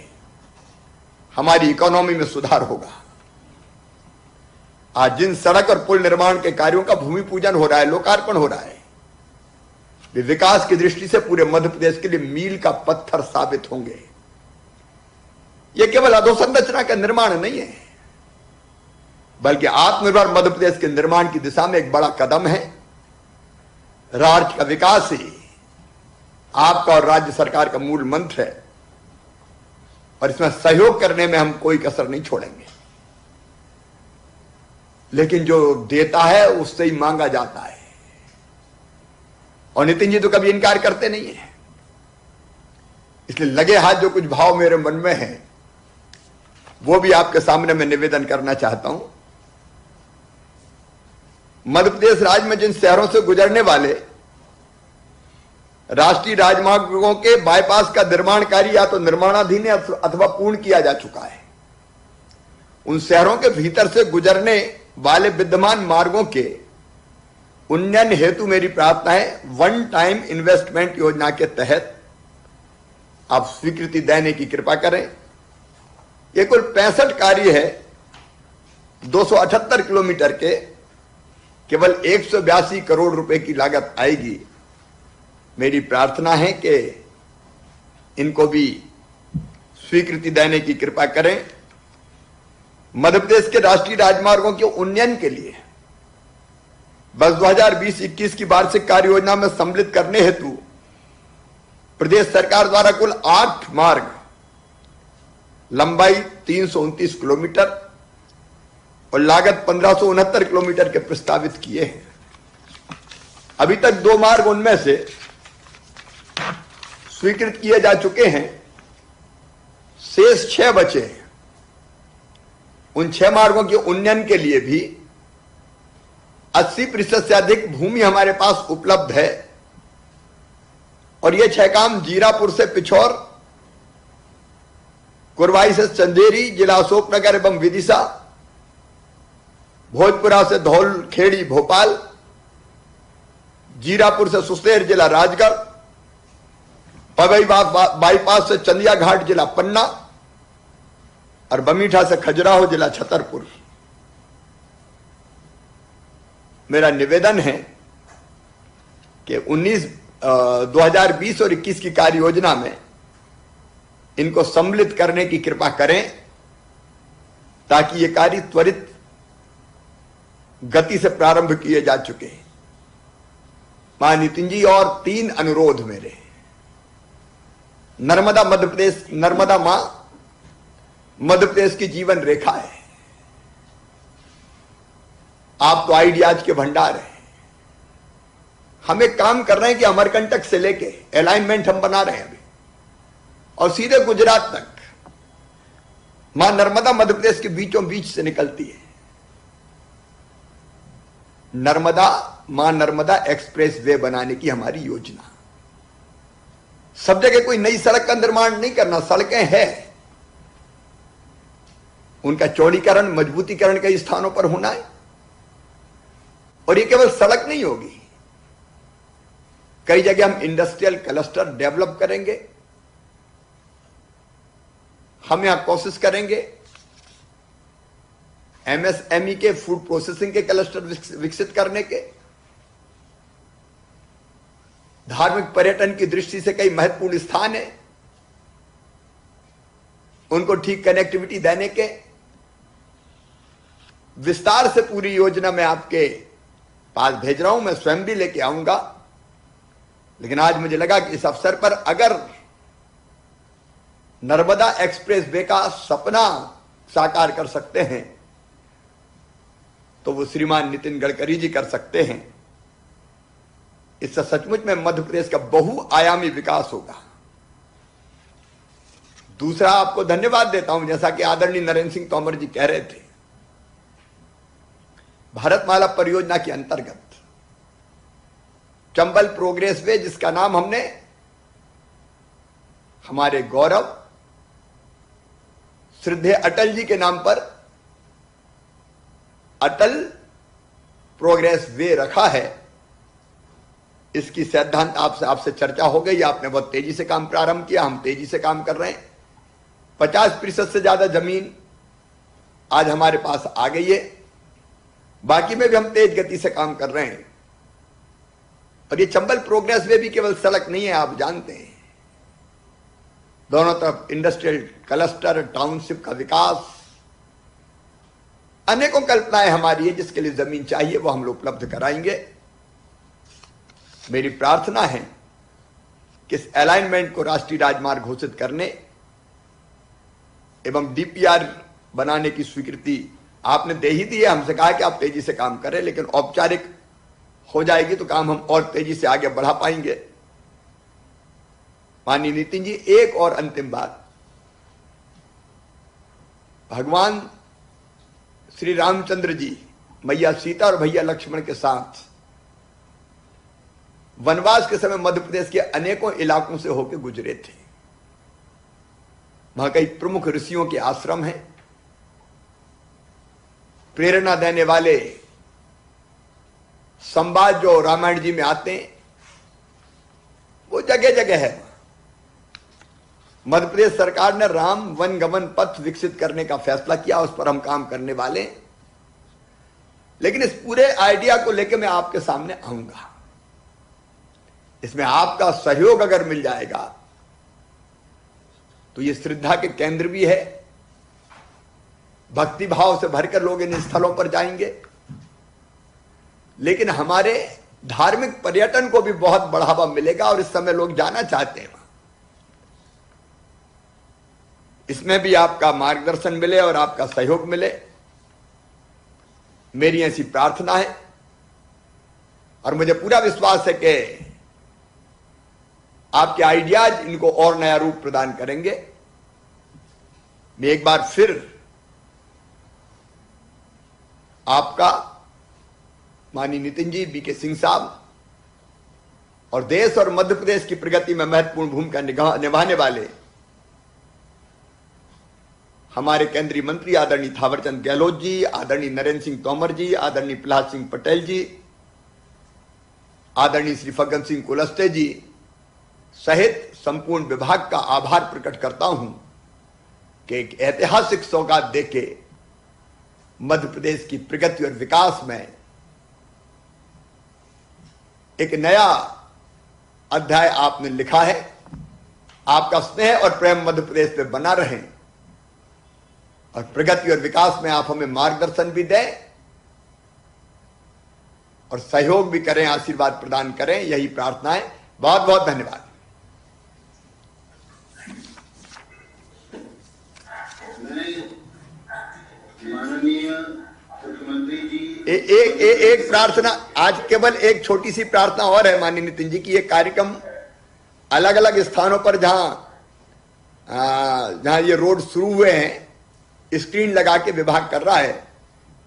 Speaker 6: हमारी इकोनॉमी में सुधार होगा। आज जिन सड़क और पुल निर्माण के कार्यों का भूमि पूजन हो रहा है, लोकार्पण हो रहा है, वे विकास की दृष्टि से पूरे मध्य प्रदेश के लिए मील का पत्थर साबित होंगे। यह केवल अधोसंरचना का निर्माण नहीं है, बल्कि आत्मनिर्भर मध्य प्रदेश के निर्माण की दिशा में एक बड़ा कदम है। राज्य का विकास ही आपका और राज्य सरकार का मूल मंत्र है और इसमें सहयोग करने में हम कोई कसर नहीं छोड़ेंगे। लेकिन जो देता है उससे ही मांगा जाता है, और नितिन जी तो कभी इनकार करते नहीं है। इसलिए लगे हाथ जो कुछ भाव मेरे मन में है वो भी आपके सामने मैं निवेदन करना चाहता हूं। मध्य प्रदेश राज्य में जिन शहरों से गुजरने वाले राष्ट्रीय राजमार्गों के बाईपास का निर्माण कार्य या तो निर्माणाधीन है अथवा पूर्ण किया जा चुका है, उन शहरों के भीतर से गुजरने वाले विद्यमान मार्गों के उन्नयन हेतु मेरी प्रार्थना है, वन टाइम इन्वेस्टमेंट योजना के तहत आप स्वीकृति देने की कृपा करें। यह कुल 65 कार्य है, 278 किलोमीटर के, केवल 182 करोड़ रुपए की लागत आएगी। मेरी प्रार्थना है कि इनको भी स्वीकृति देने की कृपा करें। मध्य प्रदेश के राष्ट्रीय राजमार्गों के उन्नयन के लिए वर्ष 2020-21 की वार्षिक कार्य योजना में सम्मिलित करने हेतु प्रदेश सरकार द्वारा कुल 8 मार्ग, लंबाई 329 किलोमीटर और लागत 1569 किलोमीटर के प्रस्तावित किए हैं। अभी तक 2 मार्ग उनमें से स्वीकृत किए जा चुके हैं, शेष 6 बचे हैं। उन 6 मार्गों के उन्नयन के लिए भी 80% से अधिक भूमि हमारे पास उपलब्ध है और ये 6 काम जीरापुर से पिछौर, कुरवाई से चंदेरी जिला अशोकनगर एवं विदिशा, भोजपुरा से धौल खेड़ी भोपाल, जीरापुर से सुसनेर जिला राजगढ़, पवई बाईपास से चंदिया घाट जिला पन्ना और बमीठा से खजुराहो जिला छतरपुर। मेरा निवेदन है कि 2020 और 21 की कार्य योजना में इनको सम्मिलित करने की कृपा करें ताकि ये कार्य त्वरित गति से प्रारंभ किए जा चुके हैं। मां नितिन जी, और 3 अनुरोध मेरे। नर्मदा मध्य प्रदेश, नर्मदा मां मध्य प्रदेश की जीवन रेखा है। आप तो आइडियाज के भंडार हैं। हम एक काम कर रहे हैं कि अमरकंटक से लेके अलाइनमेंट हम बना रहे हैं अभी और सीधे गुजरात तक मां नर्मदा मध्य प्रदेश के बीचों बीच से निकलती है। नर्मदा, मां नर्मदा एक्सप्रेस वे बनाने की हमारी योजना। सब जगह कोई नई सड़क का निर्माण नहीं करना, सड़कें हैं, उनका चौड़ीकरण, मजबूतीकरण कई स्थानों पर होना है। और ये केवल सड़क नहीं होगी, कई जगह हम इंडस्ट्रियल क्लस्टर डेवलप करेंगे। हम यहां कोशिश करेंगे एमएसएमई के, फूड प्रोसेसिंग के क्लस्टर विकसित करने के। धार्मिक पर्यटन की दृष्टि से कई महत्वपूर्ण स्थान है, उनको ठीक कनेक्टिविटी देने के विस्तार से पूरी योजना मैं आपके पास भेज रहा हूं। मैं स्वयं भी लेके आऊंगा, लेकिन आज मुझे लगा कि इस अवसर पर अगर नर्मदा एक्सप्रेस वे का सपना साकार कर सकते हैं तो वो श्रीमान नितिन गडकरी जी कर सकते हैं। इससे सचमुच में मध्य प्रदेश का बहुआयामी विकास होगा। दूसरा, आपको धन्यवाद देता हूं, जैसा कि आदरणीय नरेंद्र सिंह तोमर जी कह रहे थे, भारतमाला परियोजना के अंतर्गत चंबल प्रोग्रेस वे, जिसका नाम हमने हमारे गौरव श्रद्धेय अटल जी के नाम पर अटल प्रोग्रेस वे रखा है, इसकी सैद्धांत आपसे चर्चा हो गई। आपने बहुत तेजी से काम प्रारंभ किया, हम तेजी से काम कर रहे हैं। 50% से ज्यादा जमीन आज हमारे पास आ गई है, बाकी में भी हम तेज गति से काम कर रहे हैं। और ये चंबल प्रोग्रेस वे भी केवल सड़क नहीं है, आप जानते हैं, दोनों तरफ इंडस्ट्रियल क्लस्टर, टाउनशिप का विकास, अनेकों कल्पनाएं हमारी है। जिसके लिए जमीन चाहिए वो हम लोग उपलब्ध कराएंगे। मेरी प्रार्थना है कि इस अलाइनमेंट को राष्ट्रीय राजमार्ग घोषित करने एवं डीपीआर बनाने की स्वीकृति आपने दे ही दी है। हमसे कहा कि आप तेजी से काम करें, लेकिन औपचारिक हो जाएगी तो काम हम और तेजी से आगे बढ़ा पाएंगे। माननीय नितिन जी, एक और अंतिम बात, भगवान श्री रामचंद्र जी मैया सीता और भैया लक्ष्मण के साथ वनवास के समय मध्य प्रदेश के अनेकों इलाकों से होकर गुजरे थे। वहां कई प्रमुख ऋषियों के आश्रम हैं, प्रेरणा देने वाले संवाद जो रामायण जी में आते हैं वो जगह जगह है। मध्य प्रदेश सरकार ने राम वन गमन पथ विकसित करने का फैसला किया, उस पर हम काम करने वाले हैं। लेकिन इस पूरे आइडिया को लेकर मैं आपके सामने आऊंगा। इसमें आपका सहयोग अगर मिल जाएगा तो ये श्रद्धा के केंद्र भी है, भक्ति भाव से भरकर लोग इन स्थलों पर जाएंगे, लेकिन हमारे धार्मिक पर्यटन को भी बहुत बढ़ावा मिलेगा और इस समय लोग जाना चाहते हैं। इसमें भी आपका मार्गदर्शन मिले और आपका सहयोग मिले, मेरी ऐसी प्रार्थना है। और मुझे पूरा विश्वास है कि आपके आइडियाज इनको और नया रूप प्रदान करेंगे। मैं एक बार फिर आपका, माननीय नितिन जी, बीके सिंह साहब और देश और मध्य प्रदेश की प्रगति में महत्वपूर्ण भूमिका निभाने वाले हमारे केंद्रीय मंत्री आदरणीय थावरचंद गहलोत जी, आदरणीय नरेंद्र सिंह तोमर जी, आदरणीय प्रहलाद सिंह पटेल जी, आदरणीय श्री फग्गन सिंह कुलस्ते जी सहित संपूर्ण विभाग का आभार प्रकट करता हूं कि एक ऐतिहासिक सौगात देके मध्य प्रदेश की प्रगति और विकास में एक नया अध्याय आपने लिखा है। आपका स्नेह और प्रेम मध्य प्रदेश पे बना रहे और प्रगति और विकास में आप हमें मार्गदर्शन भी दें और सहयोग भी करें, आशीर्वाद प्रदान करें, यही प्रार्थना है। बहुत बहुत धन्यवाद।
Speaker 2: माननीय मुख्यमंत्री जी,
Speaker 6: एक प्रार्थना, आज केवल एक छोटी सी प्रार्थना और है माननीय नितिन जी की। ये कार्यक्रम अलग अलग स्थानों पर जहां ये रोड शुरू हुए हैं स्क्रीन लगा के विभाग कर रहा है,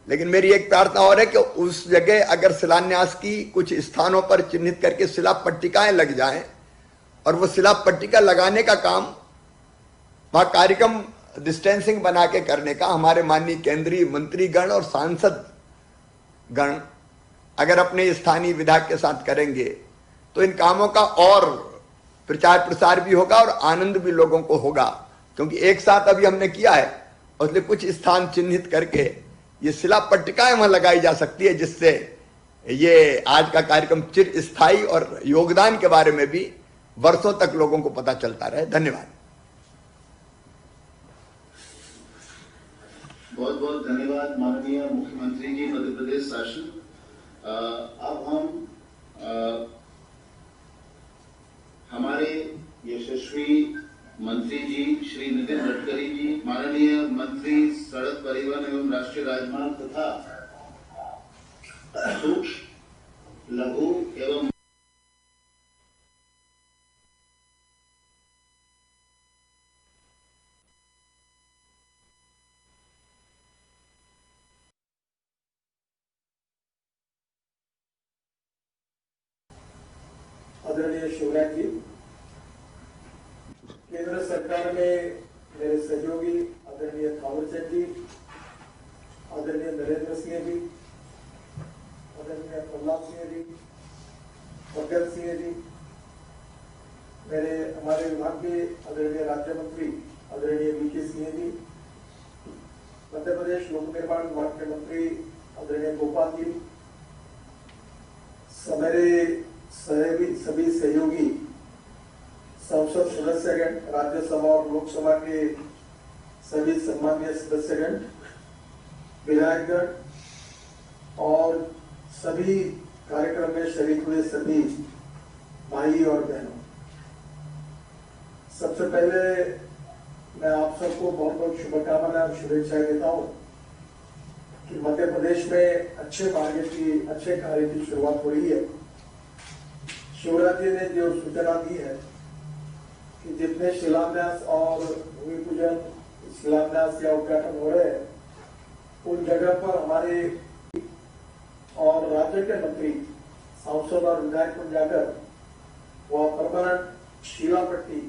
Speaker 6: लेकिन मेरी एक प्रार्थना और है कि उस जगह अगर शिलान्यास की कुछ स्थानों पर चिन्हित करके शिला पट्टिकाएं लग जाएं और वो शिला पट्टिका लगाने का काम वहां कार्यक्रम डिस्टेंसिंग बना के करने का हमारे माननीय केंद्रीय मंत्रीगण और सांसद गण अगर अपने स्थानीय विधायक के साथ करेंगे तो इन कामों का और प्रचार प्रसार भी होगा और आनंद भी लोगों को होगा। क्योंकि एक साथ अभी हमने किया है, इसलिए कुछ स्थान चिन्हित करके ये शिला पट्टिकाएं वहां लगाई जा सकती है, जिससे ये आज का कार्यक्रम चिर स्थायी और योगदान के बारे में भी वर्षों तक लोगों को पता चलता रहे। धन्यवाद।
Speaker 2: बहुत बहुत धन्यवाद माननीय मुख्यमंत्री जी, मध्य प्रदेश शासन। अब हम हमारे यशस्वी मंत्री जी श्री नितिन गडकरी जी, माननीय मंत्री सड़क परिवहन एवं राष्ट्रीय राजमार्ग तथा सूक्ष्म लघु एवं
Speaker 9: आदरणीय शिवराज जी, केंद्र सरकार में मेरे सहयोगी आदरणीय थावरचंद जी, आदरणीय नरेंद्र सिंह जी, आदरणीय प्रहलाद सिंह जी, फग्गन सिंह जी, मेरे हमारे विभाग के आदरणीय राज्य मंत्री आदरणीय वीके सिंह जी, मध्य प्रदेश लोक निर्माण विभाग के मंत्री आदरणीय गोपाल जी, मेरे सभी सहयोगी संसद सदस्यगण, राज्यसभा और लोकसभा के सभी सम्मानीय सदस्यगण, विधायकगण और सभी कार्यक्रम में शरीक हुए सभी भाई और बहनों, सबसे पहले मैं आप सबको बहुत बहुत शुभकामनाएं और शुभेच्छाएं देता हूं कि मध्य प्रदेश में अच्छे कार्य की शुरुआत हो रही है। शिवराज जी ने जो सूचना दी है कि जितने शिलान्यास और भूमि पूजन, शिलान्यास या उद्घाटन हो रहे हैं, उन जगह पर हमारे और राज्य के मंत्री, सांसद और विधायक को जाकर वह परमानेंट शिलापट्टी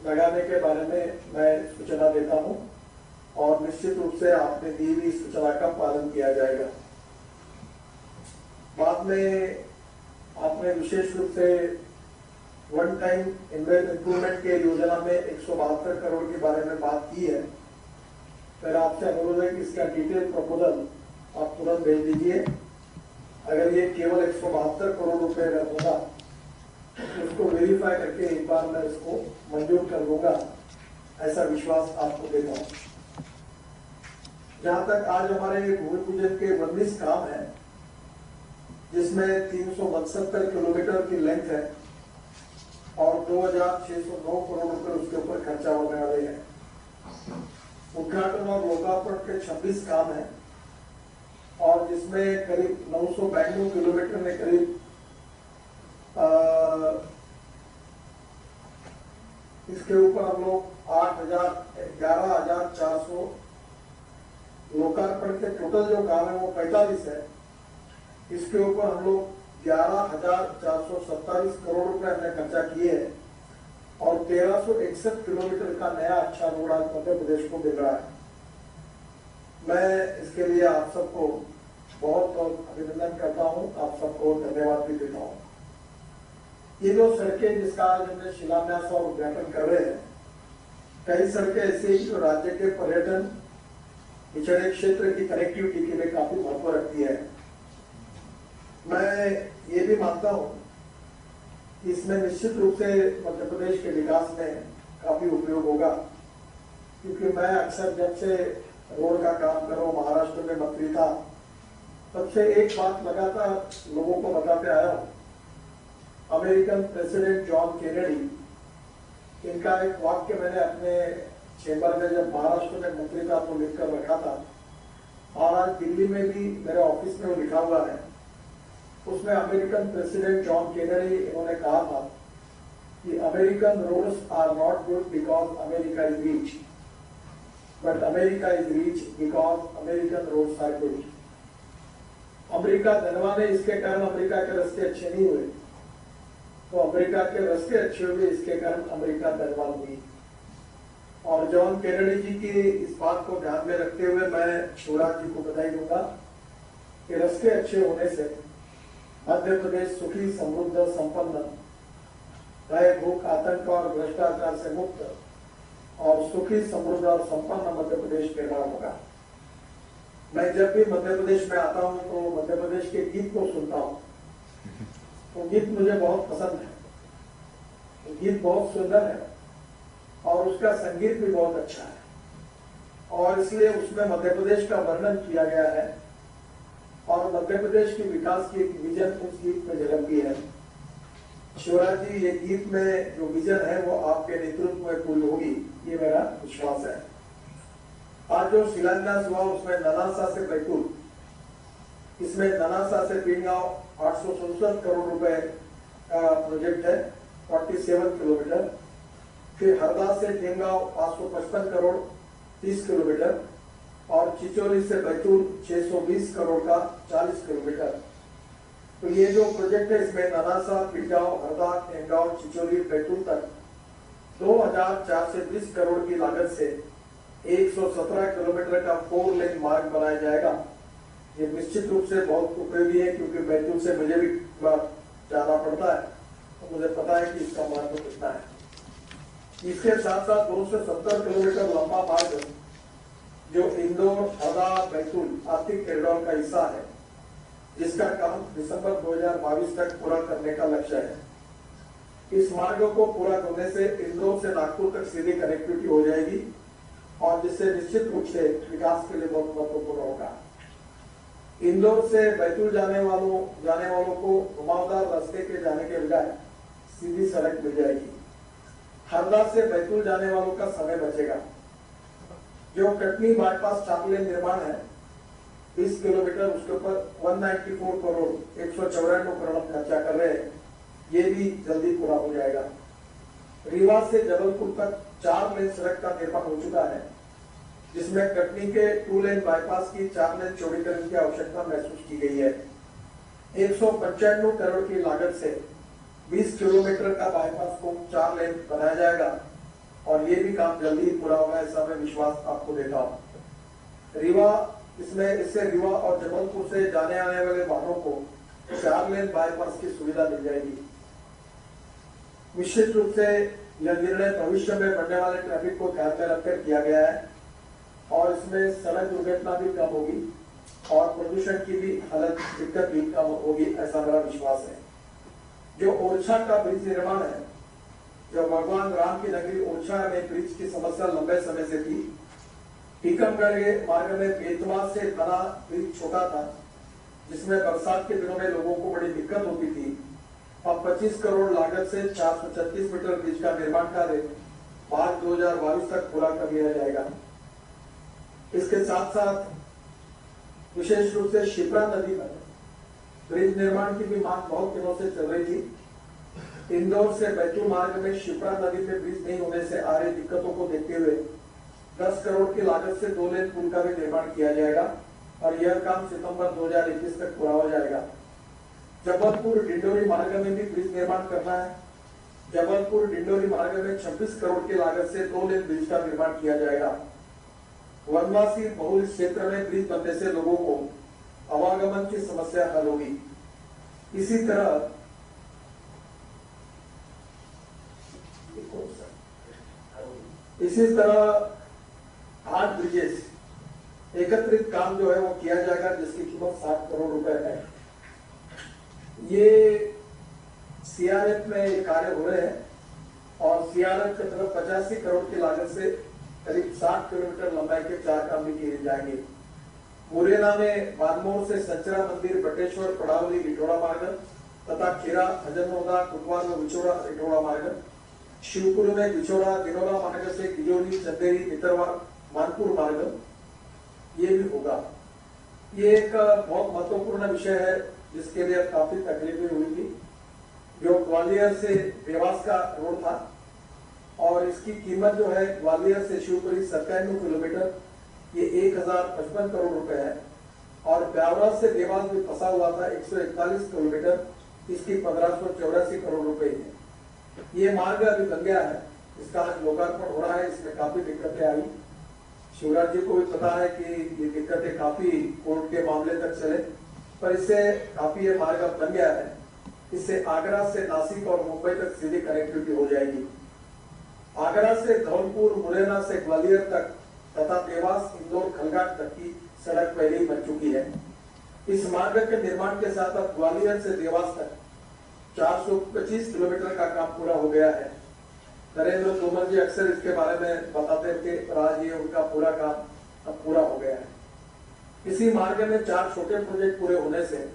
Speaker 9: लगाने के बारे में मैं सूचना देता हूं और निश्चित रूप से आपने दी हुई सूचना का पालन किया जाएगा। बाद में आपने विशेष रूप से वन टाइम इम्प्रूवमेंट के योजना में 172 करोड़ के बारे में बात की है। फिर आपसे अनुरोध है कि इसका डिटेल प्रपोजल आप तुरंत भेज दीजिए। अगर ये केवल 172 करोड़ रुपए का होगा तो उसको वेरीफाई करके एक बार मैं इसको मंजूर कर दूंगा, ऐसा विश्वास आपको देता हूं। जहां तक आज हमारे भूमि पूजन के 19 काम है, जिसमें 372 किलोमीटर की लेंथ है और 2,609 करोड़ रुपए उसके ऊपर खर्चा होने वाले हैं। उद्घाटन और लोकार्पण के 26 काम है और जिसमें करीब 992 किलोमीटर में करीब इसके ऊपर हम लोग 11,400 लोकार्पण के टोटल जो काम है वो 45 है। इसके ऊपर हम लोग 11,427 करोड़ रुपए हमने खर्चा किए हैं और 1,361 किलोमीटर का नया अच्छा रोड आज मध्य प्रदेश को मिल रहा है। मैं इसके लिए आप सबको बहुत बहुत अभिनंदन करता हूं, आप सबको धन्यवाद भी देता हूं। ये जो सड़कें जिसका आज हमने शिलान्यास और उद्घाटन कर रहे हैं, कई सड़कें ऐसी जो राज्य के पर्यटन, पिछड़े क्षेत्र की कनेक्टिविटी के लिए काफी महत्व रखती है। मैं ये भी मानता हूं कि इसमें निश्चित रूप से मध्य प्रदेश के विकास में काफी उपयोग होगा, क्योंकि मैं अक्सर जब से रोड का काम कर रहा हूं, महाराष्ट्र में मंत्री था, तब से एक बात लगातार लोगों को बताते आया हूं। अमेरिकन प्रेसिडेंट जॉन केनेडी, इनका एक वाक्य मैंने अपने चेंबर में जब महाराष्ट्र में मंत्री था तो लिखकर रखा था और आज दिल्ली में भी मेरे ऑफिस में वो लिखा हुआ है। उसमें अमेरिकन प्रेसिडेंट जॉन केनेडी इन्होंने कहा था कि American roads are not good because America is rich, but America is rich because American roads are good. America धनवान है, इसके कारण अमेरिका के रास्ते अच्छे नहीं हुए, तो अमेरिका के रास्ते अच्छे हुए, इसके कारण अमेरिका धनवान हुई। और जॉन केनेडी जी की इस बात को ध्यान में रखते हुए मैं शिवराज जी को बधाई दूंगा कि रास्ते अच्छे होने से मध्य प्रदेश सुखी, समृद्ध, संपन्न, भय, भूख, आतंक और भ्रष्टाचार से मुक्त और सुखी, समृद्ध और संपन्न मध्य प्रदेश निर्माण होगा। मैं जब भी मध्य प्रदेश में आता हूं तो मध्य प्रदेश के गीत को सुनता हूं, तो गीत मुझे बहुत पसंद है। गीत बहुत सुंदर है और उसका संगीत भी बहुत अच्छा है, और इसलिए उसमें मध्य प्रदेश का वर्णन किया गया है और मध्य प्रदेश के विकास की एक विजन उस गीत में झलकती है। शिवराज जी, ये गीत में जो विजन है वो आपके नेतृत्व में पूरी होगी, ये मेरा विश्वास है। आज जो शिलान्यास हुआ उसमें ननासा से बैतूल, इसमें ननासा से पीनगांव 867 करोड़ रुपए का प्रोजेक्ट है, 47 किलोमीटर। फिर हरदा से टेमगांव 555 करोड़ 30 किलोमीटर, और चिचोली से बैतूल 620 करोड़ का 40 किलोमीटर। तो ये जो प्रोजेक्ट है इसमें ननासा, पीनगांव, हरदा, टेमगांव, चिचोली, बैतूल तक 2420 करोड़ की लागत से 117 किलोमीटर का 4 लेन मार्ग बनाया जाएगा। ये निश्चित रूप से बहुत उपयोगी है, क्योंकि बैतूल से मुझे भी जाना पड़ता है, तो मुझे पता है कि इसका महत्व कितना है। इसके साथ साथ 270 किलोमीटर लंबा मार्ग जो इंदौर, हरदा, बैतूल आर्थिक कॉरिडोर का हिस्सा है, जिसका काम दिसंबर 2022 तक पूरा करने का लक्ष्य है। इस मार्ग को पूरा करने से इंदौर से नागपुर तक सीधी कनेक्टिविटी हो जाएगी, और जिससे निश्चित रूप से विकास के लिए बहुत महत्वपूर्ण होगा। इंदौर से बैतूल जाने वालों को घुमावदार रास्ते के जाने के बजाय सीधी सड़क मिल जाएगी। हरदा से बैतूल जाने वालों का समय बचेगा। जो कटनी बाईपास 4 लेन निर्माण है 20 किलोमीटर, उसके ऊपर 194 करोड़ 194 करोड़ खर्चा कर रहे हैं, ये भी जल्दी पूरा हो जाएगा। रीवा से जबलपुर तक 4 लेन सड़क का निर्माण हो चुका है, जिसमें कटनी के 2 लेन बाईपास की 4 लेन चौड़ीकरण की आवश्यकता महसूस की गई है। 195 करोड़ की लागत से 20 किलोमीटर का बाईपास को 4 लेन बनाया जाएगा, और ये भी काम जल्दी पूरा होगा, ऐसा मैं विश्वास आपको देता हूँ। इससे रीवा और जबलपुर से जाने आने वाले वाहनों को 4 लेन बाईपास की सुविधा मिल जाएगी। निश्चित रूप से यह निर्णय भविष्य में बढ़ने वाले ट्रैफिक को ध्यान में रखकर किया गया है, और इसमें सड़क दुर्घटना भी कम होगी और प्रदूषण की भी दिक्कत भी कम होगी, ऐसा मेरा विश्वास है। जो ओरछा का ब्रिज निर्माण है, जो भगवान राम की नगरी ओरछा में ब्रिज की समस्या लंबे समय से थी। टीकमगढ़ के मार्ग में बेतवा से बना ब्रिज छोटा था, जिसमें बरसात के दिनों में लोगों को बड़ी दिक्कत होती थी। अब 25 करोड़ लागत से 436 मीटर ब्रिज का निर्माण कार्य मार्च 2022 तक पूरा कर लिया जाएगा। इसके साथ साथ विशेष रूप से शिप्रा नदी पर ब्रिज निर्माण की भी मांग बहुत दिनों से चल रही थी। इंदौर से बैतूल मार्ग में शिप्रा नदी पे ब्रिज नहीं होने से आ रही दिक्कतों को देखते हुए 10 करोड़ की लागत से 2 लेन पुल का भी निर्माण किया जाएगा, और यह काम सितंबर 2021 तक पूरा हो जाएगा। जबलपुर डिंडोरी मार्ग में भी ब्रिज निर्माण करना है। जबलपुर डिंडोरी मार्ग में 26 करोड़ की लागत से 2 लेन ब्रिज का निर्माण किया जाएगा। वनवासी बहुल क्षेत्र में ब्रिज बनने से लोगों को आवागमन की समस्या हल होगी। इसी तरह आठ ब्रिजेस एकत्रित काम जो है वो किया जाएगा, जिसकी कीमत 60 करोड़ रुपए है। ये सीआरएफ में ये कार्य हो रहे हैं, और सीआरएफ की तरफ 85 करोड़ की लागत से करीब 60 किलोमीटर लंबाई के 4 काम भी किए जाएंगे। मुरैना में बानमोर से संचरा मंदिर, बटेश्वर, पड़ावली, रिठोड़ा मार्ग तथा खीरा, हजनोदा, कुटवार में विछोड़ा रिठोड़ा मार्ग, शिवपुर में बिछोड़ा दिनोला मार्ग से किजोली, चंदेरी, भितरवा, मानपुर मार्ग, ये भी होगा। ये एक बहुत महत्वपूर्ण विषय है, जिसके लिए काफी तकलीफें हुई थी। जो ग्वालियर से देवास का रोड था, और इसकी कीमत जो है ग्वालियर से शिवपुरी 97 किलोमीटर, ये 1055 करोड़ रुपए है, और ब्यावरा से देवास भी फंसा हुआ था 141 किलोमीटर, इसकी 1584 करोड़ रुपए है। ये मार्ग अभी बन गया है, इसका लोकार्पण हो रहा है। इसमें काफी दिक्कतें आई, शिवराज जी को भी पता है कि ये दिक्कतें काफी कोर्ट के मामले तक चले, पर इससे काफी ये मार्ग अब बन गया है। इससे आगरा से नासिक और मुंबई तक सीधी कनेक्टिविटी हो जाएगी। आगरा से धौलपुर, मुरैना से ग्वालियर तक तथा देवास, इंदौर, खलघाट तक की सड़क पहले ही बन चुकी है। इस मार्ग के निर्माण के साथ अब ग्वालियर से देवास तक 425 किलोमीटर का काम पूरा हो गया है। नरेंद्र तोमर जी अक्सर इसके बारे में बताते थे, पर आज ये उनका पूरा काम अब पूरा हो गया है। इसी मार्ग में 4 छोटे प्रोजेक्ट पूरे होने से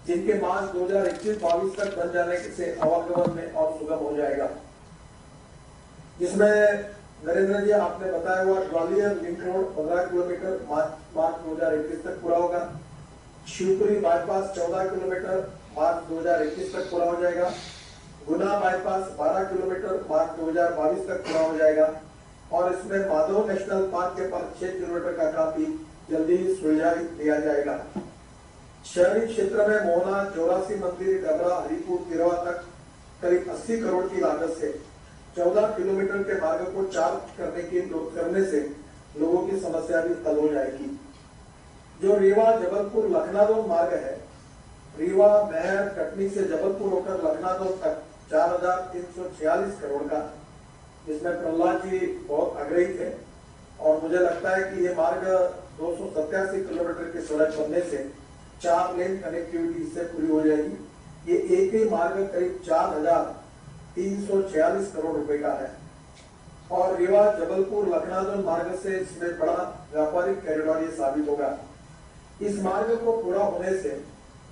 Speaker 9: जिनके मार्च 2021-22 तक बन जाने से आवागमन में और सुगम हो जाएगा। जिसमें नरेंद्र जी आपने बताया हुआ ग्वालियर लिंक रोड 15 किलोमीटर मार्च 2021 तक पूरा होगा। शिवपुरी बाईपास 14 किलोमीटर मार्च 2021 तक पूरा हो जाएगा। गुना बाईपास 12 किलोमीटर मार्च 2022 तक पूरा हो जाएगा। और इसमें माधव नेशनल पार्क के पास 6 किलोमीटर का काम भी जल्दी ही सुलझा दिया जाएगा। शहरी क्षेत्र में मोहना, चौरासी मंदिर, डबरा, हरिपुर, तिरवा तक करीब 80 करोड़ की लागत से 14 किलोमीटर के मार्ग को 4 करने से लोगों की समस्या भी हल हो जाएगी। जो रीवा जबलपुर लखनऊ मार्ग है, रीवा महर कटनी से जबलपुर होकर लखनऊ तक 4,346 करोड़ का, जिसमें प्रहलाद जी बहुत आग्रही थे और मुझे लगता है कि ये मार्ग 287 किलोमीटर की सड़क बनने से 4 लेन कनेक्टिविटी से पूरी हो जाएगी। ये एक ही मार्ग करीब 4,346 करोड़ रुपए का है और रीवा जबलपुर लखनऊ मार्ग से इसमें बड़ा व्यापारिक कॉरिडोर ये साबित होगा। इस मार्ग को पूरा होने से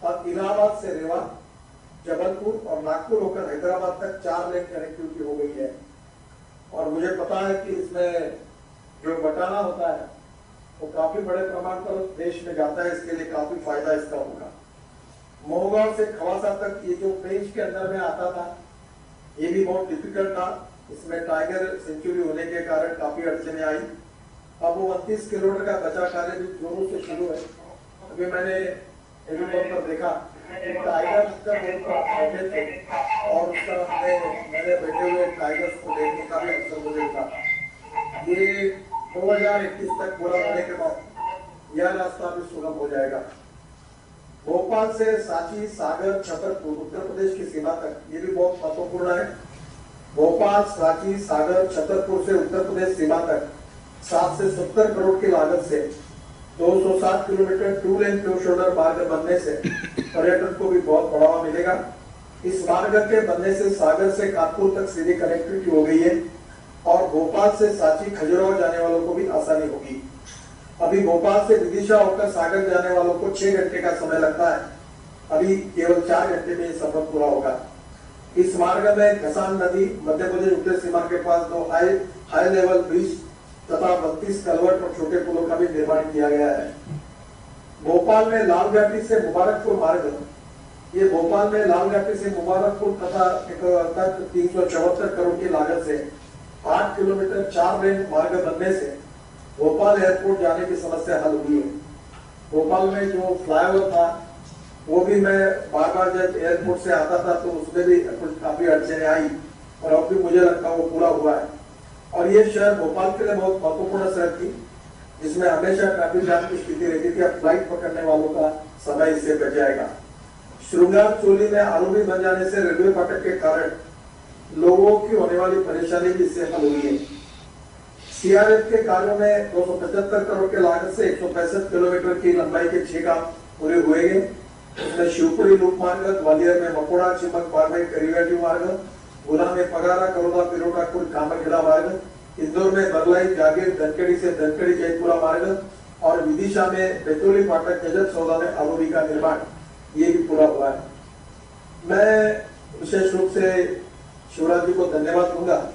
Speaker 9: अब इलाहाबाद से रीवा, जबलपुर और नागपुर होकर हैदराबाद तक 4 लेन कनेक्टिविटी हो गई है। और मुझे पता है कि इसमें जो बटाना होता है वो काफी बड़े प्रमाण पर देश में जाता है, इसके लिए काफी फायदा इसका होगा। मोहगांव से खवासा तक ये जो पेज के अंदर में आता था ये भी बहुत डिफिकल्ट था। इसमें टाइगर सेंचुरी होने के कारण काफी अड़चने आई। अब वो 29 किलोमीटर का बचा कार्य भी जोरों से शुरू है। अभी मैंने हेलीकॉप्टर पर देखा टाइगर बैठे थे और उसका मैंने बैठे हुए टाइगर्स को देखने का भी अवसर मुझे था। ये 2021 तक पूरा होने के बाद यह रास्ता भी सुगम हो जाएगा। भोपाल से सांची, सागर, छतरपुर उत्तर प्रदेश की सीमा तक ये भी बहुत महत्वपूर्ण है। भोपाल, सांची, सागर, छतरपुर से उत्तर प्रदेश सीमा तक 7 से 70 करोड़ की लागत से 207 किलोमीटर 2 लेन फ्लो शोल्डर मार्ग बनने से पर्यटन को भी बहुत बढ़ावा मिलेगा। इस मार्ग के बनने से सागर से कानपुर तक सीधी कनेक्टिविटी हो गई है और भोपाल से सांची, खजुराहो जाने वालों को भी आसानी होगी। अभी भोपाल से विदिशा होकर सागर जाने वालों को 6 घंटे का समय लगता है, अभी केवल 4 घंटे में सफर पूरा होगा। इस मार्ग में खसान नदी, मध्य प्रदेश उत्तर सीमा के पास 2 हाई लेवल ब्रिज तथा 32 कलवर्ट और छोटे पुलों का भी निर्माण किया गया है। भोपाल में लाल घाटी से मुबारकपुर मार्ग, ये भोपाल में लाल घाटी से मुबारकपुर तथा तक 374 करोड़ की लागत से 8 किलोमीटर 4 लेन मार्ग बनने से भोपाल एयरपोर्ट जाने की समस्या हल हुई है। भोपाल में जो फ्लाईओवर था वो भी मैं बार बार जब एयरपोर्ट से आता था तो उसमें भी काफी अड़चने आई और अब भी मुझे लगता है वो पूरा हुआ है। और ये शहर भोपाल के लिए बहुत महत्वपूर्ण शहर थी, जिसमें हमेशा ट्रैफिक जाम की स्थिति रहती थी। अब फ्लाइट पकड़ने वालों का समय इससे बच जाएगा। श्रृंगार चोली में आरोबी बन जाने से रेलवे फाटक के कारण लोगों की होने वाली परेशानी भी इससे हल हुई है। सीआरएफ के कार्यों में 275 करोड़ के लागत से 165 किलोमीटर की लंबाई के 6 काम पूरे हुए हैं। उसमें शिवपुरी लूप मार्ग, ग्वालियर में मकोड़ा, चिमक, बारमेर, करीवाटी मार्ग, गुना में पगारा, करोड़ा, पिरोटा, कुल, कामखेड़ा मार्ग, इंदौर में बरलाई, जागीर, धनखड़ी से धनखड़ी जयपुरा मार्ग और विदिशा में बेतौली फाटक, गजब सौदा में आरोबी का निर्माण ये भी पूरा हुआ है। मैं विशेष रूप से शिवराज जी को धन्यवाद दूंगा।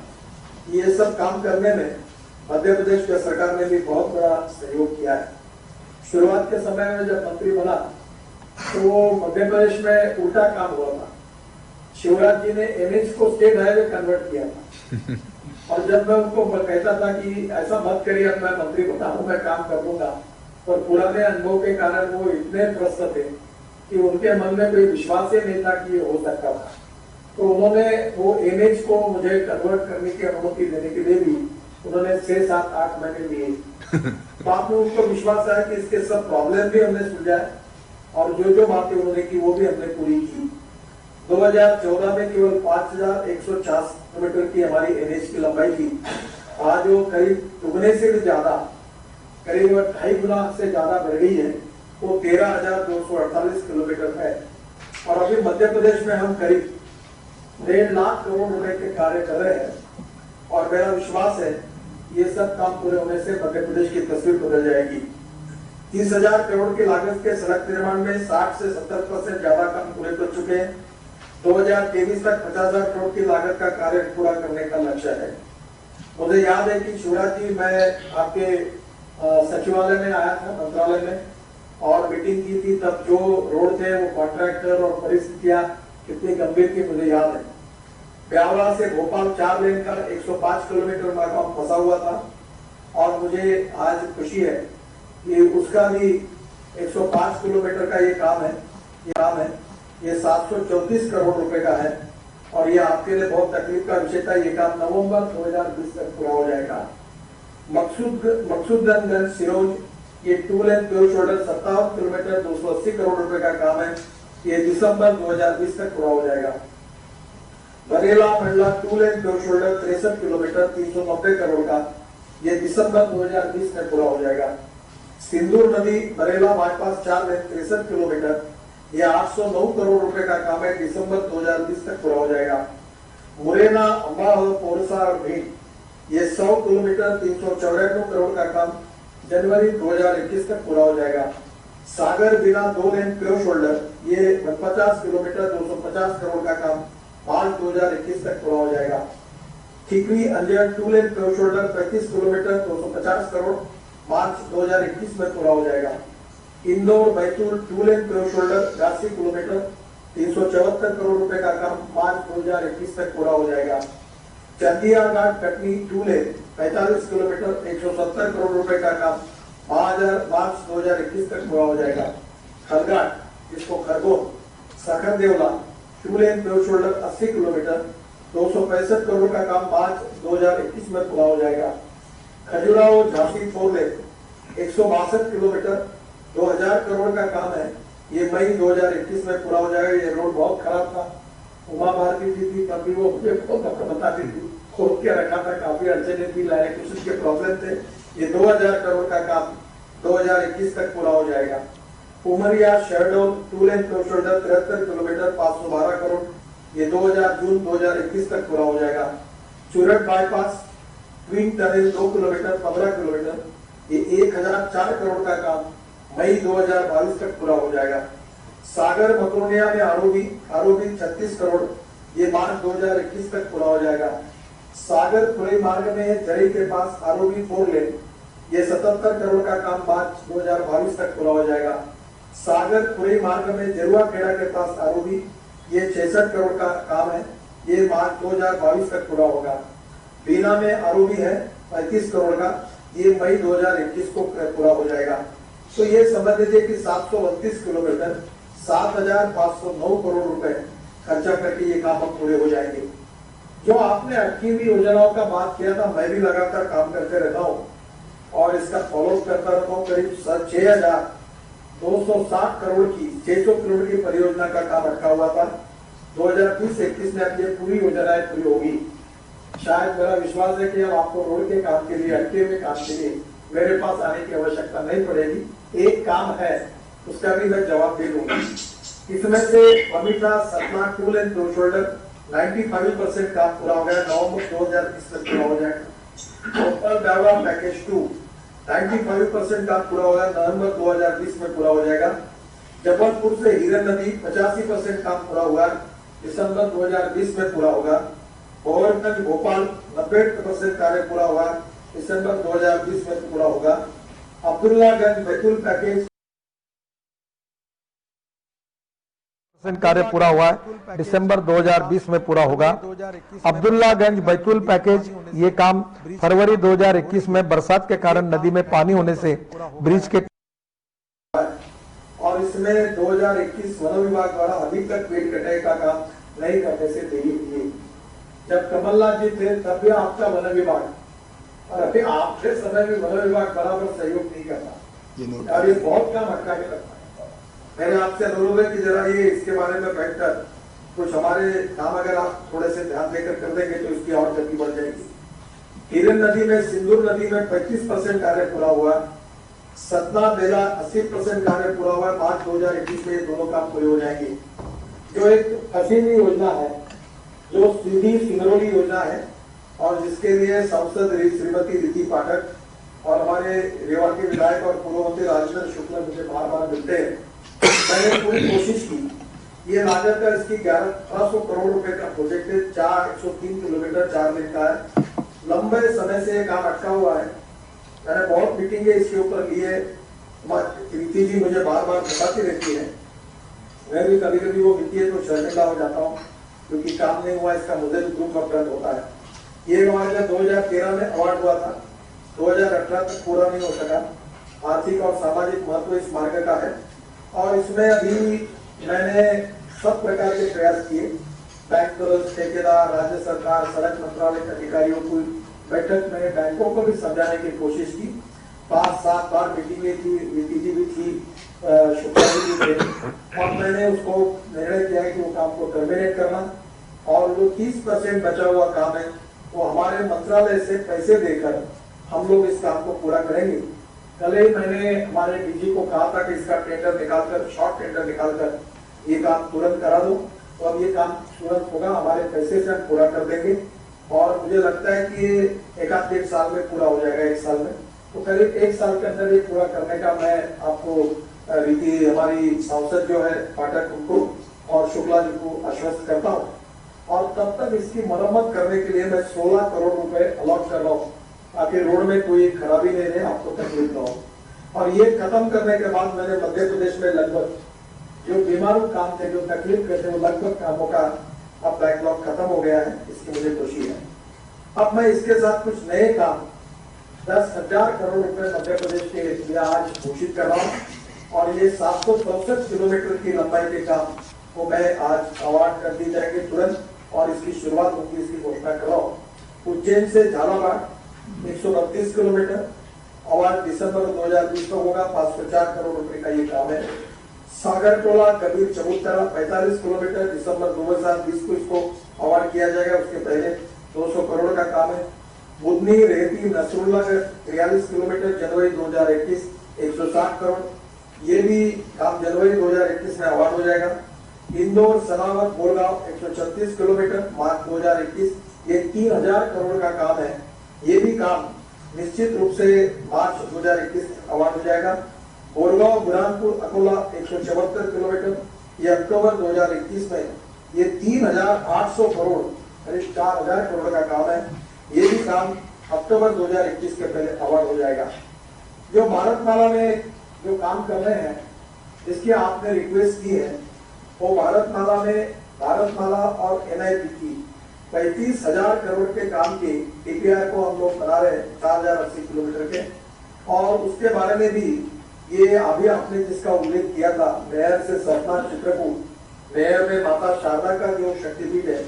Speaker 9: ये सब काम करने में मध्य प्रदेश की सरकार ने भी बहुत बड़ा सहयोग किया है। शुरुआत के समय में जब मंत्री बना तो मध्य प्रदेश में उल्टा काम हुआ था। शिवराज जी ने एनएच को स्टेट हाईवे कन्वर्ट किया था और जब मैं उनको कहता था कि ऐसा मत करिए, अब मैं मंत्री बना हूं, मैं काम कर दूंगा, पर पुराने अनुभव के कारण वो इतने त्रस्त थे कि उनके मन में कोई विश्वास ही नहीं था कि ये हो सकता था। तो उन्होंने वो एनएच को मुझे कन्वर्ट करने की अनुमति देने के लिए भी उन्होंने 6, 7, 8 महीने लिए। बाद में उनको विश्वास आया कि इसके सब प्रॉब्लम भी हमने सुलझाए और जो बातें उन्होंने की वो भी हमने पूरी की। 2014 में केवल 5,150 किलोमीटर की हमारी एनएच की लंबाई थी। आज वो करीब दुगने से भी ज्यादा करीब 2.5 गुना से ज्यादा बढ़ गई है, वो 13,248 किलोमीटर है। और अभी मध्य प्रदेश में हम करीब 1.5 लाख करोड़ रुपए के कार्य कर रहे हैं, और मेरा विश्वास है ये सब काम पूरे होने से मध्य प्रदेश की तस्वीर बदल जाएगी। 30,000 करोड़ की लागत के सड़क निर्माण में 60 से 70% ज्यादा काम पूरे कर चुके हैं। 2023 तक 50,000 करोड़ की लागत का कार्य पूरा करने का लक्ष्य है। मुझे याद है कि शिवराज जी, मैं आपके सचिवालय में आया था, मंत्रालय में, और मीटिंग की थी। तब जो रोड थे वो कॉन्ट्रैक्टर और परिस्थितियां कितनी गंभीर थी मुझे याद है। ब्यावरा से भोपाल 4 लेन का 105 किलोमीटर का काम फंसा हुआ था, और मुझे आज खुशी है कि उसका भी 105 किलोमीटर का ये काम है, ये 734 करोड़ रुपए का है, और ये आपके लिए बहुत तकलीफ का विषय था। ये काम नवंबर 2020 तक पूरा हो जाएगा। मकसूदगंज सिरोंज, ये 2 लेन प्योर शोल्डर 57 किलोमीटर 280 करोड़ रुपए का काम है, ये दिसंबर 2020 तक पूरा हो जाएगा। बरेला मंडला 2 लेन प्योर शोल्डर 63 किलोमीटर 390 करोड़ का, ये दिसंबर 2020 तक पूरा हो जाएगा। सिंदूर नदी बरेला बाईपास 4 लेन 63 किलोमीटर, ये 809 करोड़ रुपए का काम है, दिसंबर 2020 तक पूरा हो जाएगा। मुरैना अम्बाह पोरसा और भीड़, ये 100 किलोमीटर 394 करोड़ का काम जनवरी 2021 तक पूरा हो जाएगा। सागर बिना 2 लेन प्योर शोल्डर, ये 50 किलोमीटर 250 करोड़ का काम मार्च 2021 तक पूरा हो जाएगा। ठीकरी अंजड़ 2 लेन प्योर शोल्डर 35 किलोमीटर 250 करोड़ मार्च 2021 में पूरा हो जाएगा। इंदौर बैतूल 2 लेन प्योर शोल्डर 80 किलोमीटर 374 करोड़ रुपए का काम मार्च 2021 तक पूरा हो जाएगा। चंदिया घाट कटनी 2 लेन 45 किलोमीटर 170 करोड़ रुपए का काम मार्च 2021 तक पूरा हो जाएगा। खरघाट, जिसको खरगोन सखर देवला 2 लेन प्योर शोल्डर 80 किलोमीटर 265 करोड़ का काम मार्च 2021 में पूरा हो जाएगा। खजुराहो झांसी 4 लेन 162 किलोमीटर 2000 करोड़ का काम है, ये मई 2021 में पूरा हो जाएगा। ये रोड बहुत खराब था, उमा भारती जी थी तब भी वो मुझे बताती थी, खोद के रखा था, काफी अड़चने थी, कुछ के प्रॉब्लम थे। ये 2000 करोड़ का काम 2021 तक पूरा हो जाएगा। उमरिया शहडोल 2 लेन प्योर शोल्डर 73 किलोमीटर 512 करोड़, ये जून 2021 तक पूरा हो जाएगा। Churat bypass twin tunnel 2 kilometre 15 kilometre, ये 1004 करोड़ का काम मई 2022 तक पूरा हो जाएगा। सागर मकरोनिया में आरोबी 36 करोड़, ये मार्च 2021 तक पूरा हो जाएगा। सागर खुले मार्ग में जरी के पास आरोबी 4 लेन, ये 77 करोड़ का काम मार्च 2022 तक पूरा हो जाएगा। सागर खुले मार्ग में जरुआ खेड़ा के पास आरोबी, ये 66 करोड़ का काम है, ये मार्च 2022 तक पूरा होगा। बीना में आरोबी है 35 करोड़ का, ये मई 2021 को पूरा हो जाएगा। तो ये समझ लीजिए कि 732 किलोमीटर 7,509 करोड़ रुपए खर्चा करके ये काम अब पूरे हो जाएंगे। जो आपने अटकी हुई योजनाओं का बात किया था, मैं भी लगातार काम करते रहता हूँ और इसका फॉलो करता रहता हूँ। करीब 6,260 करोड़ की 600 करोड़ की परियोजना का काम अटका हुआ था। 2020-21 में अब ये पूरी योजनाएं पूरी होगी। शायद मेरा विश्वास है कि अब आपको रोड के काम के लिए, अटके हुए काम के लिए मेरे पास आने की आवश्यकता नहीं पड़ेगी। एक काम है, उसका भी मैं जवाब दे दूंगा। इसमें से बमिटा सतना 2 लेन प्योर शोल्डर 95% काम पूरा हो गया, नवंबर 2020 तक पूरा हो जाएगा। लोकल ब्यावरा पैकेज 2 95% काम पूरा होगा, नवंबर 2020 में पूरा हो जाएगा। जबलपुर से हिरन नदी 85% काम पूरा हुआ, दिसंबर 2020 में पूरा होगा। गोवर्धन भोपाल 90% कार्य पूरा हुआ, दिसंबर 2020 में पूरा होगा। अब्दुल्लागंज बैतूल पैकेज
Speaker 4: कार्य पूरा हुआ है, दिसंबर 2020 में पूरा होगा। अब्दुल्लागंज बैतूल पैकेज, ये काम फरवरी 2021 में बरसात के कारण नदी में पानी होने से ब्रिज के,
Speaker 9: और इसमें 2021 वन विभाग द्वारा अभी तक पेड़ कटाई का काम नहीं करने से देरी हुई। जब कमलनाथ जी थे तब भी आपका वन विभाग, और अभी आपके समय में वन विभाग बराबर सहयोग नहीं करता, और ये बहुत काम अटका के रखता है। मैंने आपसे अनुरोध है कि जरा ये इसके बारे में बैठकर कुछ हमारे काम अगर आप थोड़े से ध्यान देकर कर देंगे तो इसकी और गति बढ़ जाएगी। हिरन नदी में, सिंदूर नदी में 25% कार्य पूरा हुआ, सतना बेला 80% कार्य पूरा हुआ है। मार्च 2021 में ये दोनों काम पूरे हो जाएंगे। जो एक हसीनी योजना है, जो सीधी सिंगरौली योजना है और जिसके लिए सांसद श्रीमती रीति पाठक और हमारे रेवा के विधायक और पूर्व मंत्री राजेंद्र शुक्ला मुझे बार बार मिलते हैं। मैंने पूरी कोशिश की। ये लागत का इसकी 1100 करोड़ रुपए का प्रोजेक्ट है। 103 किलोमीटर 4 लेन का है। लंबे समय से ये काम अटका हुआ है। मैंने बहुत मीटिंगें इसके ऊपर ली है। रीति जी मुझे बार बार बताती रहती है। मैं भी कभी कभी वो मिलती है तो शर्मिंदा हो जाता हूँ, क्योंकि काम नहीं हुआ इसका मुझे भी दुख अवगत होता है। ये हमारे लिए 2013 में अवार्ड हुआ था, 2018 तक पूरा नहीं हो सका। आर्थिक और सामाजिक महत्व इस मार्ग का है और इसमें अभी मैंने सब प्रकार के प्रयास किए। बैंकर्स, ठेकेदार, राज्य सरकार, सड़क मंत्रालय के अधिकारियों को बैठक में बैंकों को भी समझाने की कोशिश की। 5-7 बार मीटिंगें की, रीति जी भी थी, शुक्ला जी भी थे और मैंने उसको निर्णय किया कि वो काम को टर्मिनेट करना और जो 30% बचा हुआ काम है वो हमारे मंत्रालय से पैसे देकर हम लोग इस काम को पूरा करेंगे। कल ही मैंने हमारे डीजी को कहा था कि इसका टेंडर निकालकर, शॉर्ट टेंडर निकालकर ये काम तुरंत करा दो। तो अब ये काम तुरंत होगा, हमारे पैसे से हम पूरा कर देंगे और मुझे लगता है कि ये 1-1.5 साल में पूरा हो जाएगा। 1 साल में तो करीब 1 साल के अंदर ये पूरा करने का मैं आपको रीति हमारी सांसद जो है पाठक उनको और शुक्ला जी को आश्वस्त करता हूँ। और तब तक इसकी मरम्मत करने के लिए मैं 16 करोड़ रुपए अलॉट कर रहा हूँ, ताकि रोड में कोई खराबी नहीं रहे, आपको तकलीफ न हो। और ये खत्म करने के बाद मैंने मध्य प्रदेश में लगभग जो बीमारू काम थे, जो तकलीफ करते, वो लगभग कामों का अब बैकलॉग खत्म हो गया है। इसकी मुझे खुशी है। अब मैं इसके साथ कुछ नए काम 10,000 करोड़ रुपए मध्य प्रदेश के लिए आज घोषित कर रहा हूँ और ये 764 किलोमीटर की लंबाई के काम को मैं आज अवार्ड कर दी जाएगी तुरंत और इसकी शुरुआत होगी, इसकी घोषणा कर रहा हूँ। उज्जैन से झालावाड़ 132 किलोमीटर अवार्ड दिसंबर 2020 को होगा। 504 करोड़ रुपए का ये काम है। सागरटोला कबीर चबूतरा 45 किलोमीटर दिसंबर 2020 को इसको अवार्ड किया जाएगा। उसके पहले 200 करोड़ का काम है। बुधनी रेहती नसरुल्लागढ़ 43 किलोमीटर जनवरी 2021 160 करोड़, ये भी काम जनवरी 2021 में अवार्ड हो जाएगा। इंदौर सनावर बोलगांव 136 किलोमीटर मार्च 2021, ये 3000 करोड़ का काम है। ये भी काम निश्चित रूप से मार्च 2021 अवार्ड हो जाएगा। बोरगांव बुरहानपुर अकोला 174 किलोमीटर, ये अक्टूबर 2021 में ये 3800 करोड़ करीब 4000 करोड़ का काम है। ये भी काम अक्टूबर 2021 के पहले अवार्ड हो जाएगा। जो भारतमाला में जो काम कर रहे हैं, जिसकी आपने रिक्वेस्ट की है, वो भारतमाला और एनआईपी की 35,000 करोड़ के काम की डीपीआर को हम लोग बना रहे हैं 4080 किलोमीटर के। और उसके बारे में भी ये अभी आपने जिसका उल्लेख किया था, मेयर से सतना चित्रकूट, मेयर में माता शारदा का जो शक्तिपीठ है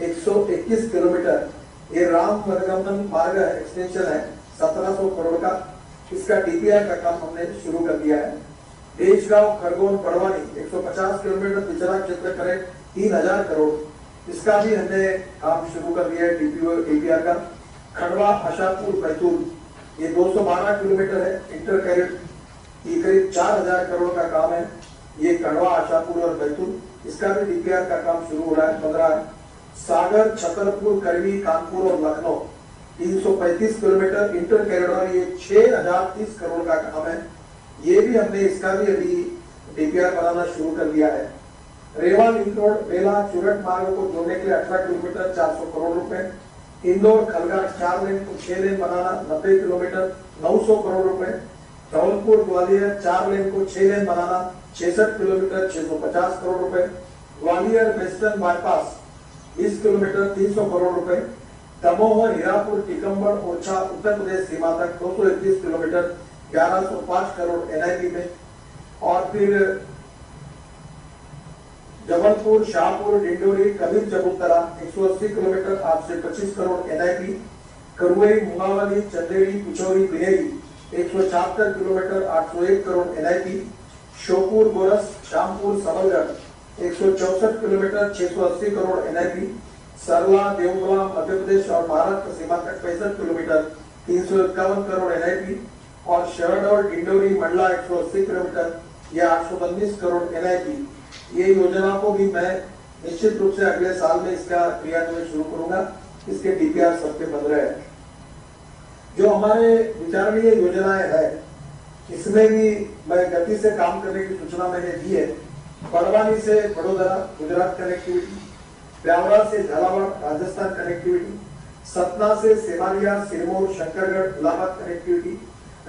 Speaker 9: 121 किलोमीटर, ये राम परिगमन मार्ग एक्सटेंशन है 1700 करोड़ का। इसका डीपीआर का काम हमने शुरू कर दिया है। देशगांव खरगोन बड़वानी 150 किलोमीटर पिछड़ा क्षेत्र करें 3000 करोड़, इसका भी हमने काम शुरू कर दिया है डीपीआर का। खंडवा आशापुर बैतूल ये 212 किलोमीटर है इंटर कैरेट, ये करीब 4000 करोड़ का काम है। ये खंडवा आशापुर और बैतूल, इसका भी डीपीआर का काम शुरू हो रहा है 15 है। सागर छतरपुर करवी कानपुर और लखनऊ 335 किलोमीटर इंटर कैरेडोर, ये 6030 करोड़ का काम है। ये भी हमने इसका भी अभी डीपीआर बनाना शुरू कर दिया है। रेवा लिंक रोड बेला चुरट मार्ग को जोड़ने के लिए 18 किलोमीटर 400 करोड़ रुपए। इंदौर खलगा 4 लेन को 6 लेन बनाना 90 किलोमीटर 900 करोड़ रुपए। धौलपुर ग्वालियर 4 लेन को 6 लेन बनाना 66 किलोमीटर 650 करोड़ रुपए। Gwalior western bypass 20 kilometre 300 crore रुपए। दमोह हीरापुर टिकम्बड़ ओरछा उत्तर प्रदेश सीमा तक 231 किलोमीटर 1105 करोड़ एनआईपी में। और फिर Jabalpur Shahpur Dindori Kabir Chabutra 180 kilometre 825 crore NIP. Karui Mungaoli Chanderi Pichhori Bineri 176 kilometre 801 crore NIP. Sheopur Goras Shyampur Sabalgarh 164 kilometre 680 crore NIP. Sarla Devgala Madhya Pradesh और महाराष्ट्र सीमा तक 65 किलोमीटर 351 करोड़ एनआईपी। और शहडोल डिंडोरी मंडला 180 किलोमीटर, या 819 करोड़ NIP, ये योजना को भी मैं निश्चित रूप से अगले साल में इसका क्रियान्वयन शुरू करूंगा। इसके DPR सबके बन रहे हैं। जो हमारे विचारणीय योजनाएं हैं, इसमें भी मैं गति से काम करने की सूचना मैंने दी है। बड़वानी से वडोदरा गुजरात कनेक्टिविटी, ब्यावरा से झालावाड़ राजस्थान कनेक्टिविटी, सतना से सेमारिया सिरमौर शंकरगढ़ इलाहाबाद कनेक्टिविटी,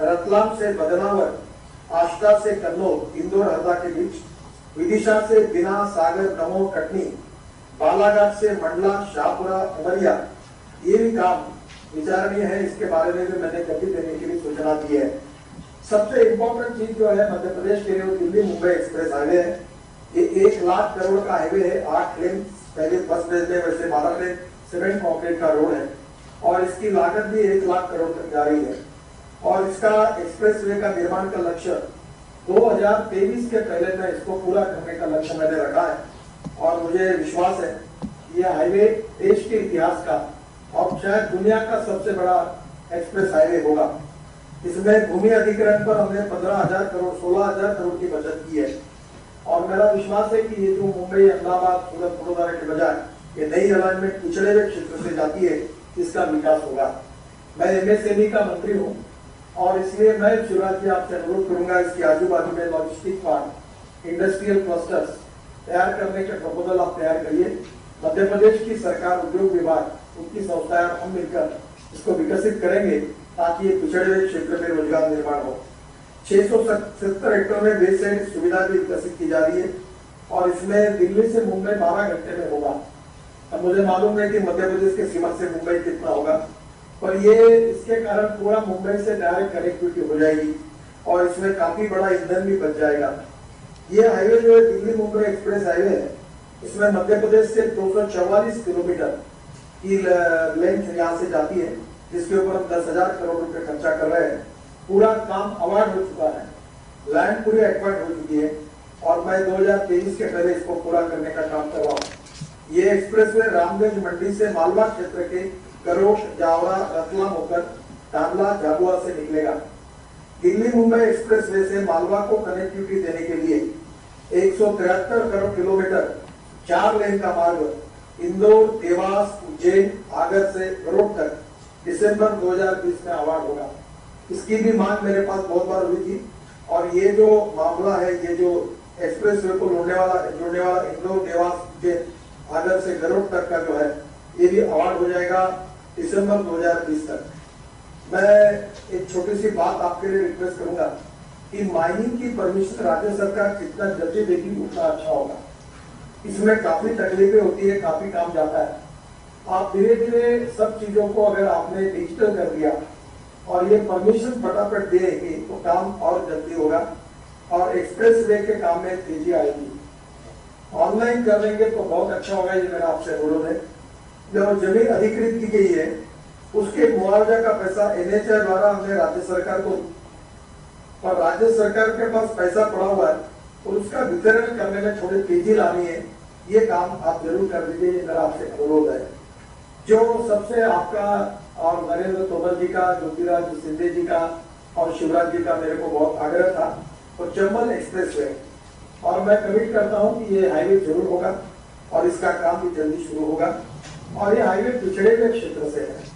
Speaker 9: रतलाम से बदनावर, आष्टा से कन्नौज इंदौर हरदा के बीच, विदिशा से बिना सागर दमोह कटनी, बालाघाट से मंडला शाहपुरा उमरिया, ये भी काम विचारणीय है। इसके बारे में भी मैंने गति देने के लिए सूचना दी है। सबसे इम्पोर्टेंट चीज जो है मध्य प्रदेश के लिए दिल्ली मुंबई एक्सप्रेस हाईवे है। ये 1 लाख करोड़ का हाईवे है। 8 लेन पहले फर्स्ट फेज में, वैसे 12 लेन सीमेंट कॉन्क्रीट का रोड है और इसकी लागत भी 1 लाख करोड़ तक जा रही है। और इसका एक्सप्रेसवे का निर्माण का लक्ष्य 2023 के पहले में इसको पूरा करने का लक्ष्य मैंने रखा है। और मुझे विश्वास है ये हाईवे देश के इतिहास का और शायद दुनिया का सबसे बड़ा एक्सप्रेस हाईवे होगा। इसमें भूमि अधिग्रहण पर हमने 15,000 करोड़ 16,000 करोड़ की बचत की है। और मेरा विश्वास है कि ये जो मुंबई अहमदाबाद सूरत वडोदरा के बजाय ये नई अलाइनमेंट पिछड़े हुए क्षेत्र से जाती है, इसका विकास होगा। मैं MSME का मंत्री हूँ और इसलिए मैं शिवराज जी आपसे अनुरोध करूंगा, इसके आजू बाजू में लॉजिस्टिक पार्क, इंडस्ट्रियल क्लस्टर्स तैयार करने के प्रपोजल आप तैयार करिए। मध्य प्रदेश की सरकार, उद्योग विभाग, उनकी संस्थाएं हम मिलकर इसको विकसित करेंगे ताकि ये पिछड़े हुए क्षेत्र में रोजगार निर्माण हो। 670 हेक्टेयर में बेसलाइन सुविधा भी विकसित की जा रही है और इसमें दिल्ली से मुंबई 12 घंटे में होगा। अब मुझे मालूम है कि मध्य प्रदेश के सीमा से मुंबई कितना होगा, पर ये इसके कारण पूरा मुंबई से डायरेक्ट कनेक्टिविटी हो जाएगी और इसमें काफी बड़ा ईंधन भी बच जाएगा। ये हाईवे जो है दिल्ली मुंबई एक्सप्रेस हाईवे है, इसमें मध्य प्रदेश से 244 किलोमीटर की लेंथ यहाँ से जाती है, जिसके ऊपर हम 10,000 करोड़ रुपए खर्चा कर रहे हैं। पूरा काम अवार्ड हो चुका है, लैंड पूरी एक्वायर्ड हो चुकी है और मैं 2023 के पहले इसको पूरा करने का काम कर रहा हूँ। ये एक्सप्रेसवे रामगंज मंडी से मालवा क्षेत्र के करोश, जावरा, रतलाम होकर तांडला, झाबुआ से निकलेगा। दिल्ली मुंबई एक्सप्रेसवे से मालवा को कनेक्टिविटी देने के लिए 173 करोड़ किलोमीटर 4 लेन का मार्ग इंदौर, देवास, उज्जैन, आगर से गरुड़ तक दिसंबर 2020 में अवार्ड होगा। इसकी भी मांग मेरे पास बहुत बार हुई थी और ये जो मामला है, ये जो एक्सप्रेसवे को जोड़ने वाला इंदौर, देवास, उज्जैन, आगर से गरुड़ तक का जो है, ये भी अवार्ड हो जाएगा दिसंबर 2020 तक। मैं एक छोटी सी बात आपके लिए रिक्वेस्ट करूंगा कि माइनिंग की परमिशन राज्य सरकार जितना जल्दी देगी उतना अच्छा होगा। इसमें काफी तकलीफें होती है, काफी काम जाता है। आप धीरे धीरे सब चीजों को अगर आपने डिजिटल कर दिया और ये परमिशन फटाफट देंगे तो काम और जल्दी होगा और एक्सप्रेसवे के काम में तेजी आएगी। ऑनलाइन कर देंगे तो बहुत अच्छा होगा, ये मेरा आपसे अनुरोध है। जो जमीन अधिकृत की गई है उसके मुआवजा का पैसा NHAI द्वारा हमने राज्य सरकार को, और राज्य सरकार के पास पैसा पड़ा हुआ है और उसका वितरण करने में थोड़ी तेजी लानी है। ये काम आप जरूर कर दीजिए, ये मेरा आपसे अनुरोध है। जो सबसे आपका और नरेंद्र तोमर जी का, ज्योतिरादित्य सिंधिया जी का और शिवराज जी का मेरे को बहुत आग्रह था, तो चंबल एक्सप्रेसवे, और मैं कमिट करता हूं कि ये हाईवे जरूर होगा और इसका काम भी जल्दी शुरू होगा। और ये हाईवे पिछड़े हुए क्षेत्र से है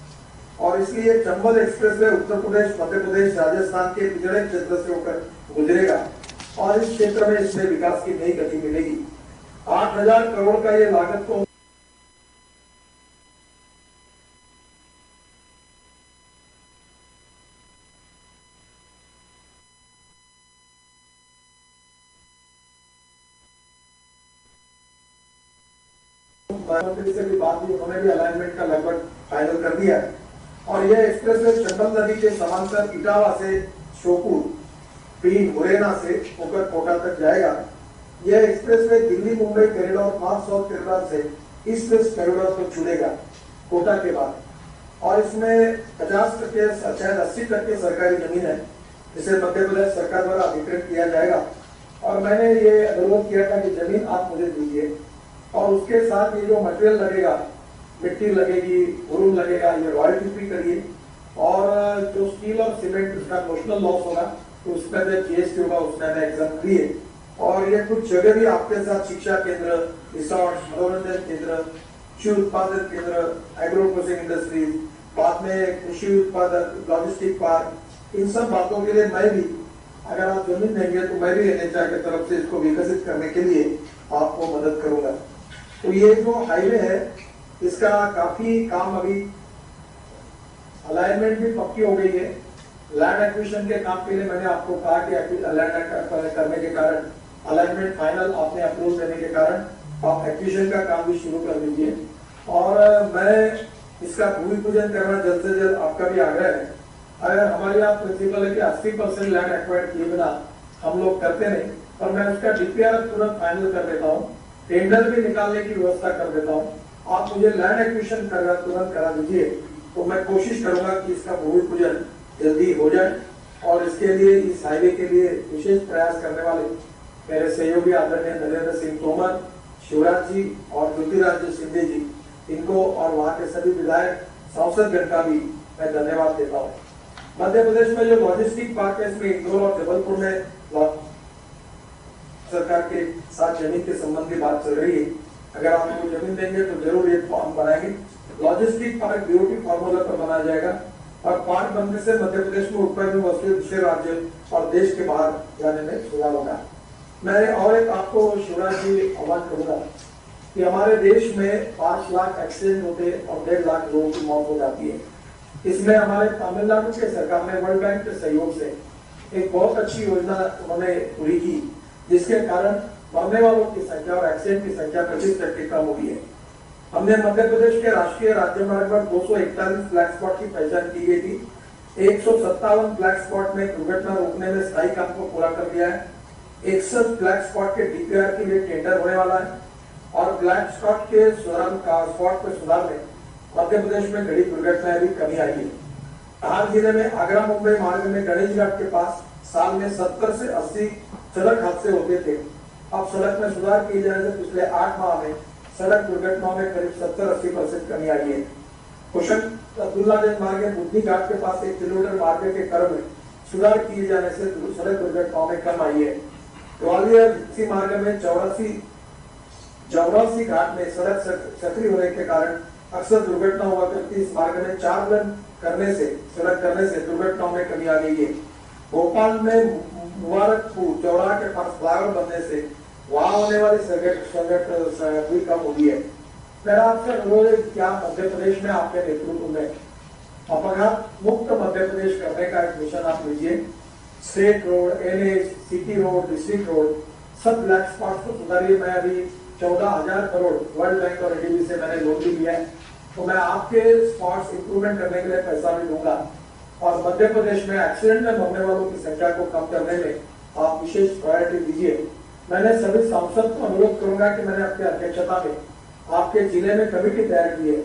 Speaker 9: और इसलिए चंबल एक्सप्रेसवे उत्तर प्रदेश, मध्य प्रदेश, राजस्थान के पिछड़े क्षेत्र से होकर गुजरेगा और इस क्षेत्र में इसमें विकास की नई गति मिलेगी। 8,000 करोड़ का ये लागत को मुख्यमंत्री से भी बात हुई, उन्होंने भी अलाइनमेंट का लगभग फाइनल कर दिया है और यह एक्सप्रेसवे चंबल नदी के समांतर इटावा से शोपुर, पीन, मुरैना से होकर कोटा तक जाएगा। यह expressway Delhi Mumbai corridor 500 kilometre से ईस्ट वेस्ट कॉरिडोर को जुड़ेगा कोटा के बाद, और इसमें 50% शायद 80% सरकारी जमीन है जिसे मध्य प्रदेश सरकार द्वारा अधिकृत किया जाएगा। और मैंने ये अनुरोध किया था कि जमीन आप मुझे दीजिए और उसके साथ ये जो मटेरियल लगेगा, मिट्टी लगेगी, उरुम लगेगा, ये रॉयल्टी फ्री करिए और जो स्टील और सीमेंट उसका नोशनल लॉस होगा तो उसमें जो जीएसटी होगा उसमें मैंने एग्जाम लिए। और ये कुछ जगह भी आपके साथ शिक्षा केंद्र, रिसोर्ट, मनोरंजन केंद्र, कृषि उत्पादन केंद्र, एग्रो प्रोसेसिंग इंडस्ट्रीज, बाद में कृषि उत्पादक, लॉजिस्टिक पार्क, इन सब बातों के लिए मैं भी, अगर आप जमीन देंगे तो मैं भी एनएचआई की तरफ से इसको विकसित करने के लिए आपको मदद करूंगा। तो ये जो हाईवे है इसका काफी काम अभी, अलाइनमेंट भी पक्की हो गई है। लैंड एक्विजिशन के काम के लिए मैंने आपको कहा कि लैंड करने के कारण, अलाइनमेंट फाइनल आपने अप्रूव देने के कारण आप एक्विजिशन का काम भी शुरू कर दीजिए। और मैं इसका भूमि पूजन करना जल्द से जल्द आपका भी आग्रह है। अगर हमारे यहाँ प्रिंसिपल है कि 80% लैंड एक्वायर्ड किए बिना हम लोग करते नहीं, और मैं उसका डीपीआर तुरंत फाइनल कर देता हूँ, टेंडर भी निकालने की व्यवस्था कर देता हूँ। आप मुझे लैंड एक्विजिशन तुरंत करा दीजिए तो मैं कोशिश करूंगा कि इसका भूमि पूजन जल्दी हो जाए। और इसके लिए, इस हाईवे के लिए विशेष प्रयास करने वाले मेरे सहयोगी आदरणीय नरेंद्र सिंह तोमर, शिवराज जी और ज्योतिरादित्य सिंधिया जी, इनको और वहाँ के सभी विधायक, सांसदगण का भी मैं धन्यवाद देता हूँ। मध्य प्रदेश में जो लॉजिस्टिक पार्क है इसमें इंदौर और जबलपुर में सरकार के साथ जमीन के संबंधी बात चल रही है। अगर आप हमको जमीन देंगे तो जरूर ये फॉर्म बनाएंगे। लॉजिस्टिक पार्क बीओटी फॉर्मूला पर बनाया जाएगा और पार्क बनने से मध्य प्रदेश में उत्पादन वस्तुएं दूसरे राज्य और देश के बाहर जाने में सुधार होगा। मैं और एक आपको शिवराज जी आह्वान करूंगा कि हमारे देश में 5 लाख एक्सीडेंट होते और 1.5 लाख लोगों की मौत हो जाती है। इसमें हमारे तमिलनाडु के सरकार ने वर्ल्ड बैंक के सहयोग से एक बहुत अच्छी योजना उन्होंने पूरी की, जिसके कारण मरने वालों की संख्या और एक्सीडेंट की संख्या 25% कम हुई है। हमने मध्य प्रदेश के राष्ट्रीय राज्यमार्ग पर 241 ब्लैक स्पॉट की पहचान की गई थी। 157 ब्लैक स्पॉट में दुर्घटना रोकने में स्थायी काम को पूरा कर दिया है। 61 ब्लैक स्पॉट के डीपीआर के लिए टेंडर होने वाला है और ब्लैक स्पॉट के स्पॉट को सुधारने मध्य प्रदेश में घड़ी दुर्घटनाएं भी कमी आई है। धार जिले में आगरा मुंबई मार्ग में गणेश घाट के पास साल में 70 से 80 सड़क हादसे होते थे। अब सड़क में सुधार किए जाने से पिछले 8 माह में सड़क दुर्घटनाओं में करीब 70-80% कमी आई है। कुशन अब्दुल्लागंज मार्ग में बुद्धि घाट के पास 1 किलोमीटर मार्ग के क्रम में सुधार किए जाने से सड़क दुर्घटनाओं में कम आई है। ग्वालियर मार्ग में चौरासी घाट में सड़क सक्रिय होने के कारण अक्सर दुर्घटना हुआ करती है। इस मार्ग में 4 लेन सड़क करने से दुर्घटनाओं में कमी आ गई है। भोपाल में मुबारकपुर चौराहा के पास फ्लाईओवर बनने से वहां होने वाली संकट भी कम हो गई है। मेरा आपसे अनुरोध है, क्या मध्य प्रदेश में आपके नेतृत्व में अपघात मुक्त मध्य प्रदेश करने का एक मिशन आप लीजिए। State road, NH, city road, district road, सब ब्लैक स्पॉट को सुधारिए। मैं अभी 14,000 करोड़ वर्ल्ड बैंक और एडीबी से मैंने लोन भी लिया है, तो मैं आपके स्पॉट्स इंप्रूवमेंट करने के लिए पैसा भी दूंगा। और मध्य प्रदेश में एक्सीडेंट में मरने वालों की संख्या को कम करने में आप विशेष प्रायोरिटी दीजिए। मैंने सभी सांसद को अनुरोध करूंगा कि मैंने आपकी अध्यक्षता में आपके जिले में कमेटी तैयार की है।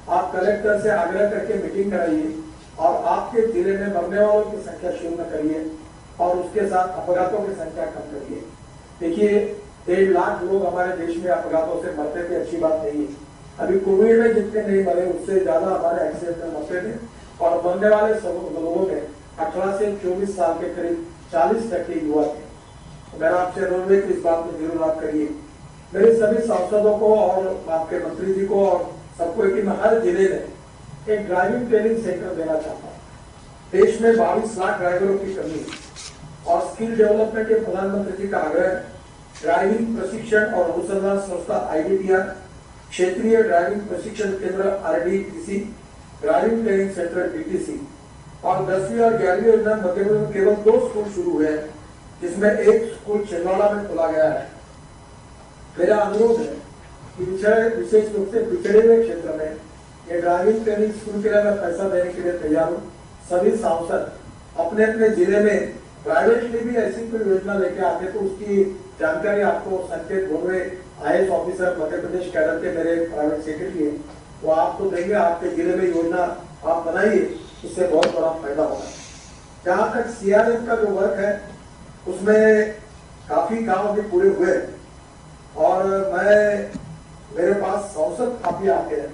Speaker 9: आप कलेक्टर से आग्रह करके मीटिंग कराइए और आपके जिले में मरने वालों की संख्या शून्य करिए और उसके साथ अपघातों की संख्या कम करिए। देखिए, 1.5 लाख लोग हमारे देश में अपघातों से मरते थे, अच्छी बात नहीं है। अभी कोविड में जितने नहीं मरे उससे ज्यादा हमारे एक्सीडेंट में मरते थे और मरने वाले सब लोगों में 18 से 24 साल के करीब 40% युवा थे। मेरा आपसे अनुरोध है कि इस बात में जरूर आप करिए। मेरे सभी सांसदों को और आपके मंत्री जी को और सबको कि मैं हर जिले में एक ड्राइविंग ट्रेनिंग सेंटर देना चाहता हूँ। देश में 22 लाख ड्राइवरों की कमी है और स्किल डेवलपमेंट के प्रधानमंत्री जी का आग्रह है। ड्राइविंग प्रशिक्षण और अनुसंधान संस्था IDTR, क्षेत्रीय ड्राइविंग प्रशिक्षण केंद्र RDTC, driving training centre DTC और 10वीं और 11वीं योजना मध्य प्रदेश में केवल 2 स्कूल शुरू हुए हैं, जिसमें एक स्कूल छिंदवाड़ा में खोला गया है। मेरा अनुरोध है कि विशेष रूप से पिछड़े हुए क्षेत्र में ये ड्राइविंग ट्रेनिंग स्कूल के लिए मैं पैसा देने के लिए तैयार हूँ। सभी सांसद अपने अपने जिले में प्राइवेटली भी ऐसी कोई योजना लेके आते तो उसकी जानकारी आपको संकेत Bhogwe IAS officer Madhya Pradesh cadre के मेरे प्राइवेट सेक्रेटरी है, वो आपको देंगे। आपके जिले में योजना आप बनाइए, इससे बहुत बड़ा फायदा होगा। जहाँ तक CRM का जो वर्क है उसमें काफी काम अभी पूरे हुए और मेरे पास सांसद काफी आते हैं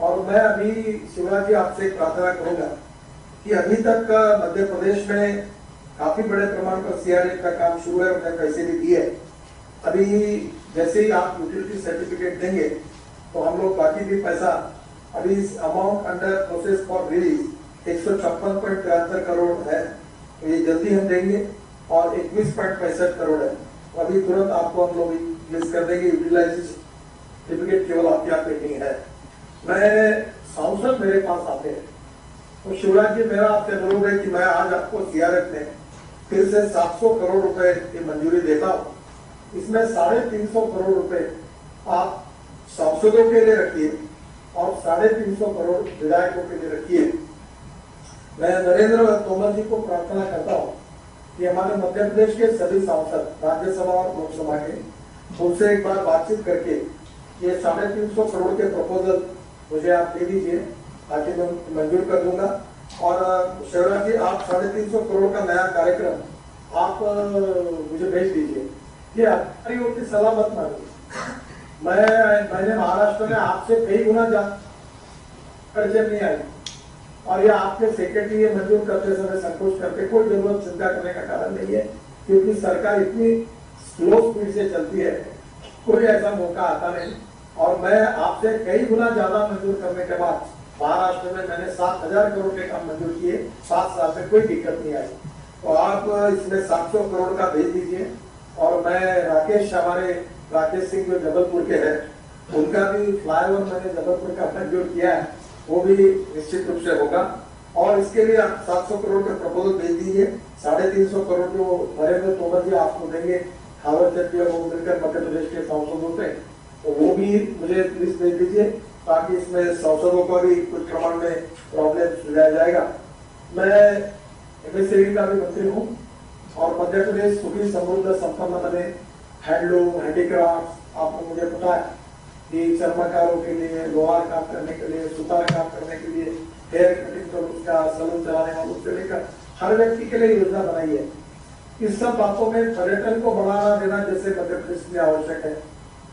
Speaker 9: और मैं अभी शिवराज जी आपसे एक प्रार्थना करूंगा कि अभी तक मध्य प्रदेश में काफी बड़े प्रमाण पर सीआरएफ का काम शुरू है, उन्हें पैसे भी दिए। अभी जैसे ही आप यूटिलिटी सर्टिफिकेट देंगे तो हम लोग बाकी भी पैसा, अभी इस amount under process for release 156.73 crore है, तो ये जल्दी हम देंगे। और 21.65 करोड़ है, तो अभी तुरंत आपको हम लोग रिलीज कर देंगे। यूटिलाइजेशन सर्टिफिकेट केवल आपके यहाँ पेंडिंग है। मैं सांसद मेरे पास आते हैं तो शिवराज जी, मेरा आपसे अनुरोध है कि मैं आज आपको सीआरएफ में फिर से 700 करोड़ रुपए की मंजूरी देता हूँ। इसमें 350 करोड़ रुपए आप सांसदों के लिए रखिए और 350 करोड़ विधायकों के लिए रखिए। मैं नरेंद्र तोमर जी को प्रार्थना करता हूँ कि हमारे मध्य प्रदेश के सभी सांसद राज्यसभा और लोकसभा के उनसे एक बार बातचीत करके ये 350 करोड़ के प्रपोजल मुझे आप दे दीजिए, ताकि मैं मंजूर कर दूंगा। और शिवराज जी, आप 350 करोड़ का नया कार्यक्रम आप मुझे भेज दीजिए। ये अधिकारियों की सलाह मत मानिए। मैंने महाराष्ट्र में आपसे कई गुना ज्यादा नहीं आई, और ये आपके सेक्रेटरी ये मंजूर करते समय संकोच करते, कोई जरूरत चिंता करने का कारण नहीं है, क्योंकि सरकार इतनी स्लो स्पीड से चलती है, कोई ऐसा मौका आता नहीं। और मैं आपसे कई गुना ज्यादा मंजूर करने के बाद महाराष्ट्र में मैंने 7,000 करोड़ के काम मंजूर किए, 7 साल में कोई दिक्कत नहीं आई। तो आप इसमें 700 करोड़ का भेज दीजिए। और मैं हमारे राकेश सिंह जो जबलपुर के हैं, उनका भी फ्लाईओवर मैंने जबलपुर का मंजूर किया है, वो भी निश्चित रूप से होगा। और इसके लिए आप 700 करोड़ का प्रपोजल भेज दीजिए। 350 करोड़ जो नरेंद्र तोमर जी आपको देंगे, थावर चंद जी और वो मिलकर मध्य प्रदेश के सांसदों से, तो वो भी मुझे लिस्ट भेज दीजिए, ताकि इसमें सांसदों को भी कुछ प्रमाण में प्रॉब्लम सुलझाया जाएगा। मैं एमएसएमई का भी मंत्री हूँ और मध्य प्रदेश सुखी समृद्ध संपन्न बने, हैंडलूम, हैंडीक्राफ्ट, आपको मुझे पता है कि चर्मकारों के लिए, लोहार काम करने के लिए, सुतार काम करने के लिए, हेयर कटिंग कर उसका सलून चलाने वालों से लेकर हर व्यक्ति के लिए योजना बनाई है। इस सब बातों में पर्यटन को बढ़ावा देना जैसे मध्य प्रदेश में आवश्यक है,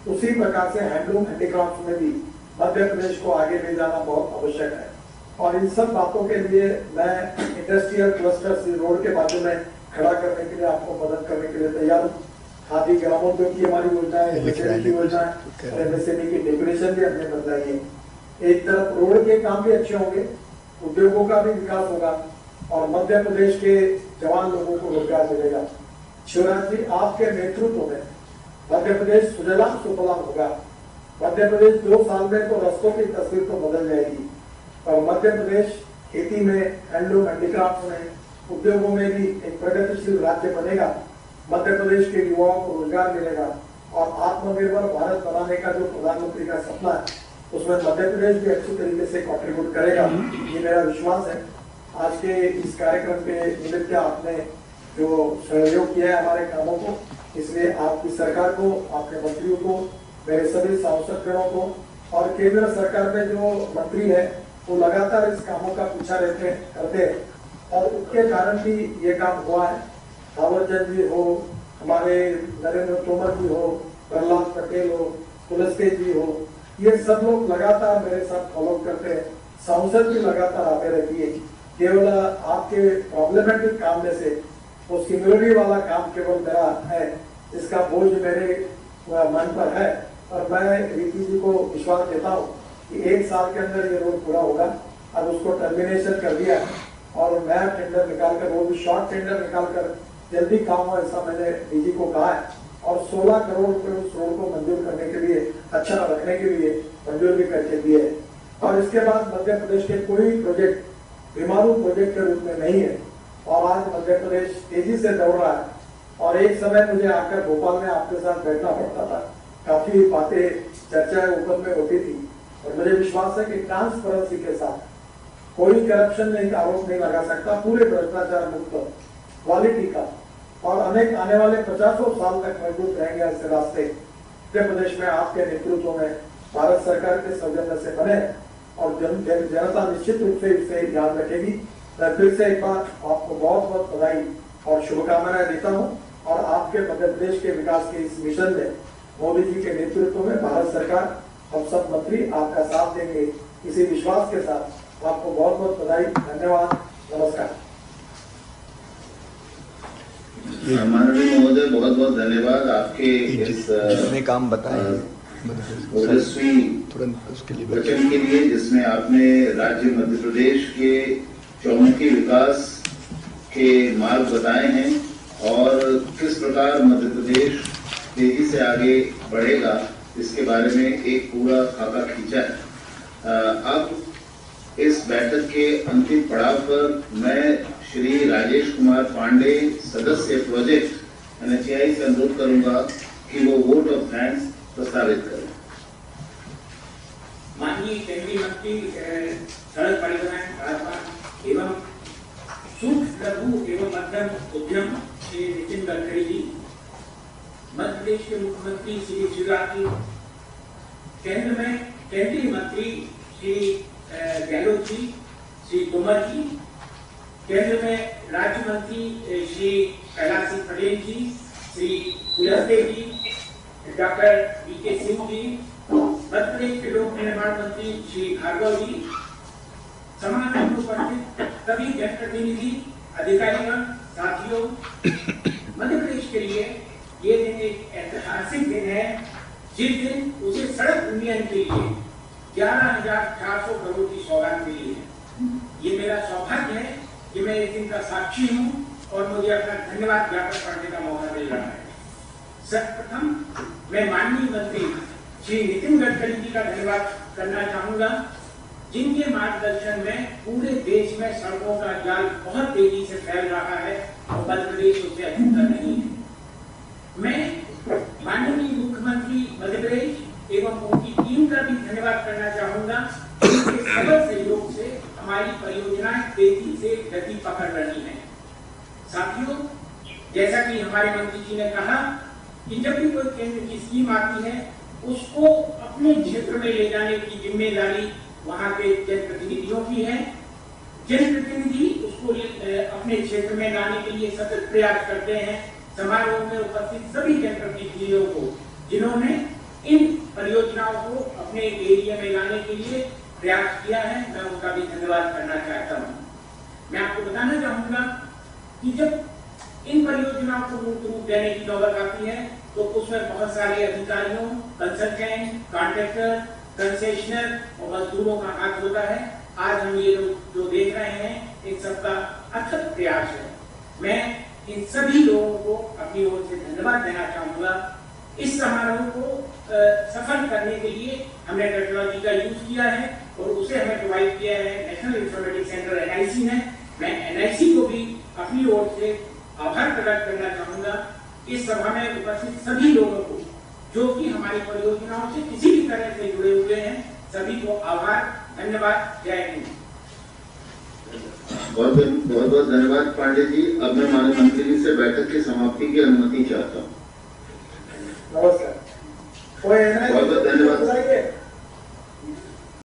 Speaker 9: उसी प्रकार से हैंडलूम, हैंडीक्राफ्ट में भी मध्य प्रदेश को आगे ले जाना बहुत आवश्यक है। और इन सब बातों के लिए मैं इंडस्ट्रियल क्लस्टर रोड के बाजू में खड़ा करने के लिए, आपको मदद करने के लिए तैयार हूँ। खादी ग्रामोद्योग की हमारी योजना है, योजना है, और एमएसएमई की डेकोरेशन भी हमने बदलाई है। एक तरफ रोड के काम भी अच्छे होंगे, उद्योगों का भी विकास होगा और मध्य प्रदेश के जवान लोगों को रोजगार मिलेगा। शिवराज जी, आपके नेतृत्व में मध्य प्रदेश सुजलाम सुफलाम होगा। मध्य प्रदेश 2 साल में तो रस्तों की तस्वीर तो बदल जाएगी, और मध्य प्रदेश खेती में, हैंडलूम, हैंडीक्राफ्ट में, उद्योगों में भी एक प्रगतिशील राज्य बनेगा। मध्य प्रदेश के युवाओं को रोजगार मिलेगा और आत्मनिर्भर भारत बनाने का जो प्रधानमंत्री का सपना है, उसमें मध्य प्रदेश भी अच्छी तरीके से कंट्रीब्यूट करेगा, ये मेरा विश्वास है। आज के इस कार्यक्रम के निमित्त आपने जो सहयोग किया है हमारे कामों को, इसलिए आपकी सरकार को, आपके मंत्रियों को, मेरे सभी सांसदगणों को और केंद्र सरकार में जो मंत्री है वो लगातार इस कामों का पीछा करते हैं, और उसके कारण भी ये काम हुआ है। थावर चंद जी हो, हमारे नरेंद्र तोमर जी हो, प्रहलाद पटेल हो, कुलस्ते जी हो, ये सब लोग लगातार मेरे साथ फॉलो करते हैं। सांसद भी लगातार आते रहती है। केवल आपके प्रॉब्लमेटिक काम में से वो सिक्योरिटी वाला काम केवल मेरा है, इसका बोझ मेरे मन पर है। और मैं रीति जी को विश्वास देता हूँ कि 1 साल के अंदर ये रोड पूरा होगा। अब उसको टर्मिनेशन कर दिया और नया टेंडर निकालकर, वो भी शॉर्ट टेंडर निकालकर जल्दी काम हो, ऐसा मैंने डीजी को कहा है। और 16 करोड़ रुपए उस रोड को मंजूर करने के लिए, अच्छा रखने के लिए मंजूर भी करके दिए है। और इसके बाद मध्य प्रदेश के कोई प्रोजेक्ट बीमारू प्रोजेक्ट के रूप में नहीं है, और आज मध्य प्रदेश तेजी से दौड़ रहा है। और एक समय मुझे आकर भोपाल में आपके साथ बैठना पड़ता था, काफी बातें, चर्चाएं ओपन में होती थी, और मुझे विश्वास है कि ट्रांसपेरेंसी के साथ कोई करप्शन नहीं का आरोप नहीं लगा सकता, पूरे भ्रष्टाचार मुक्त क्वालिटी का, और अनेक आने वाले 50 साल तक मजबूत रहेंगे ऐसे रास्ते मध्य प्रदेश में आपके नेतृत्व में भारत सरकार के सौजन्य से बने, और जनता निश्चित रूप से इसे ध्यान रखेगी। मैं फिर से एक बार आपको बहुत बहुत बधाई और शुभकामनाएं देता हूं, और आपके मध्य प्रदेश के विकास के इस मिशन में मोदी जी के नेतृत्व में भारत सरकार, हम सब मंत्री आपका साथ देंगे, इसी विश्वास के साथ आपको बहुत बहुत बधाई, धन्यवाद। नमस्कार।
Speaker 2: माननीय महोदय, बहुत बहुत धन्यवाद आपके इस
Speaker 6: जितने काम बताए
Speaker 2: ओजस्वी
Speaker 6: तुरंत उसके लिए
Speaker 2: वचन के लिए, जिसमें आपने राज्य मध्य प्रदेश के चौमुखी विकास के मार्ग बताए हैं और किस प्रकार मध्य प्रदेश तेजी से आगे बढ़ेगा इसके बारे में एक पूरा खाका खींचा है। अब इस बैठक के अंतिम पड़ाव पर मैं श्री राजेश कुमार पांडे, सदस्य प्रोजेक्ट NHAI से अनुरोध करूंगा कि वो वोट ऑफ थैंक्स प्रस्तावित करें।
Speaker 7: माननीय केंद्रीय मंत्री सड़क परिवहन, राजमार्ग एवं सूक्ष्म लघु एवं मध्यम उद्यम श्री नितिन गडकरी जी, मध्य प्रदेश के मुख्यमंत्री श्री शिवराज जी, केंद्र में केंद्रीय मंत्री श्री गहलोत जी, श्री तोमर जी, केंद्र में राज्य मंत्री श्री कैलाश सिंह पटेल जी, श्री कुलस्ते जी, डॉक्टर VK सिंह जी, मध्य प्रदेश के लोक निर्माण मंत्री श्री भार्गव जी, समाज में उपस्थित सभी जनप्रतिनिधि, अधिकारीगण, साथियों, मध्य प्रदेश के लिए ये दिन एक ऐतिहासिक दिन है, जिस दिन उसे सड़क उन्नयन के लिए 11,400 करोड़ की सौगात मिली है। ये मेरा सौभाग्य है कि मैं इस दिन का साक्षी हूँ और मुझे अपना धन्यवाद ज्ञापन करने का मौका मिल रहा है। सर्वप्रथम मैं माननीय मंत्री श्री नितिन गडकरी जी का धन्यवाद करना चाहूंगा, जिनके मार्गदर्शन में पूरे देश में सड़कों का जाल बहुत तेजी से फैल रहा है और मध्य प्रदेश उससे अछूता नहीं है। मैं माननीय मुख्यमंत्री मध्य प्रदेश एवं उनकी टीम का भी धन्यवाद करना चाहूंगा, जिनके सबल सहयोग से हमारी परियोजनाएं तेजी से गति पकड़ रही हैं। साथियों, जैसा कि हमारे मंत्री जी ने कहा कि जब भी कोई केंद्र की स्कीम आती है, उसको अपने क्षेत्र में ले जाने की जिम्मेदारी वहां के जनप्रतिनिधियों की है। जनप्रतिनिधि उसको अपने क्षेत्र में लाने के लिए सतत प्रयास करते हैं। समारोह में उपस्थित सभी जनप्रतिनिधियों को, जिन्होंने इन परियोजनाओं को अपने एरिया में लाने के लिए प्रयास किया है, मैं उनका भी धन्यवाद करना चाहता हूँ। मैं आपको बताना चाहूंगा कि जब इन परियोजनाओं को मूर्त रूप देने की नौबत आती है, तो उसमें बहुत सारे अधिकारियों, कंसल्टेंट, कॉन्ट्रैक्टर, कंसेशनर और मजदूरों का हाथ होता है। आज हम ये लोग जो देख रहे हैं, एक सबका अथक प्रयास है। मैं इन सभी लोगों को अपनी ओर से धन्यवाद देना चाहूंगा। इस समारोह को सफल करने के लिए हमने टेक्नोलॉजी का यूज किया है और उसे हमें प्रोवाइड किया है नेशनल इंफॉर्मेटिक्स सेंटर NIC ने। मैं NIC को भी अपनी ओर से आभार प्रकट करना चाहूंगा। इस सभा में उपस्थित सभी लोगों को, जो कि हमारी परियोजनाओं से किसी भी तरह से जुड़े हुए हैं, सभी को आभार, धन्यवाद, जय हिंद।
Speaker 2: बहुत बहुत धन्यवाद पांडे जी। अब मैं माननीय मंत्री जी से बैठक की समाप्ति की अनुमति चाहता हूँ।
Speaker 9: नमस्कार।
Speaker 2: बहुत बहुत धन्यवाद।